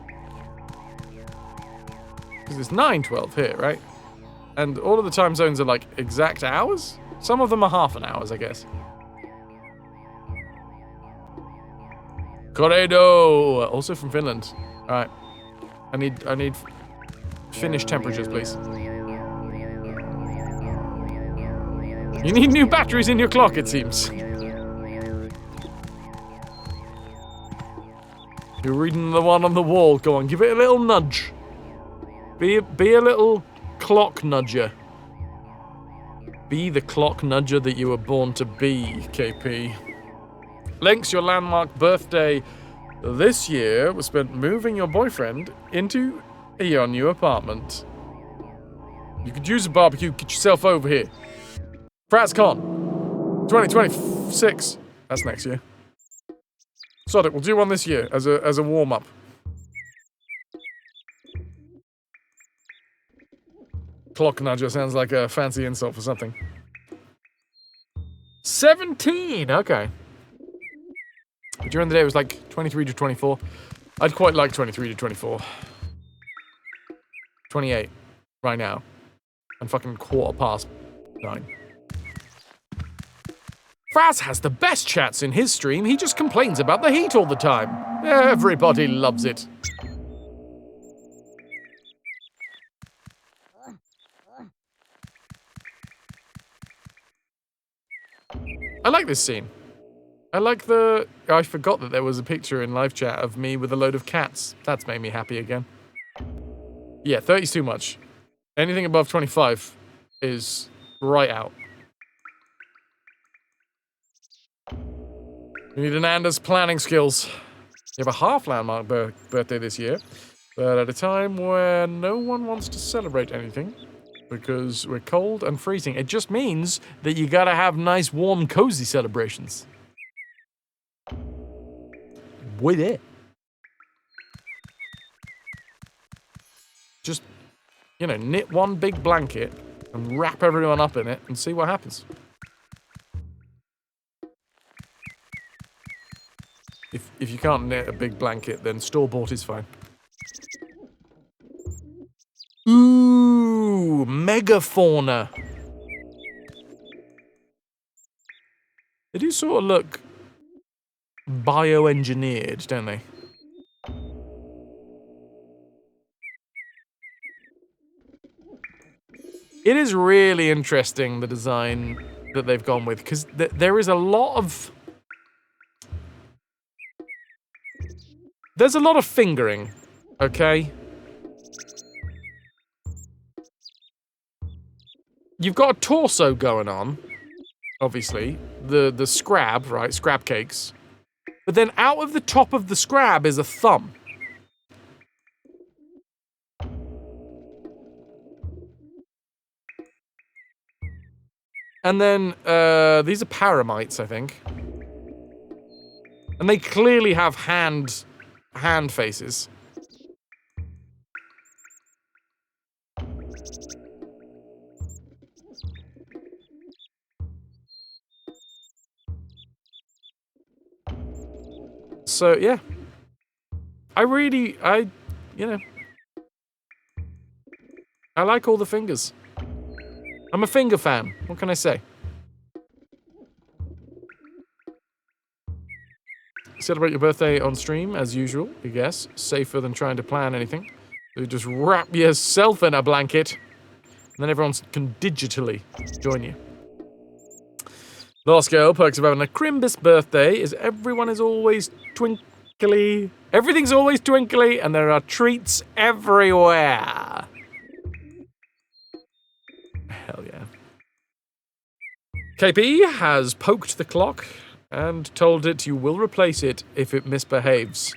Because it's 9:12 here, right? And all of the time zones are like exact hours? Some of them are half an hours, I guess. Corredo! Also from Finland. Alright. I need Finnish temperatures, please. You need new batteries in your clock, it seems. You're reading the one on the wall. Go on, give it a little nudge. Be a little clock nudger. Be the clock nudger that you were born to be, KP. Links, your landmark birthday this year was spent moving your boyfriend into your new apartment. You could use a barbecue, get yourself over here. FrasCon 2026. That's next year. Sod it, we'll do one this year as a warm-up. Clock nudger sounds like a fancy insult for something. 17, okay. But during the day it was like 23 to 24. I'd quite like 23 to 24. 28 right now. And fucking 9:15. Fraz has the best chats in his stream. He just complains about the heat all the time. Everybody loves it. I like this scene. I forgot that there was a picture in live chat of me with a load of cats. That's made me happy again. Yeah, 30's too much. Anything above 25 is right out. You need an Anders planning skills. You have a half landmark birthday this year, but at a time where no one wants to celebrate anything because we're cold and freezing. It just means that you gotta have nice, warm, cozy celebrations. With it. Just, you know, knit one big blanket and wrap everyone up in it and see what happens. If you can't knit a big blanket, then store-bought is fine. Ooh, megafauna. They do sort of look bioengineered, don't they? It is really interesting, the design that they've gone with, because there is a lot of... There's a lot of fingering, okay? You've got a torso going on, obviously. The scrab, right? Scrab cakes. But then out of the top of the scrab is a thumb. And then, these are paramites, I think. And they clearly have hand faces. So, yeah. You know. I like all the fingers. I'm a finger fan. What can I say? Celebrate your birthday on stream, as usual, I guess. Safer than trying to plan anything. So you just wrap yourself in a blanket, and then everyone can digitally join you. Last girl, perks of having a Crimbus birthday is everyone is always twinkly. Everything's always twinkly, and there are treats everywhere. Hell yeah. KP has poked the clock and told it you will replace it if it misbehaves.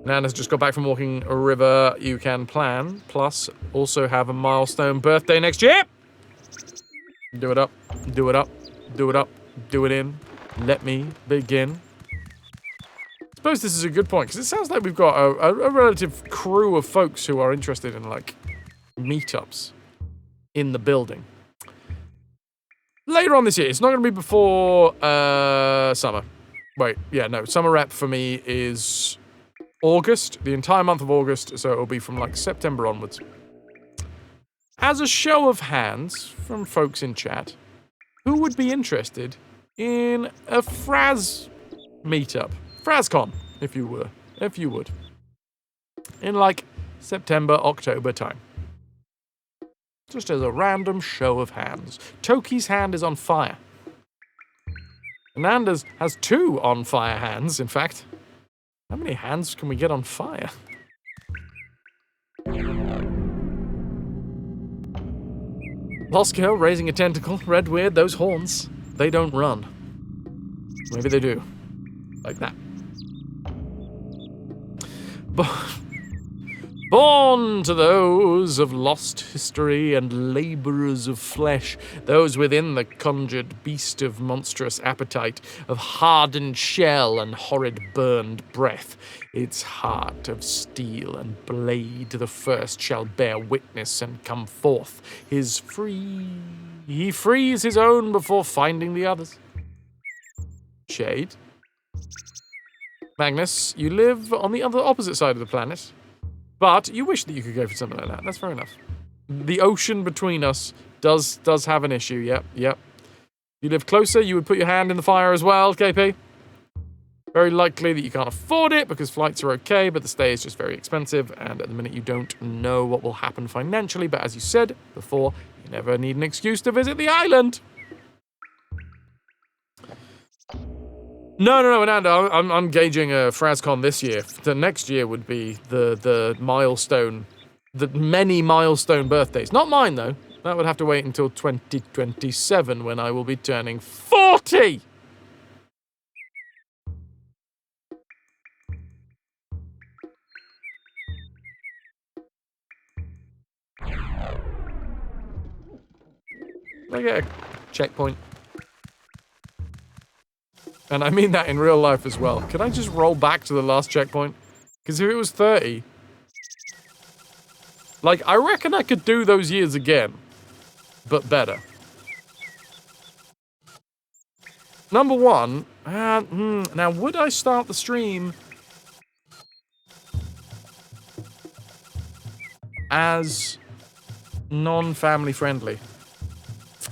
Nana's just got back from walking a river. You can plan, plus also have a milestone birthday next year. Do it up, do it up, do it up, do it in. Let me begin. I suppose this is a good point, because it sounds like we've got a relative crew of folks who are interested in, like, meetups in the building. Later on this year. It's not going to be before summer. Wait, yeah, no. Summer rep for me is August, the entire month of August, so it'll be from, like, September onwards. As a show of hands from folks in chat, who would be interested in a Fraz meetup? FrazCon, if you would. In, like, September, October time. Just as a random show of hands. Toki's hand is on fire. Ananda's has 2 on fire hands, in fact. How many hands can we get on fire? Lost girl raising a tentacle. Red weird, those horns. They don't run. Maybe they do. Like that. Born to those of lost history and labourers of flesh, those within the conjured beast of monstrous appetite, of hardened shell and horrid burned breath, its heart of steel and blade, the first shall bear witness and come forth. He frees his own before finding the others. Shade. Magnus, you live on the opposite side of the planet. But you wish that you could go for something like that. That's fair enough. The ocean between us does have an issue. Yep. You live closer, you would put your hand in the fire as well, KP. Very likely that you can't afford it because flights are okay, but the stay is just very expensive, and at the minute you don't know what will happen financially, but as you said before, you never need an excuse to visit the island. No, Ananda, I'm gauging a FrazCon this year. The next year would be the milestone, the many milestone birthdays. Not mine, though. That would have to wait until 2027 when I will be turning 40! I get a checkpoint. And I mean that in real life as well. Could I just roll back to the last checkpoint? Because if it was 30... Like, I reckon I could do those years again. But better. Number one... now, would I start the stream... as... non-family friendly?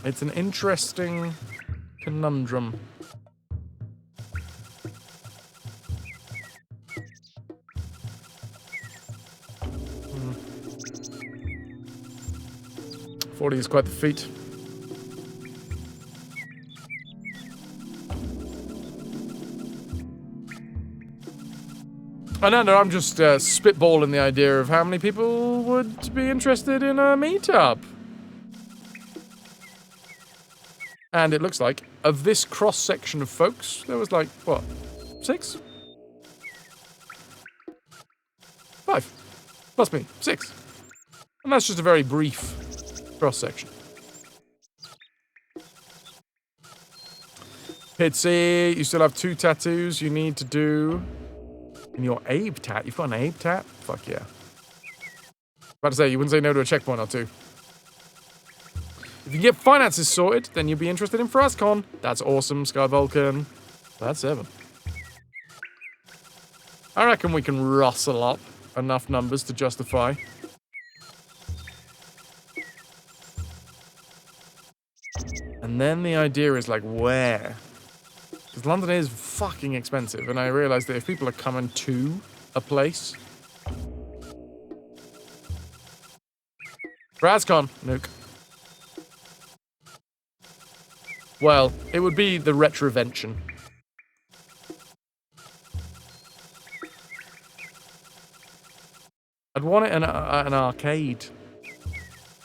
It's an interesting... conundrum. 40 is quite the feat. I know, I'm just spitballing the idea of how many people would be interested in a meetup. And it looks like, of this cross-section of folks, there was like, what, 6? 5. Plus me, 6. And that's just a very brief cross-section. Pitsy, you still have 2 tattoos you need to do. In your Abe tat? You've got an Abe tat? Fuck yeah. About to say, you wouldn't say no to a checkpoint or 2. If you can get finances sorted, then you'll be interested in FrasCon. That's awesome, Sky Vulcan. That's 7. I reckon we can rustle up enough numbers to justify. And then the idea is like, where? Because London is fucking expensive, and I realise that if people are coming to a place... FrasCon, nuke. Well, it would be the Retrovention. I'd want it in an arcade.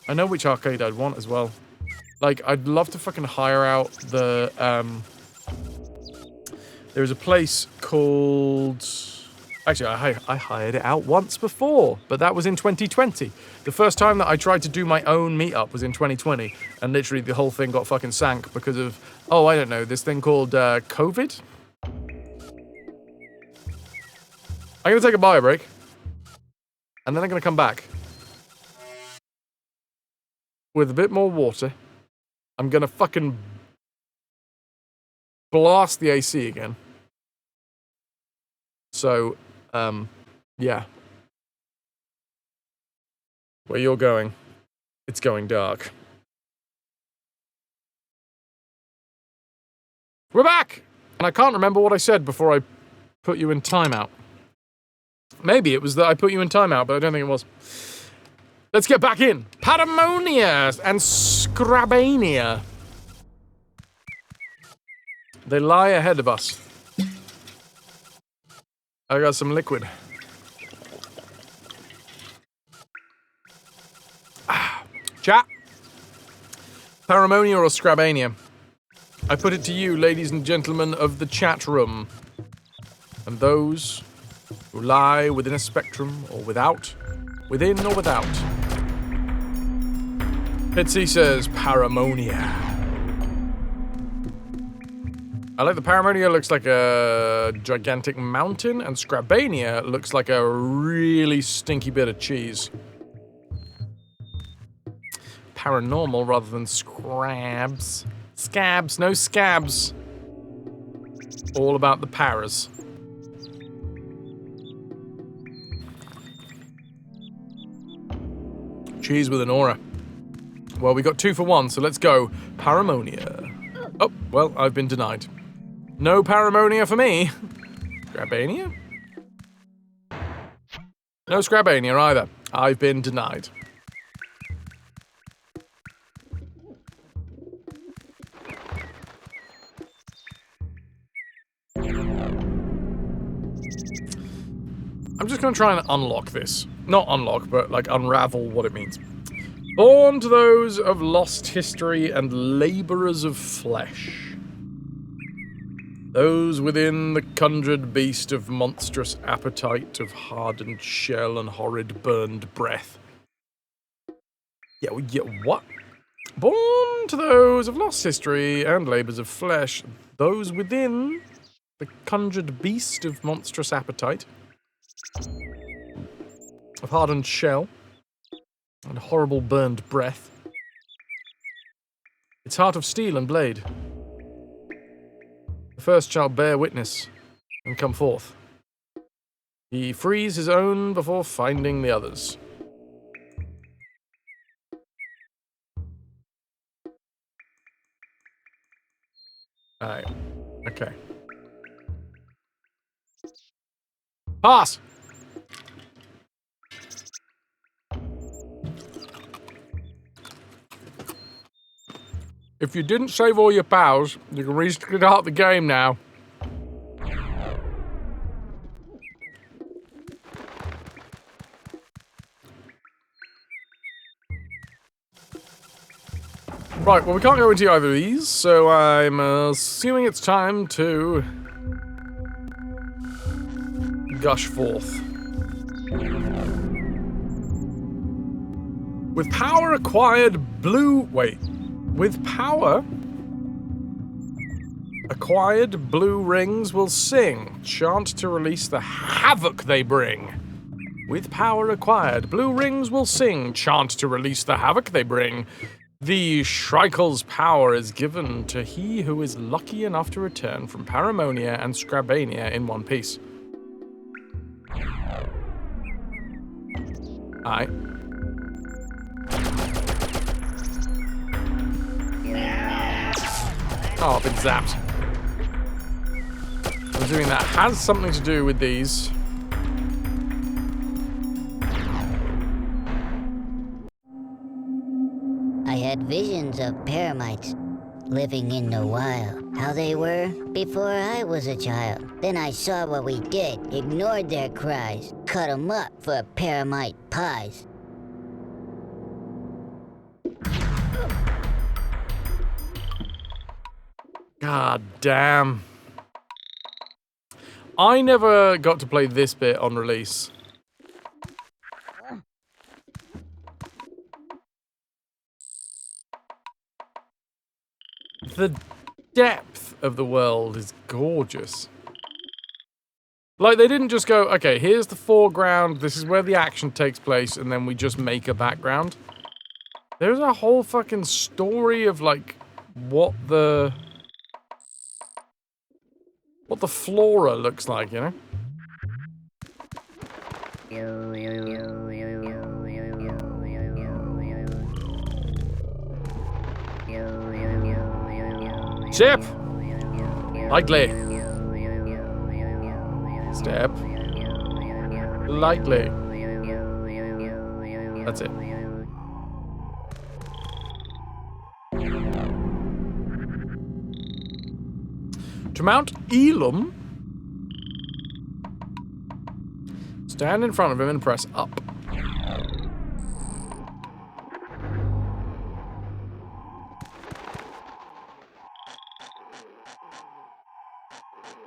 I know which arcade I'd want as well. Like, I'd love to fucking hire out the, There's a place called... Actually, I hired it out once before, but that was in 2020. The first time that I tried to do my own meetup was in 2020, and literally the whole thing got fucking sank because of, oh, I don't know, this thing called COVID? I'm gonna take a bio break, and then I'm gonna come back with a bit more water. I'm gonna fucking blast the AC again. So, yeah. Where you're going, it's going dark. We're back! And I can't remember what I said before I put you in timeout. Maybe it was that I put you in timeout, but I don't think it was. Let's get back in. Paramonia and Scrabania. They lie ahead of us. I got some liquid. Chat. Paramonia or Scrabania? I put it to you, ladies and gentlemen of the chat room. And those who lie within a spectrum or without, within or without. Pitsy says Paramonia. I like the Paramonia looks like a gigantic mountain, and Scrabania looks like a really stinky bit of cheese. Paranormal rather than scrabs. Scabs, no scabs. All about the paras. Cheese with an aura. Well, we got 2 for 1, so let's go. Paramonia. Oh, well, I've been denied. No Paramonia for me. Scrabania? No Scrabania either. I've been denied. I'm just going to try and unlock this. Not unlock, but like unravel what it means. Born to those of lost history and labourers of flesh. Those within the conjured beast of monstrous appetite, of hardened shell and horrid burned breath. Yeah, what? Born to those of lost history and labours of flesh. Those within the conjured beast of monstrous appetite, of hardened shell and horrible burned breath. Its heart of steel and blade. The first shall bear witness and come forth. He frees his own before finding the others. Alright. Okay. Pass! if you didn't save all your pals, you can restart the game now. Right, well, we can't go into either of these, so I'm assuming it's time to gush forth. With power acquired blue... Wait. With power acquired blue rings will sing. Chant to release the havoc they bring. With power acquired, blue rings will sing. Chant to release the havoc they bring. The Shrike's power is given to he who is lucky enough to return from Paramonia and Scrabania in one piece. Aye. Oh, I've been zapped. I'm assuming that has something to do with these. I had visions of paramites living in the wild. How they were before I was a child. Then I saw what we did, ignored their cries, cut 'em up for paramite pies. God damn. I never got to play this bit on release. The depth of the world is gorgeous. Like, they didn't just go, okay, here's the foreground, this is where the action takes place, and then we just make a background. There's a whole fucking story of, like, what the flora looks like, you know? Step! Lightly. Step. Lightly. That's it. To Mount Elam, stand in front of him and press up.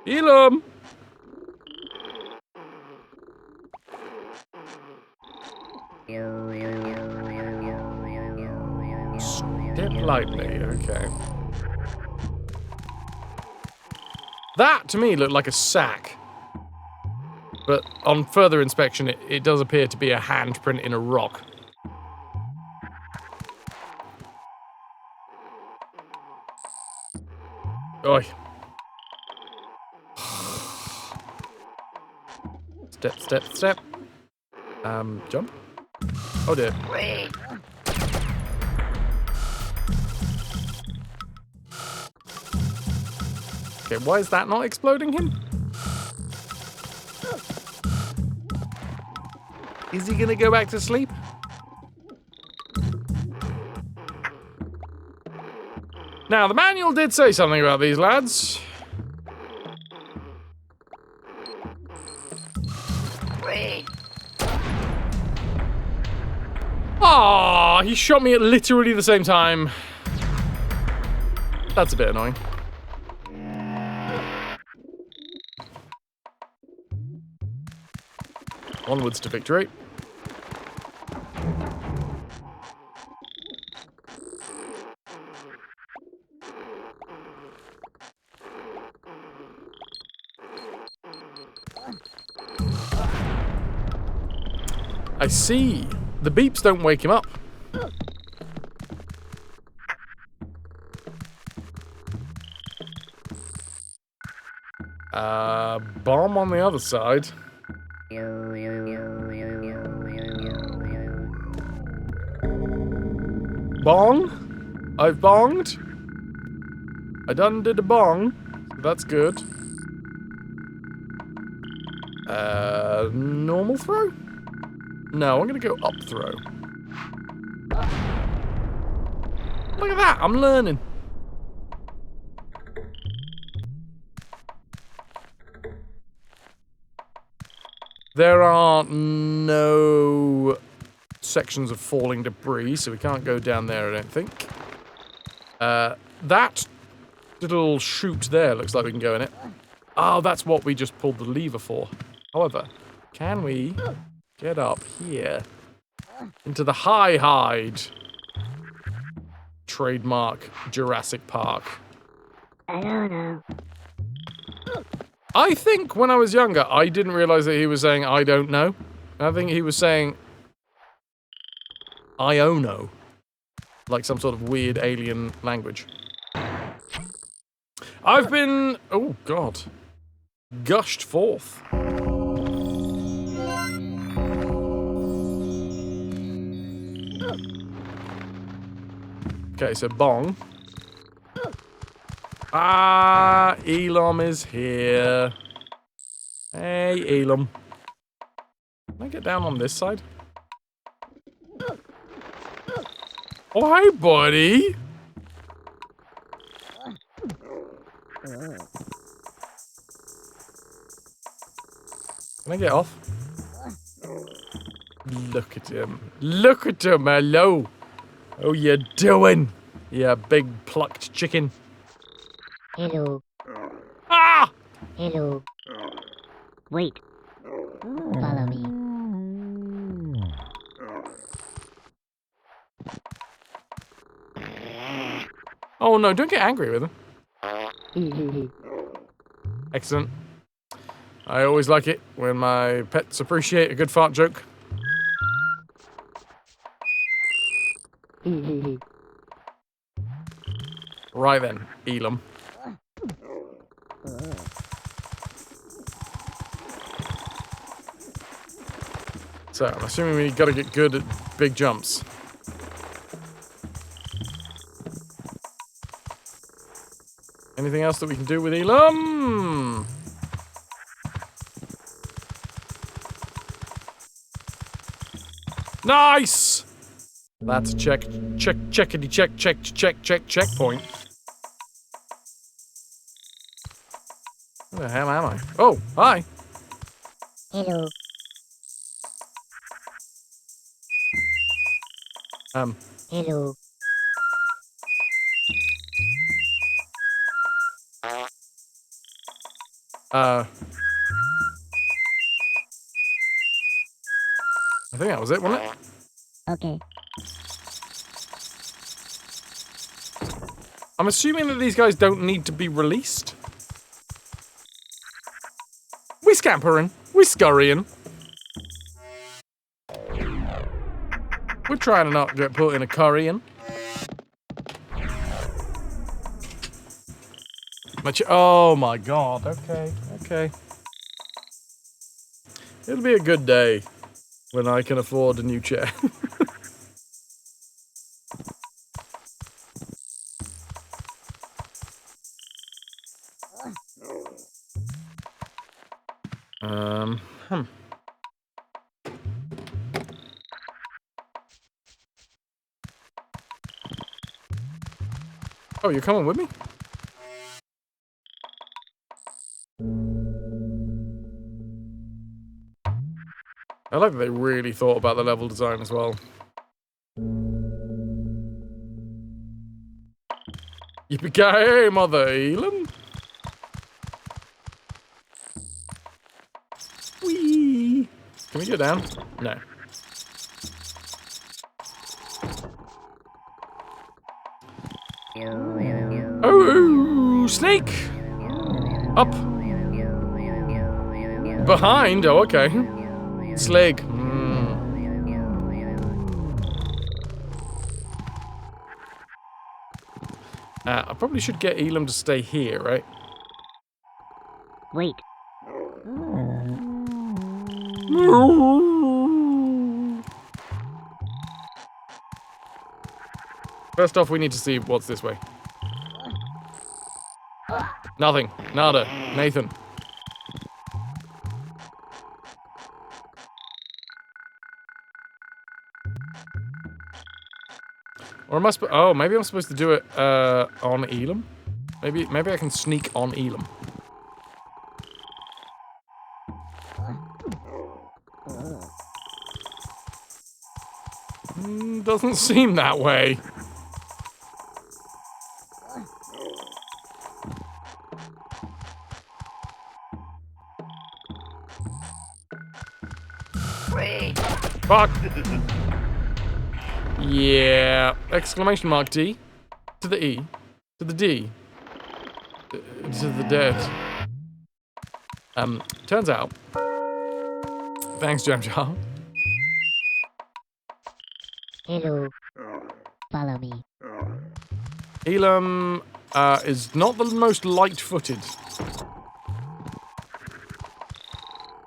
Elam! Step lightly, okay. That, to me, looked like a sack. But on further inspection, it does appear to be a handprint in a rock. Oi. Step, step, step. Jump. Oh dear. Okay, why is that not exploding him? Is he gonna go back to sleep? Now, the manual did say something about these lads. Ah, he shot me at literally the same time. That's a bit annoying. Onwards to victory. I see. The beeps don't wake him up. Bomb on the other side. Bong? I've bonged. I done did a bong. That's good. Normal throw? No, I'm gonna go up throw. Look at that, I'm learning. There are no sections of falling debris, so we can't go down there, I don't think. That little chute there looks like we can go in it. Oh, that's what we just pulled the lever for. However, can we get up here into the high hide? Trademark Jurassic Park. I don't know. I think when I was younger, I didn't realize that he was saying, I don't know. I think he was saying, I oh no. Like some sort of weird alien language. I've been, oh god, gushed forth. Okay, so bong. Ah, Elam is here. Hey, Elam. Can I get down on this side? Oh, hey, buddy. Can I get off? Look at him. Look at him, hello. How you doing? You big plucked chicken. Hello. Ah! Hello. Wait. Follow me. Oh no, don't get angry with him. Excellent. I always like it when my pets appreciate a good fart joke. Right then, Elam. So, I'm assuming we gotta get good at big jumps. Anything else that we can do with Elam? Nice! That's a checkity checkpoint. Where the hell am I? Oh, hi. Hello. Hello. I think that was it, wasn't it? Okay. I'm assuming that these guys don't need to be released. We scampering. We scurrying. We're trying to not get put in a currying. Oh my god, okay, okay. It'll be a good day when I can afford a new chair. Oh, you're coming with me? I like that they really thought about the level design as well. Yippee-ki-yay, Mother Elam! Whee! Can we go down? No. Oh, snake! Up! Behind? Oh, okay. Slag. I probably should get Elam to stay here, right? Wait. First off, we need to see what's this way. Nothing. Nada. Nathan. Or am I oh, maybe I'm supposed to do it on Elam? Maybe I can sneak on Elam. Doesn't seem that way. Fuck. Yeah. Exclamation mark D. To the E. To the D. To the dead. Turns out. Thanks, Jam Jar. Hello. Follow me. Elam is not the most light-footed.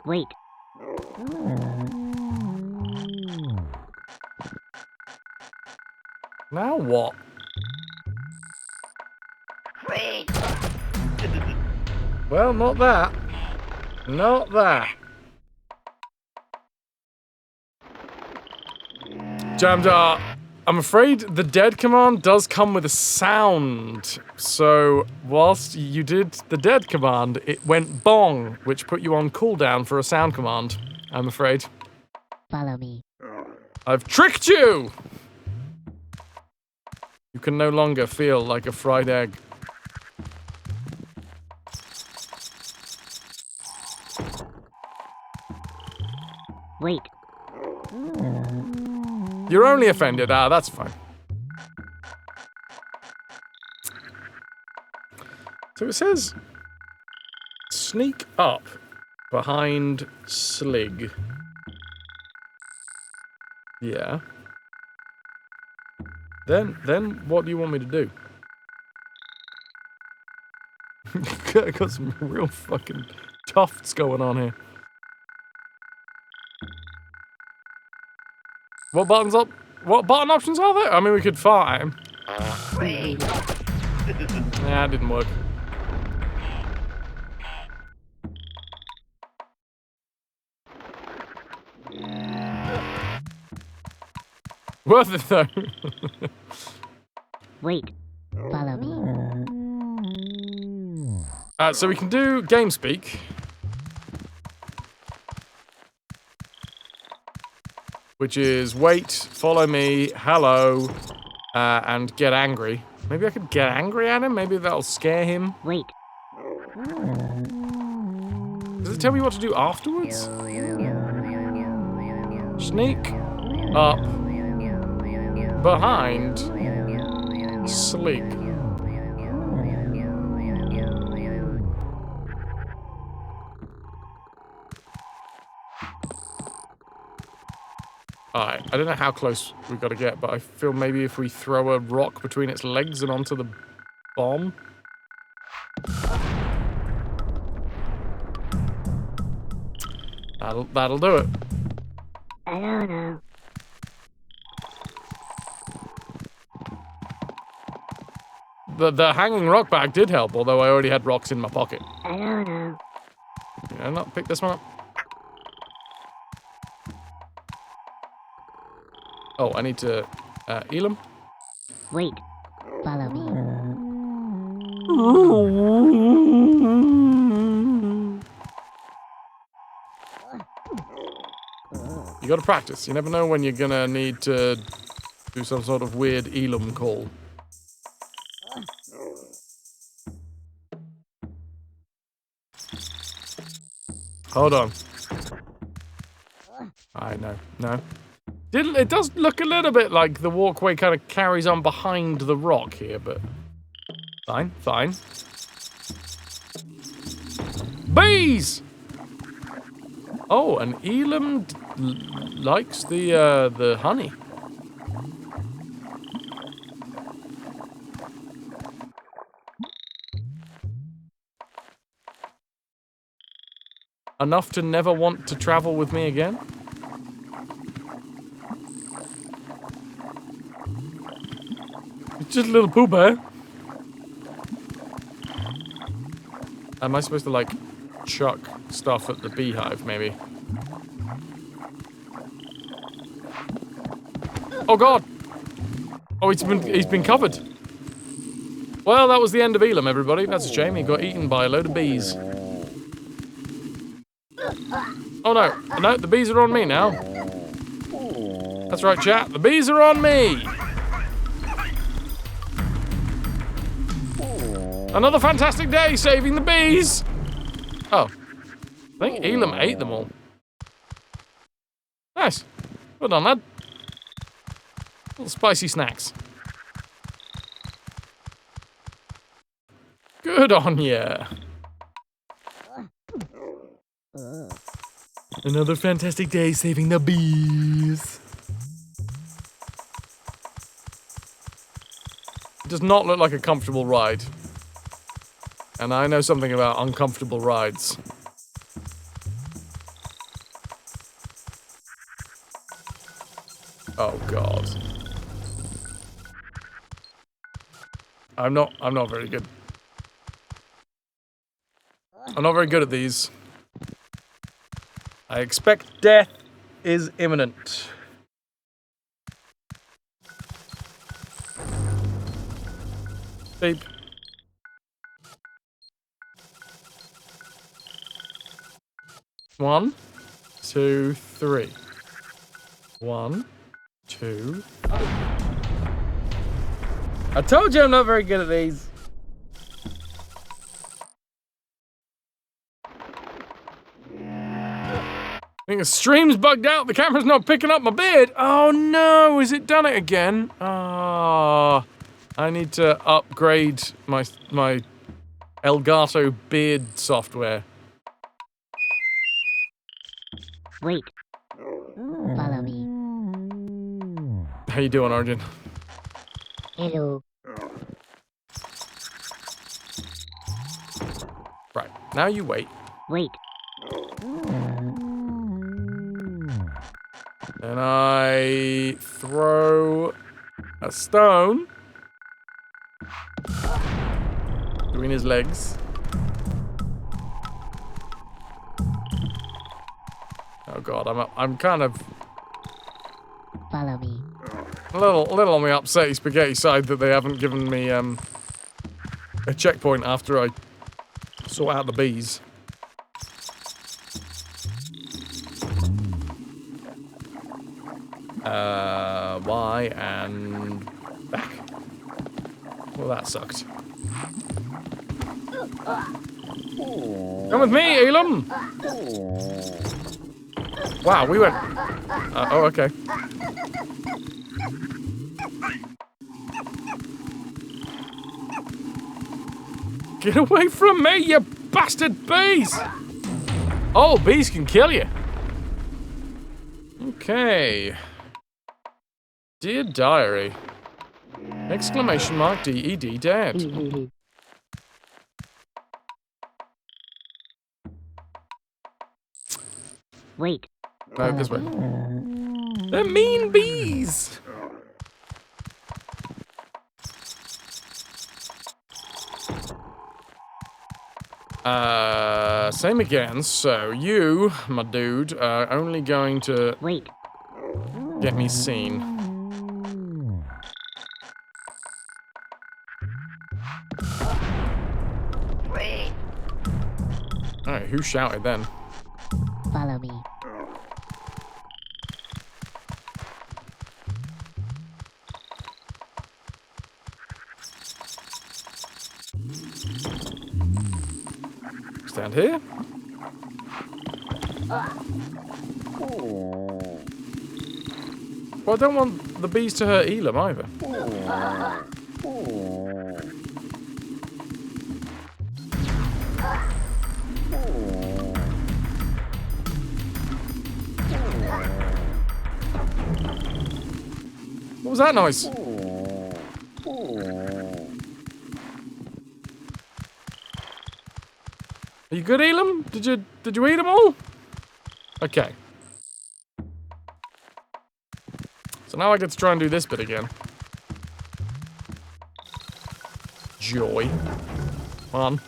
Wait. Now what? Well, not that. Not that. Jam Jar, I'm afraid the dead command does come with a sound. So, whilst you did the dead command, it went bong, which put you on cooldown for a sound command, I'm afraid. Follow me. I've tricked you! You can no longer feel like a fried egg. Wait. You're only offended. Ah, that's fine. So it says, sneak up behind Slig. Yeah. Then what do you want me to do? Got some real fucking tufts going on here. What buttons up? What button options are there? I mean, we could fire him. Nah, it didn't work. Worth it though. Wait. Follow me. So we can do game speak. Which is wait, follow me, hello, and get angry. Maybe I could get angry at him? Maybe that'll scare him. Wait. Does it tell me what to do afterwards? Sneak up behind Sleep. Alright, I don't know how close we've got to get, but I feel maybe if we throw a rock between its legs and onto the bomb. That'll do it. I don't know. The hanging rock bag did help, although I already had rocks in my pocket. I don't know. Yeah, not pick this one up. Oh, I need to Elam. Wait. Follow me. You gotta practice. You never know when you're gonna need to do some sort of weird Elam call. Hold on. I know. No. It does look a little bit like the walkway kind of carries on behind the rock here, but fine, fine. Bees! Oh, and Elam likes the honey. Enough to never want to travel with me again? It's just a little poo bear. Am I supposed to, like, chuck stuff at the beehive, maybe? Oh, God! Oh, he's been covered. Well, that was the end of Elam, everybody. That's a shame. He got eaten by a load of bees. Oh, no. No, the bees are on me now. That's right, chat. The bees are on me. Another fantastic day saving the bees. Oh. I think Elam ate them all. Nice. Well done, lad. Little spicy snacks. Good on ya. Another fantastic day saving the bees. It does not look like a comfortable ride. And I know something about uncomfortable rides. Oh god. I'm not very good. I'm not very good at these. I expect death is imminent. Beep. One, two, three. 1, 2. I told you I'm not very good at these. I think the stream's bugged out. The camera's not picking up my beard. Oh no, has it done it again? Ah, I need to upgrade my Elgato beard software. Wait. Follow me. How you doing, Origin? Hello. Right, now you wait. Wait. And I throw a stone between his legs. Oh god, I'm kind of Follow me. a little on the upsetty spaghetti side that they haven't given me a checkpoint after I sort out the bees. Y and back. Well, that sucked. Come with me, Elam! Wow, we went... oh, okay. Get away from me, you bastard bees! Oh, bees can kill you. Okay. Dear diary. Exclamation mark DED dead. Wait. No, this way. They're mean bees! Same again. So you, my dude, are only going to Wait. get me seen. Alright, who shouted then? Follow me. Stand here. Well, I don't want the bees to hurt Elam either. What was that noise? Are you good, Elam? Did you eat them all? Okay. So now I get to try and do this bit again. Joy. 1,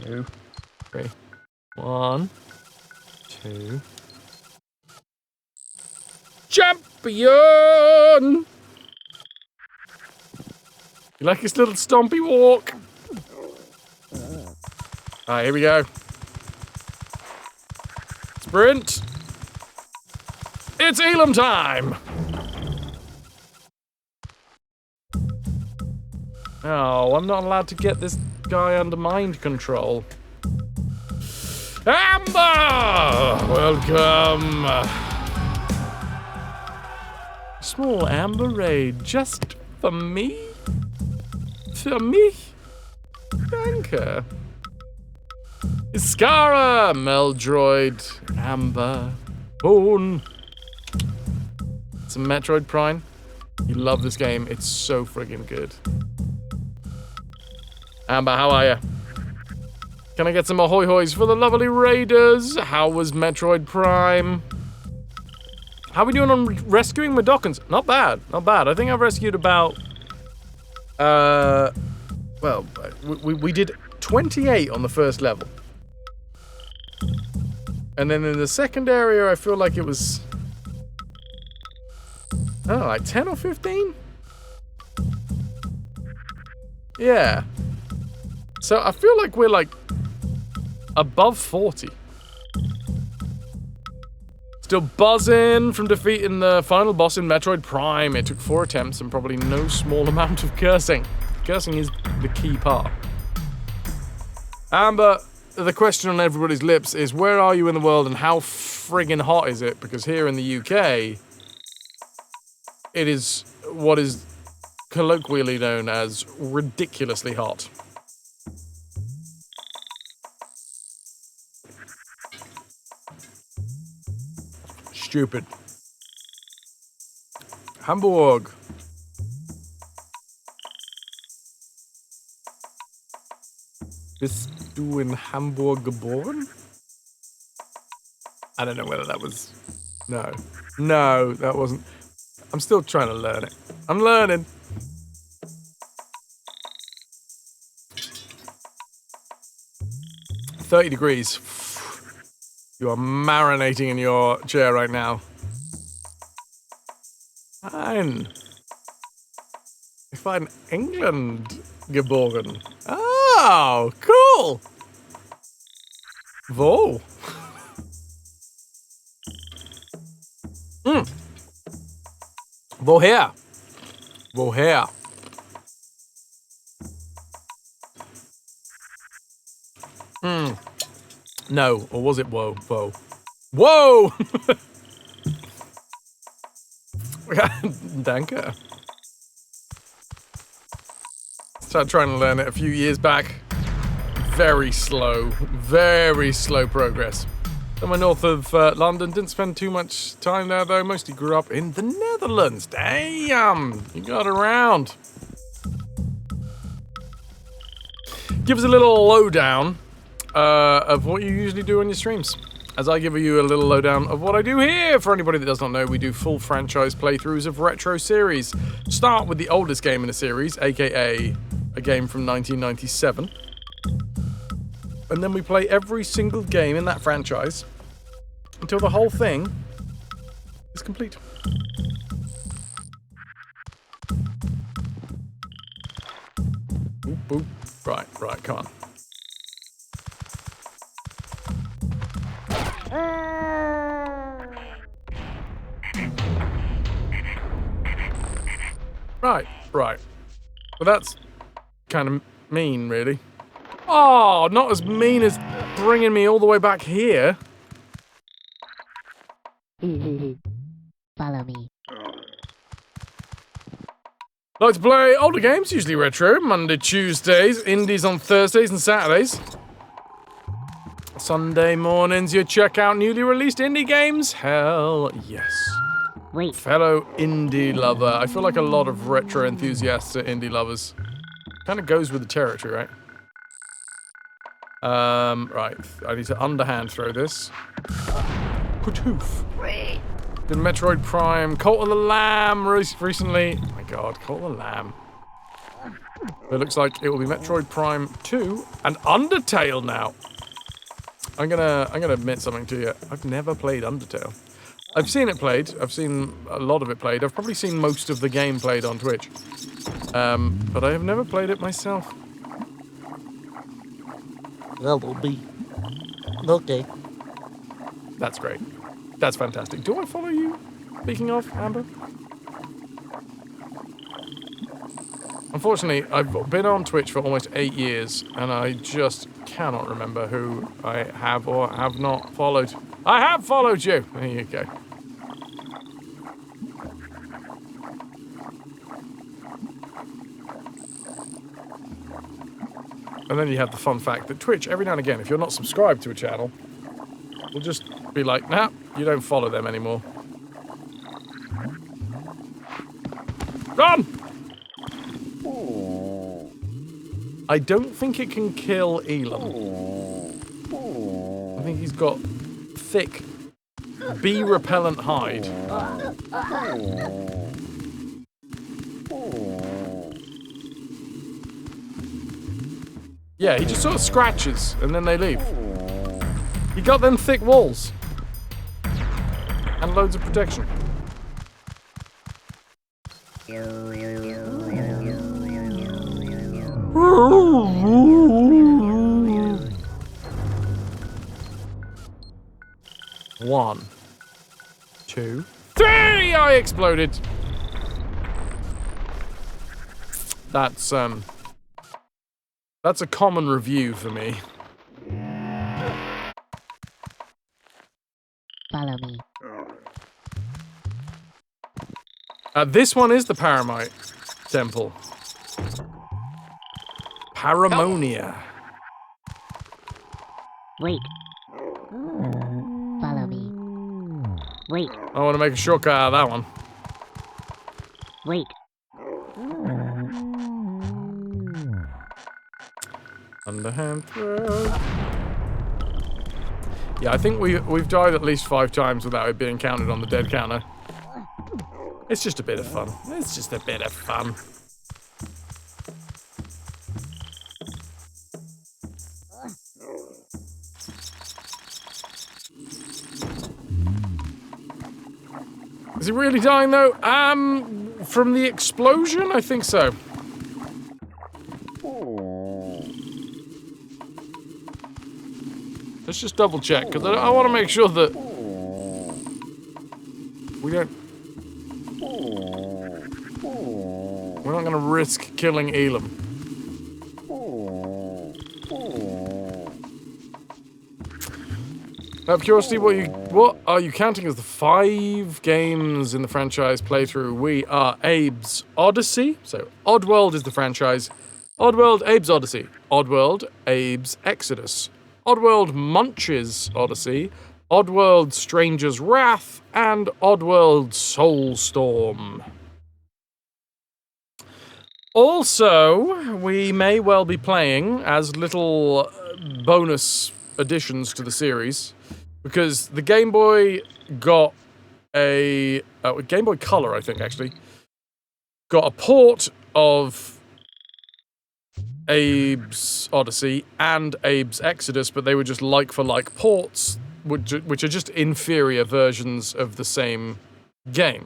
2, 3. 1, 2. Champion! You like his little stompy walk? Alright, here we go. Sprint. It's Elam time! Oh, I'm not allowed to get this guy under mind control. Amber! Welcome! Small amber raid just for me? For me? Danke. Iskara, Meldroid, Amber, Boone. Some Metroid Prime. You love this game. It's so friggin' good. Amber, how are you? Can I get some ahoy hoys for the lovely raiders? How was Metroid Prime? How are we doing on rescuing Madokans? Not bad, not bad. I think I've rescued about, well, we did 28 on the first level. And then in the second area, I feel like it was, I don't know, like 10 or 15? Yeah. So I feel like we're like above 40. Still buzzing from defeating the final boss in Metroid Prime. It took 4 attempts and probably no small amount of cursing. Cursing is the key part. Amber, the question on everybody's lips is, where are you in the world and how friggin' hot is it? Because here in the UK, it is what is colloquially known as ridiculously hot. Stupid. Hamburg. Bist du in Hamburg geboren? I don't know whether that was... No. No, that wasn't... I'm still trying to learn it. I'm learning. $30 degrees. You are marinating in your chair right now. Fine. Ich war in England geboren. Oh, cool. Wo? Woher? Woher? No, or was it whoa? Whoa. Whoa! Danke. Started trying to learn it a few years back. Very slow progress. Somewhere north of London. Didn't spend too much time there though. Mostly grew up in the Netherlands. Damn! You got around. Give us a little lowdown of what you usually do on your streams, as I give you a little lowdown of what I do here. For anybody that does not know, we do full franchise playthroughs of retro series. Start with the oldest game in the series, aka a game from 1997. And then we play every single game in that franchise until the whole thing is complete. Boop, boop. Right, come on. Right. Well, that's kind of mean, really. Oh, not as mean as bringing me all the way back here. Follow me. Like to play older games, usually retro, Monday, Tuesdays, indies on Thursdays and Saturdays. Sunday mornings, you check out newly released indie games? Hell yes. Wait. Fellow indie lover. I feel like a lot of retro enthusiasts are indie lovers. Kind of goes with the territory, right? Right. I need to underhand throw this. Patoof. Did Metroid Prime, Cult of the Lamb recently. Oh my god, Cult of the Lamb. It looks like it will be Metroid Prime 2 and Undertale now. I'm gonna admit something to you. I've never played Undertale. I've seen it played. I've seen a lot of it played. I've probably seen most of the game played on Twitch. But I have never played it myself. That will be. Okay. That's great. That's fantastic. Do I follow you? speaking of, Amber? Unfortunately, I've been on Twitch for almost 8 years, and I just cannot remember who I have or have not followed. I have followed you! There you go. And then you have the fun fact that Twitch, every now and again, if you're not subscribed to a channel, will just be like, nah, you don't follow them anymore. Run! I don't think it can kill Elam. I think he's got thick, bee-repellent hide. Yeah, he just sort of scratches, and then they leave. He got them thick walls. And loads of protection. One, 2, 3! I exploded. That's a common review for me. Follow me. This one is the Paramite Temple. Paramonia. Wait. Follow me. Wait. I want to make a shortcut out of that one. Wait. Underhand throw. Yeah, I think we've died at least 5 times without it being counted on the dead counter. It's just a bit of fun. It's just a bit of fun. Is he really dying though? From the explosion? I think so. Let's just double check, because I want to make sure that we don't... We're not going to risk killing Elam. Out of curiosity, what are you counting as the 5 games in the franchise playthrough? We are Abe's Oddysee. So Oddworld is the franchise. Oddworld, Abe's Oddysee. Oddworld, Abe's Exodus. Oddworld Munch's Oddysee, Oddworld Stranger's Wrath, and Oddworld Soulstorm. Also, we may well be playing as little bonus additions to the series, because the Game Boy got a... Game Boy Color, I think, actually, got a port of Abe's Oddysee and Abe's Exodus, but they were just like-for-like ports, which are just inferior versions of the same game.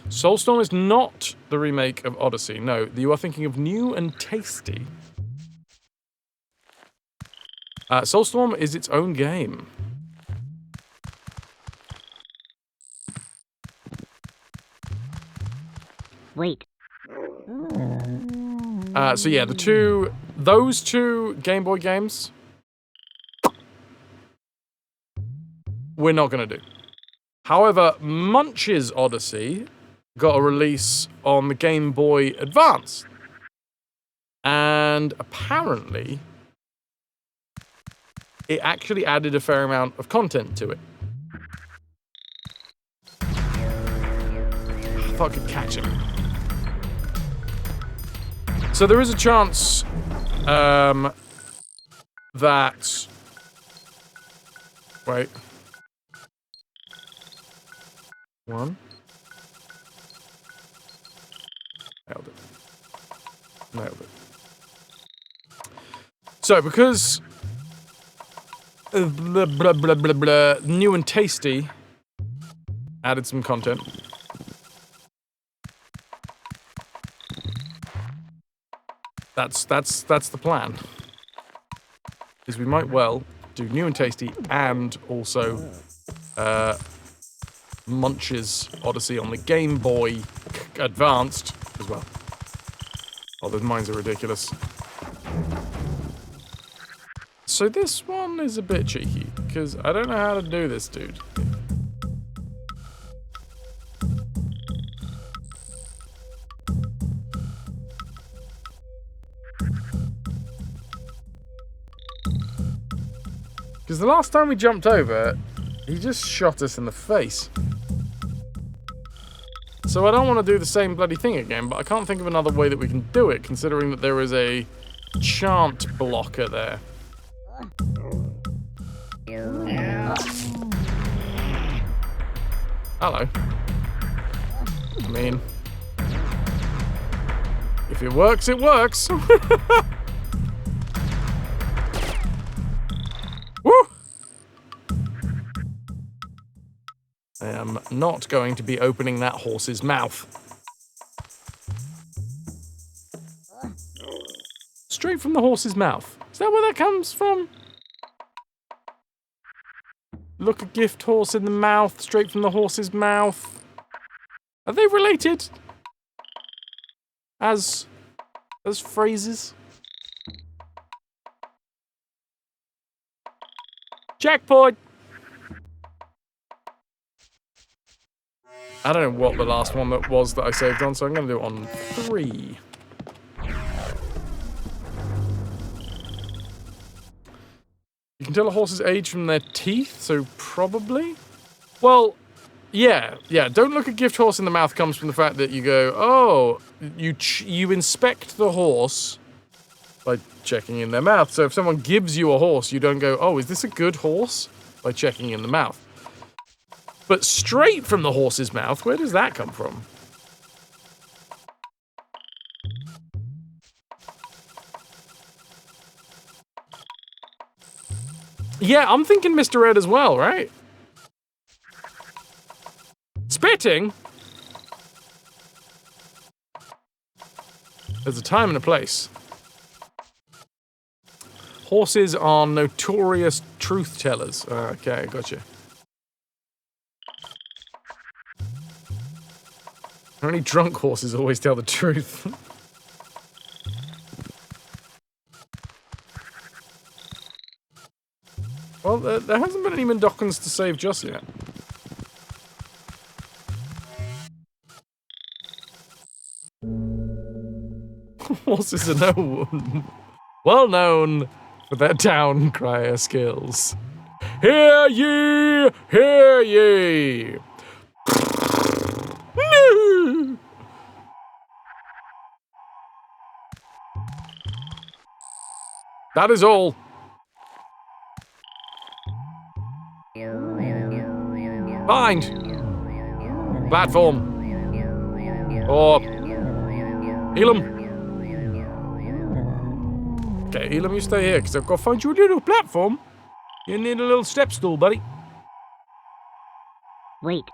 Soulstorm is not the remake of Oddysee. No, you are thinking of New and Tasty. Soulstorm is its own game. Wait. So yeah, those two Game Boy games, we're not going to do. However, Munch's Oddysee got a release on the Game Boy Advance. And apparently, it actually added a fair amount of content to it. I thought I could catch him. So there is a chance that... Wait. 1. Nailed it. Nailed it. So, because... Blah, blah, blah, blah, blah, New and Tasty added some content. That's the plan. Is we might well do New and Tasty and also Munch's Odyssey on the Game Boy Advanced as well. Oh, those mines are ridiculous. So this one is a bit cheeky, because I don't know how to do this, dude. Because the last time we jumped over, he just shot us in the face. So I don't want to do the same bloody thing again, but I can't think of another way that we can do it, considering that there is a chant blocker there. Hello. I mean, if it works, it works. Woo! I am not going to be opening that horse's mouth. Straight from the horse's mouth. Is that where that comes from? Look a gift horse in the mouth, straight from the horse's mouth. Are they related? As phrases? Jackpot! I don't know what the last one that was that I saved on, so I'm going to do it on 3. You can tell a horse's age from their teeth, so probably? Well, yeah. Don't look a gift horse in the mouth comes from the fact that you go, oh, you inspect the horse by checking in their mouth. So if someone gives you a horse, you don't go, oh, is this a good horse? By checking in the mouth. But straight from the horse's mouth, where does that come from? Yeah, I'm thinking Mr. Ed as well, right? Spitting? There's a time and a place. Horses are notorious truth tellers. Okay, gotcha. Only drunk horses always tell the truth. Well, there hasn't been any Mendocans to save just yet. Horses are well known for their town crier skills. Hear ye! Hear ye! No! That is all. Bind. Platform. Or Elam. Okay, Elam, you stay here, because I've got to find you a little platform. You need a little step stool, buddy. Wait.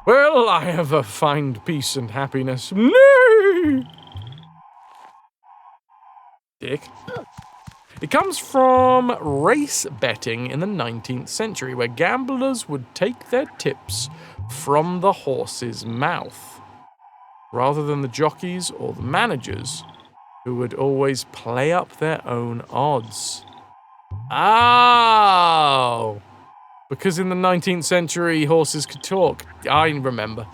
Well, I have find peace and happiness. No! Dick. It comes from race betting in the 19th century, where gamblers would take their tips from the horse's mouth, rather than the jockeys or the managers, who would always play up their own odds. Oh! Because in the 19th century, horses could talk. I remember.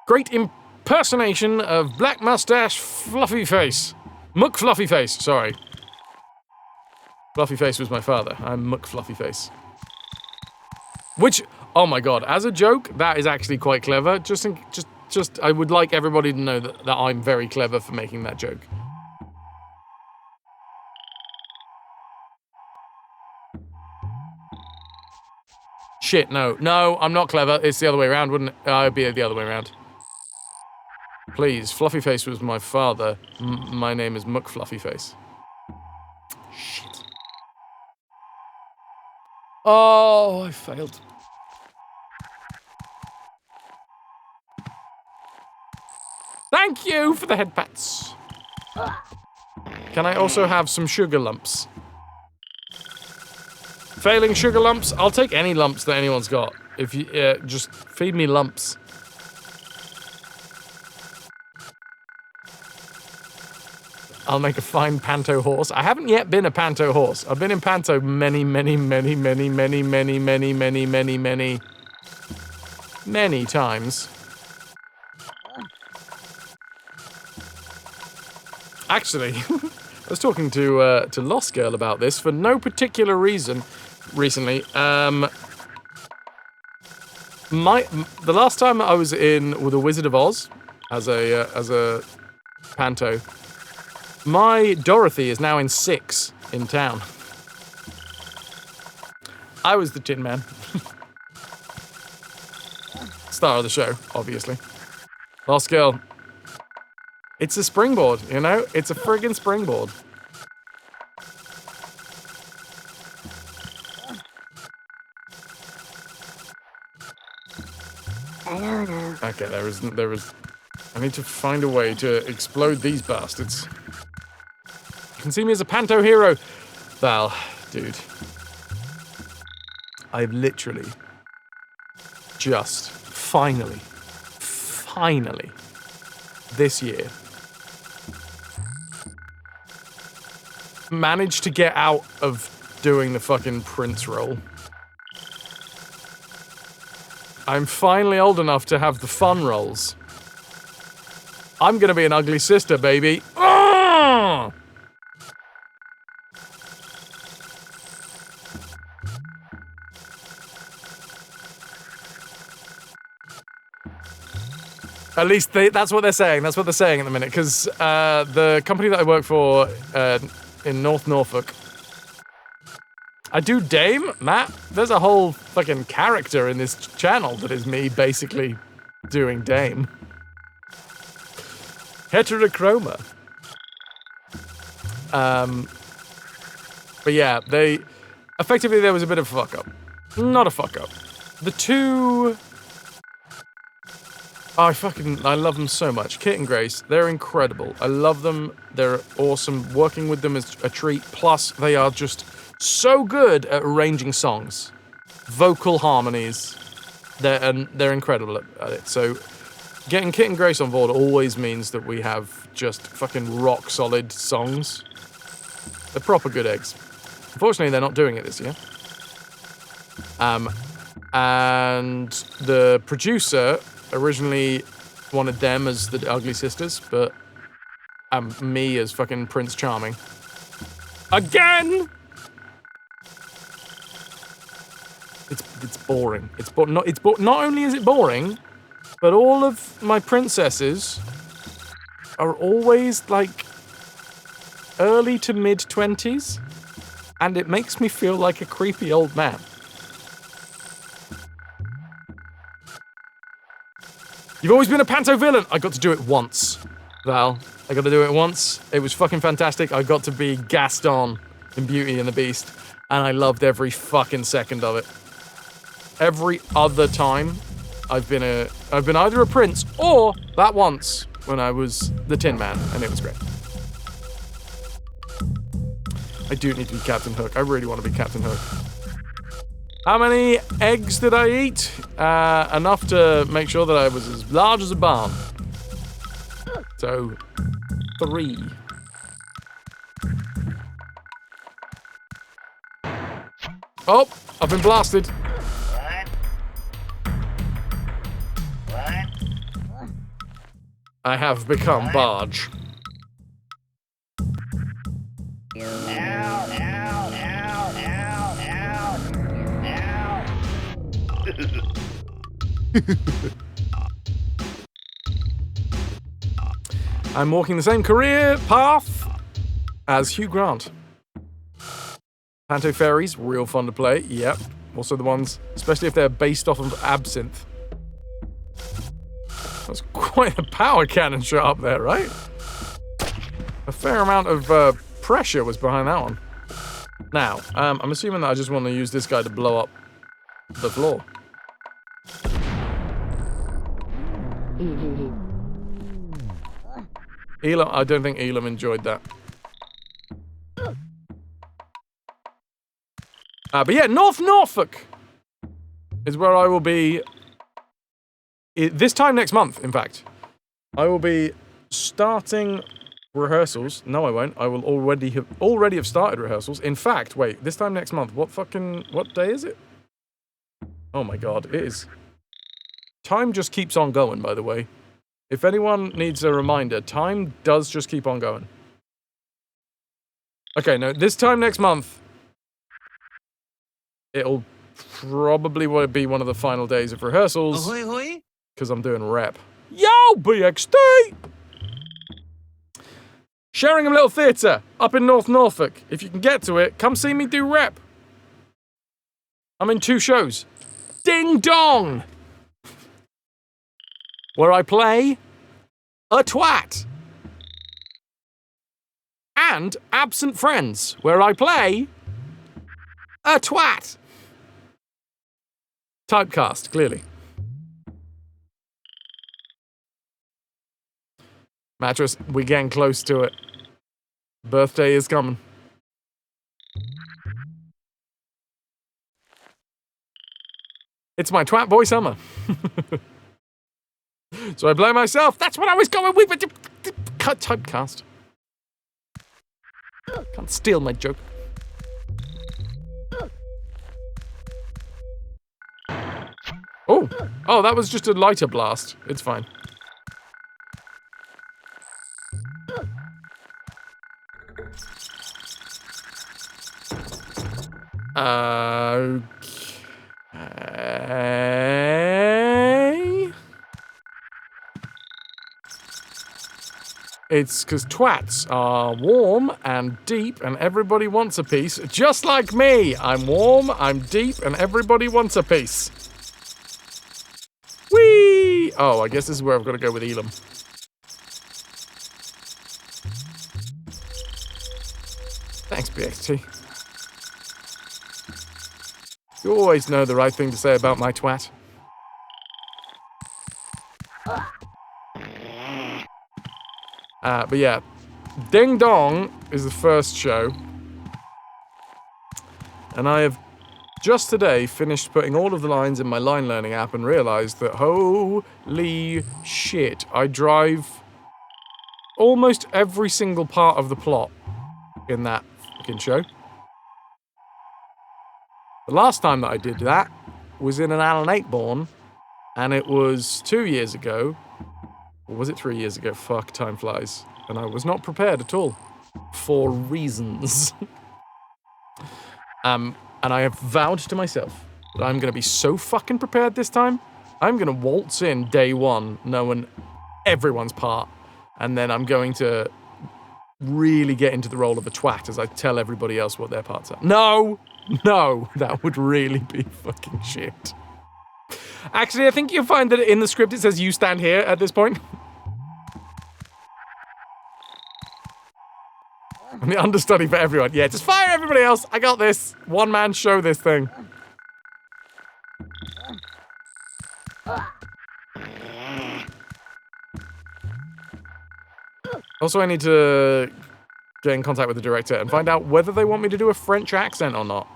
Great impersonation of Black Mustache Fluffy Face. Muck Fluffy Face, sorry. Fluffy Face was my father. I'm Muck Fluffy Face. Which, oh my god, as a joke, that is actually quite clever. Just, I would like everybody to know that I'm very clever for making that joke. Shit, no. No, I'm not clever. It's the other way around, wouldn't it? It'd be the other way around. Please, Fluffy Face was my father. My name is Muck Fluffy Face. Shit. Oh, I failed. Thank you for the head pats. Can I also have some sugar lumps? Failing sugar lumps, I'll take any lumps that anyone's got. If you just feed me lumps. I'll make a fine panto horse. I haven't yet been a panto horse. I've been in panto many times. Actually, I was talking to Lost Girl about this for no particular reason recently. The last time I was in with the Wizard of Oz as a panto, my Dorothy is now in 6 in town. I was the Tin Man. Star of the show, obviously. Lost Girl. It's a springboard, you know? It's a friggin' springboard. Okay, there is... I need to find a way to explode these bastards. You can see me as a panto hero. Val, dude. I've literally just finally, this year, managed to get out of doing the fucking Prince role. I'm finally old enough to have the fun roles. I'm gonna be an ugly sister, baby. Ah! At least that's what they're saying. That's what they're saying at the minute. Because the company that I work for in North Norfolk, I do Dame, Matt. There's a whole fucking character in this channel that is me basically doing Dame. Heterochroma. But yeah, effectively there was a bit of a fuck up. Not a fuck up. The two... I love them so much. Kit and Grace, they're incredible. I love them. They're awesome. Working with them is a treat. Plus, they are just so good at arranging songs. Vocal harmonies. They're incredible at it. So, getting Kit and Grace on board always means that we have just fucking rock solid songs. They're proper good eggs. Unfortunately, they're not doing it this year. And the producer originally wanted them as the Ugly Sisters, but me as fucking Prince Charming. Again! It's boring. Not only is it boring, but all of my princesses are always like early to mid-20s, and it makes me feel like a creepy old man. You've always been a panto villain. I got to do it once, Val. I got to do it once. It was fucking fantastic. I got to be Gaston in Beauty and the Beast, and I loved every fucking second of it. Every other time, I've been either a prince or that once when I was the Tin Man, and it was great. I do need to be Captain Hook. I really want to be Captain Hook. How many eggs did I eat? Enough to make sure that I was as large as a barn. So, 3. Oh, I've been blasted. I have become Barge. I'm walking the same career path as Hugh Grant. Panto Fairies, real fun to play, yep. Also the ones, especially if they're based off of absinthe. That's quite a power cannon shot up there, right? A fair amount of pressure was behind that one. Now, I'm assuming that I just want to use this guy to blow up the floor. Elam, I don't think Elam enjoyed that. But yeah, North Norfolk is where I will be this time next month, in fact. I will be starting rehearsals. No, I won't. I will already have started rehearsals. In fact, wait, this time next month, what day is it? Oh my god, it is. Time just keeps on going, by the way. If anyone needs a reminder, time does just keep on going. Okay, no, this time next month, it'll probably be one of the final days of rehearsals. Ahoy, hoy. Because I'm doing rep. Yo, BXT! Sheringham Little Theatre, up in North Norfolk. If you can get to it, come see me do rep. I'm in 2 shows. Ding Dong! Where I play a twat. And Absent Friends, where I play a twat. Typecast, clearly. Mattress, we're getting close to it. Birthday is coming. It's my twat boy summer. So I blame myself. That's what I was going with. Cut typecast. Can't steal my joke. Oh, that was just a lighter blast. It's fine. Okay. It's because twats are warm and deep and everybody wants a piece. Just like me. I'm warm, I'm deep, and everybody wants a piece. Whee! Oh, I guess this is where I've got to go with Elam. Thanks, BXT. You always know the right thing to say about my twat. But yeah, Ding Dong is the first show. And I have just today finished putting all of the lines in my line learning app and realized that holy shit, I drive almost every single part of the plot in that fucking show. The last time that I did that was in an Alan Ayckbourn, and it was 2 years ago. Or was it 3 years ago? Fuck, time flies. And I was not prepared at all. For reasons. And I have vowed to myself that I'm going to be so fucking prepared this time. I'm going to waltz in day one knowing everyone's part. And then I'm going to really get into the role of a twat as I tell everybody else what their parts are. No, that would really be fucking shit. Actually, I think you'll find that in the script it says you stand here at this point. I'm the understudy for everyone. Yeah, just fire everybody else. I got this. One man show this thing. Also, I need to get in contact with the director and find out whether they want me to do a French accent or not.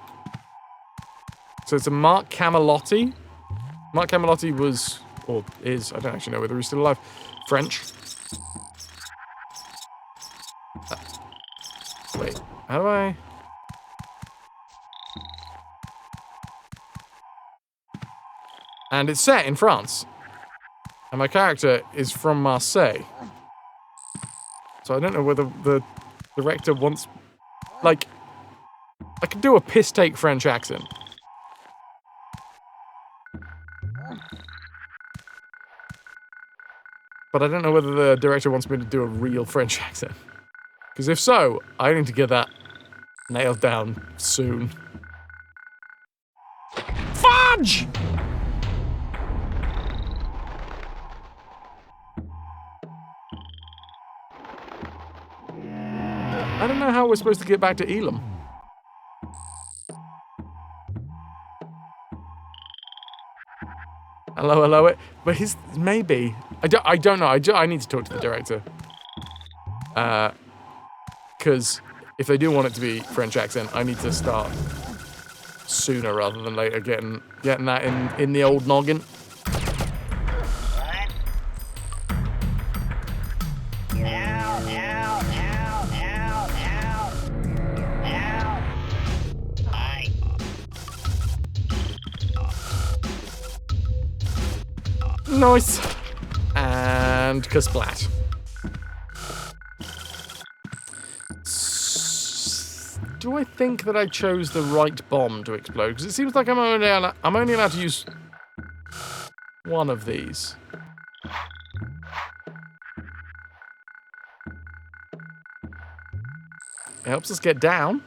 So it's a Mark Camelotti. Mark Camelotti was, or is, I don't actually know whether he's still alive, French. Wait, how do I... And it's set in France. And my character is from Marseille. So I don't know whether the director wants... Like, I could do a piss-take French accent. But I don't know whether the director wants me to do a real French accent. Because if so, I need to get that nailed down soon. Fudge! I don't know how we're supposed to get back to Elam. Hello, it. But he's maybe. I don't know. I need to talk to the director. Because if they do want it to be French accent, I need to start sooner rather than later getting that in the old noggin. Nice. And kasplat. Do I think that I chose the right bomb to explode? Because it seems like I'm only allowed to use one of these. It helps us get down.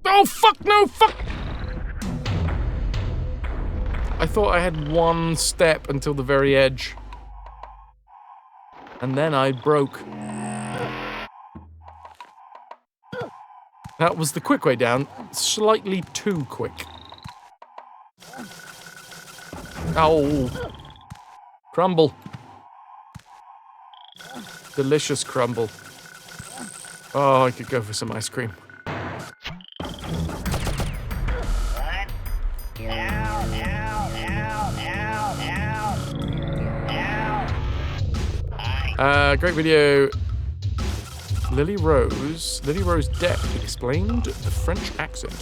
Oh, fuck, no, fuck! I thought I had one step until the very edge. And then I broke. That was the quick way down. Slightly too quick. Ow. Crumble. Delicious crumble. Oh, I could go for some ice cream. Great video. Lily Rose Depp explained the French accent.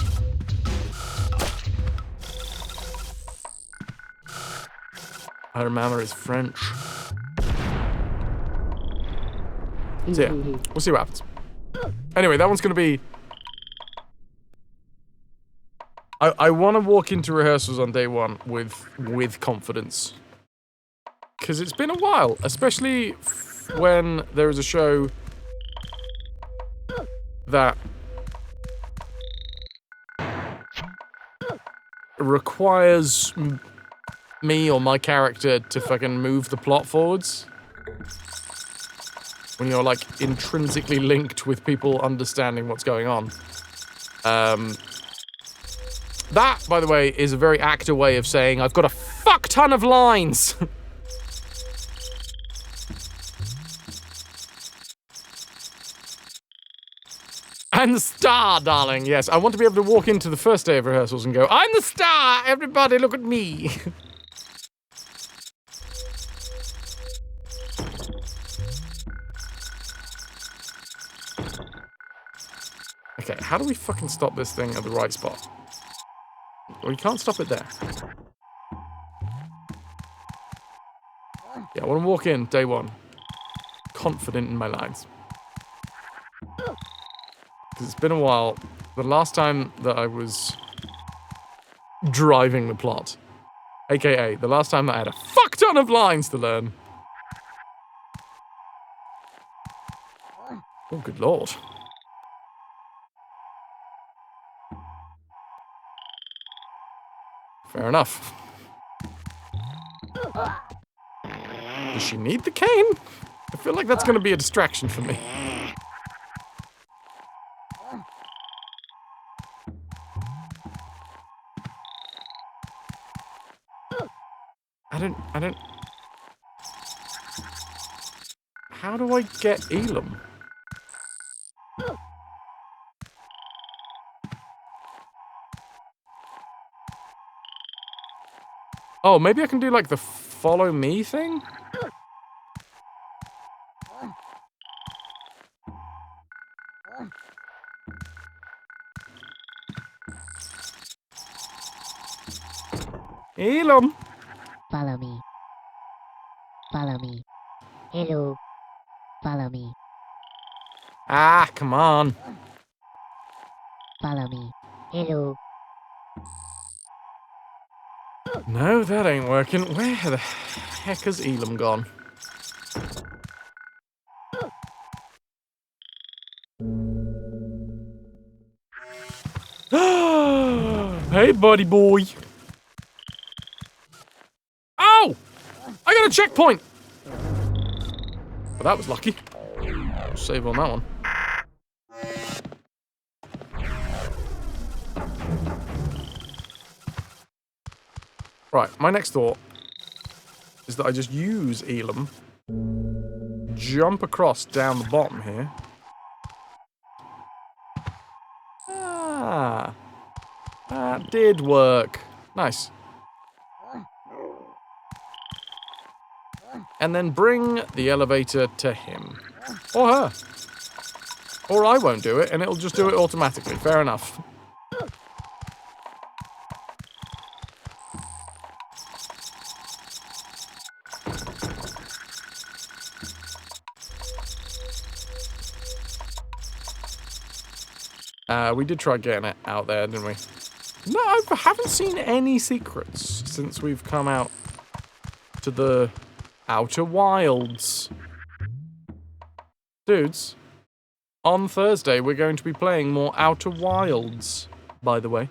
Her mama is French. So yeah, we'll see what happens. Anyway, that one's gonna be... I want to walk into rehearsals on day one with confidence. Because it's been a while, especially when there is a show that requires me or my character to fucking move the plot forwards. When you're, like, intrinsically linked with people understanding what's going on. That, by the way, is a very actor way of saying I've got a fuck ton of lines! I'm the star, darling. Yes, I want to be able to walk into the first day of rehearsals and go, I'm the star! Everybody look at me! Okay, how do we fucking stop this thing at the right spot? Well, you can't stop it there. Yeah, I want to walk in day one. Confident in my lines. It's been a while. The last time that I was driving the plot, aka the last time that I had a fuck ton of lines to learn. Oh, good lord. Fair enough. Does she need the cane? I feel like that's going to be a distraction for me. I don't... How do I get Elam? Oh, maybe I can do, like, the follow me thing? Elam! Follow me. Follow me. Hello. Follow me. Ah, come on. Follow me. Hello. No, that ain't working. Where the heck has Elam gone? Hey, buddy boy. Oh! I got a checkpoint! Well, that was lucky. Save on that one. Right, my next thought is that I just use Elam jump across down the bottom here. Ah, that did work. Nice. And then bring the elevator to him. Or her. Or I won't do it, and it'll just do it automatically. Fair enough. We did try getting it out there, didn't we? No, I haven't seen any secrets since we've come out to the Outer Wilds. Dudes, on Thursday we're going to be playing more Outer Wilds, by the way.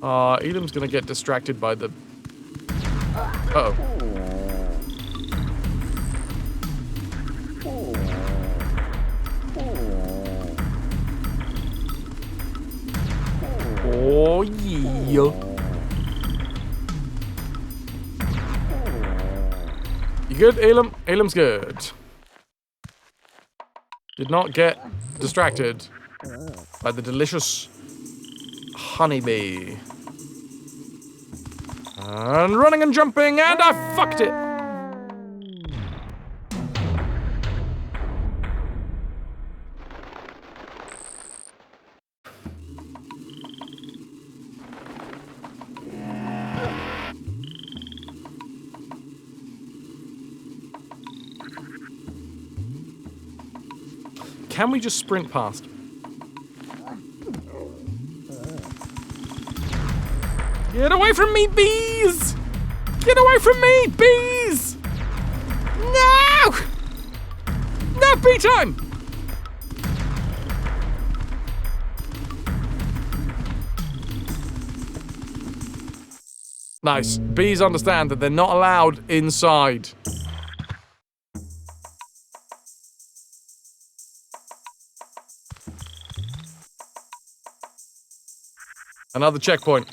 Elam's gonna get distracted by the... Uh-oh. Oh, yeah. You good, Elam? Elam's good. Did not get distracted by the delicious honeybee. And running and jumping, and I fucked it! Can we just sprint past? Get away from me, bees! Get away from me, bees! No! No, bee time! Nice. Bees understand that they're not allowed inside. Another checkpoint.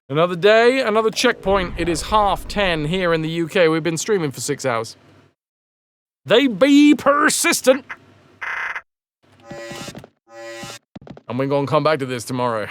Another day, another checkpoint. It is 10:30 here in the UK. We've been streaming for 6 hours. They be persistent. And we're gonna come back to this tomorrow.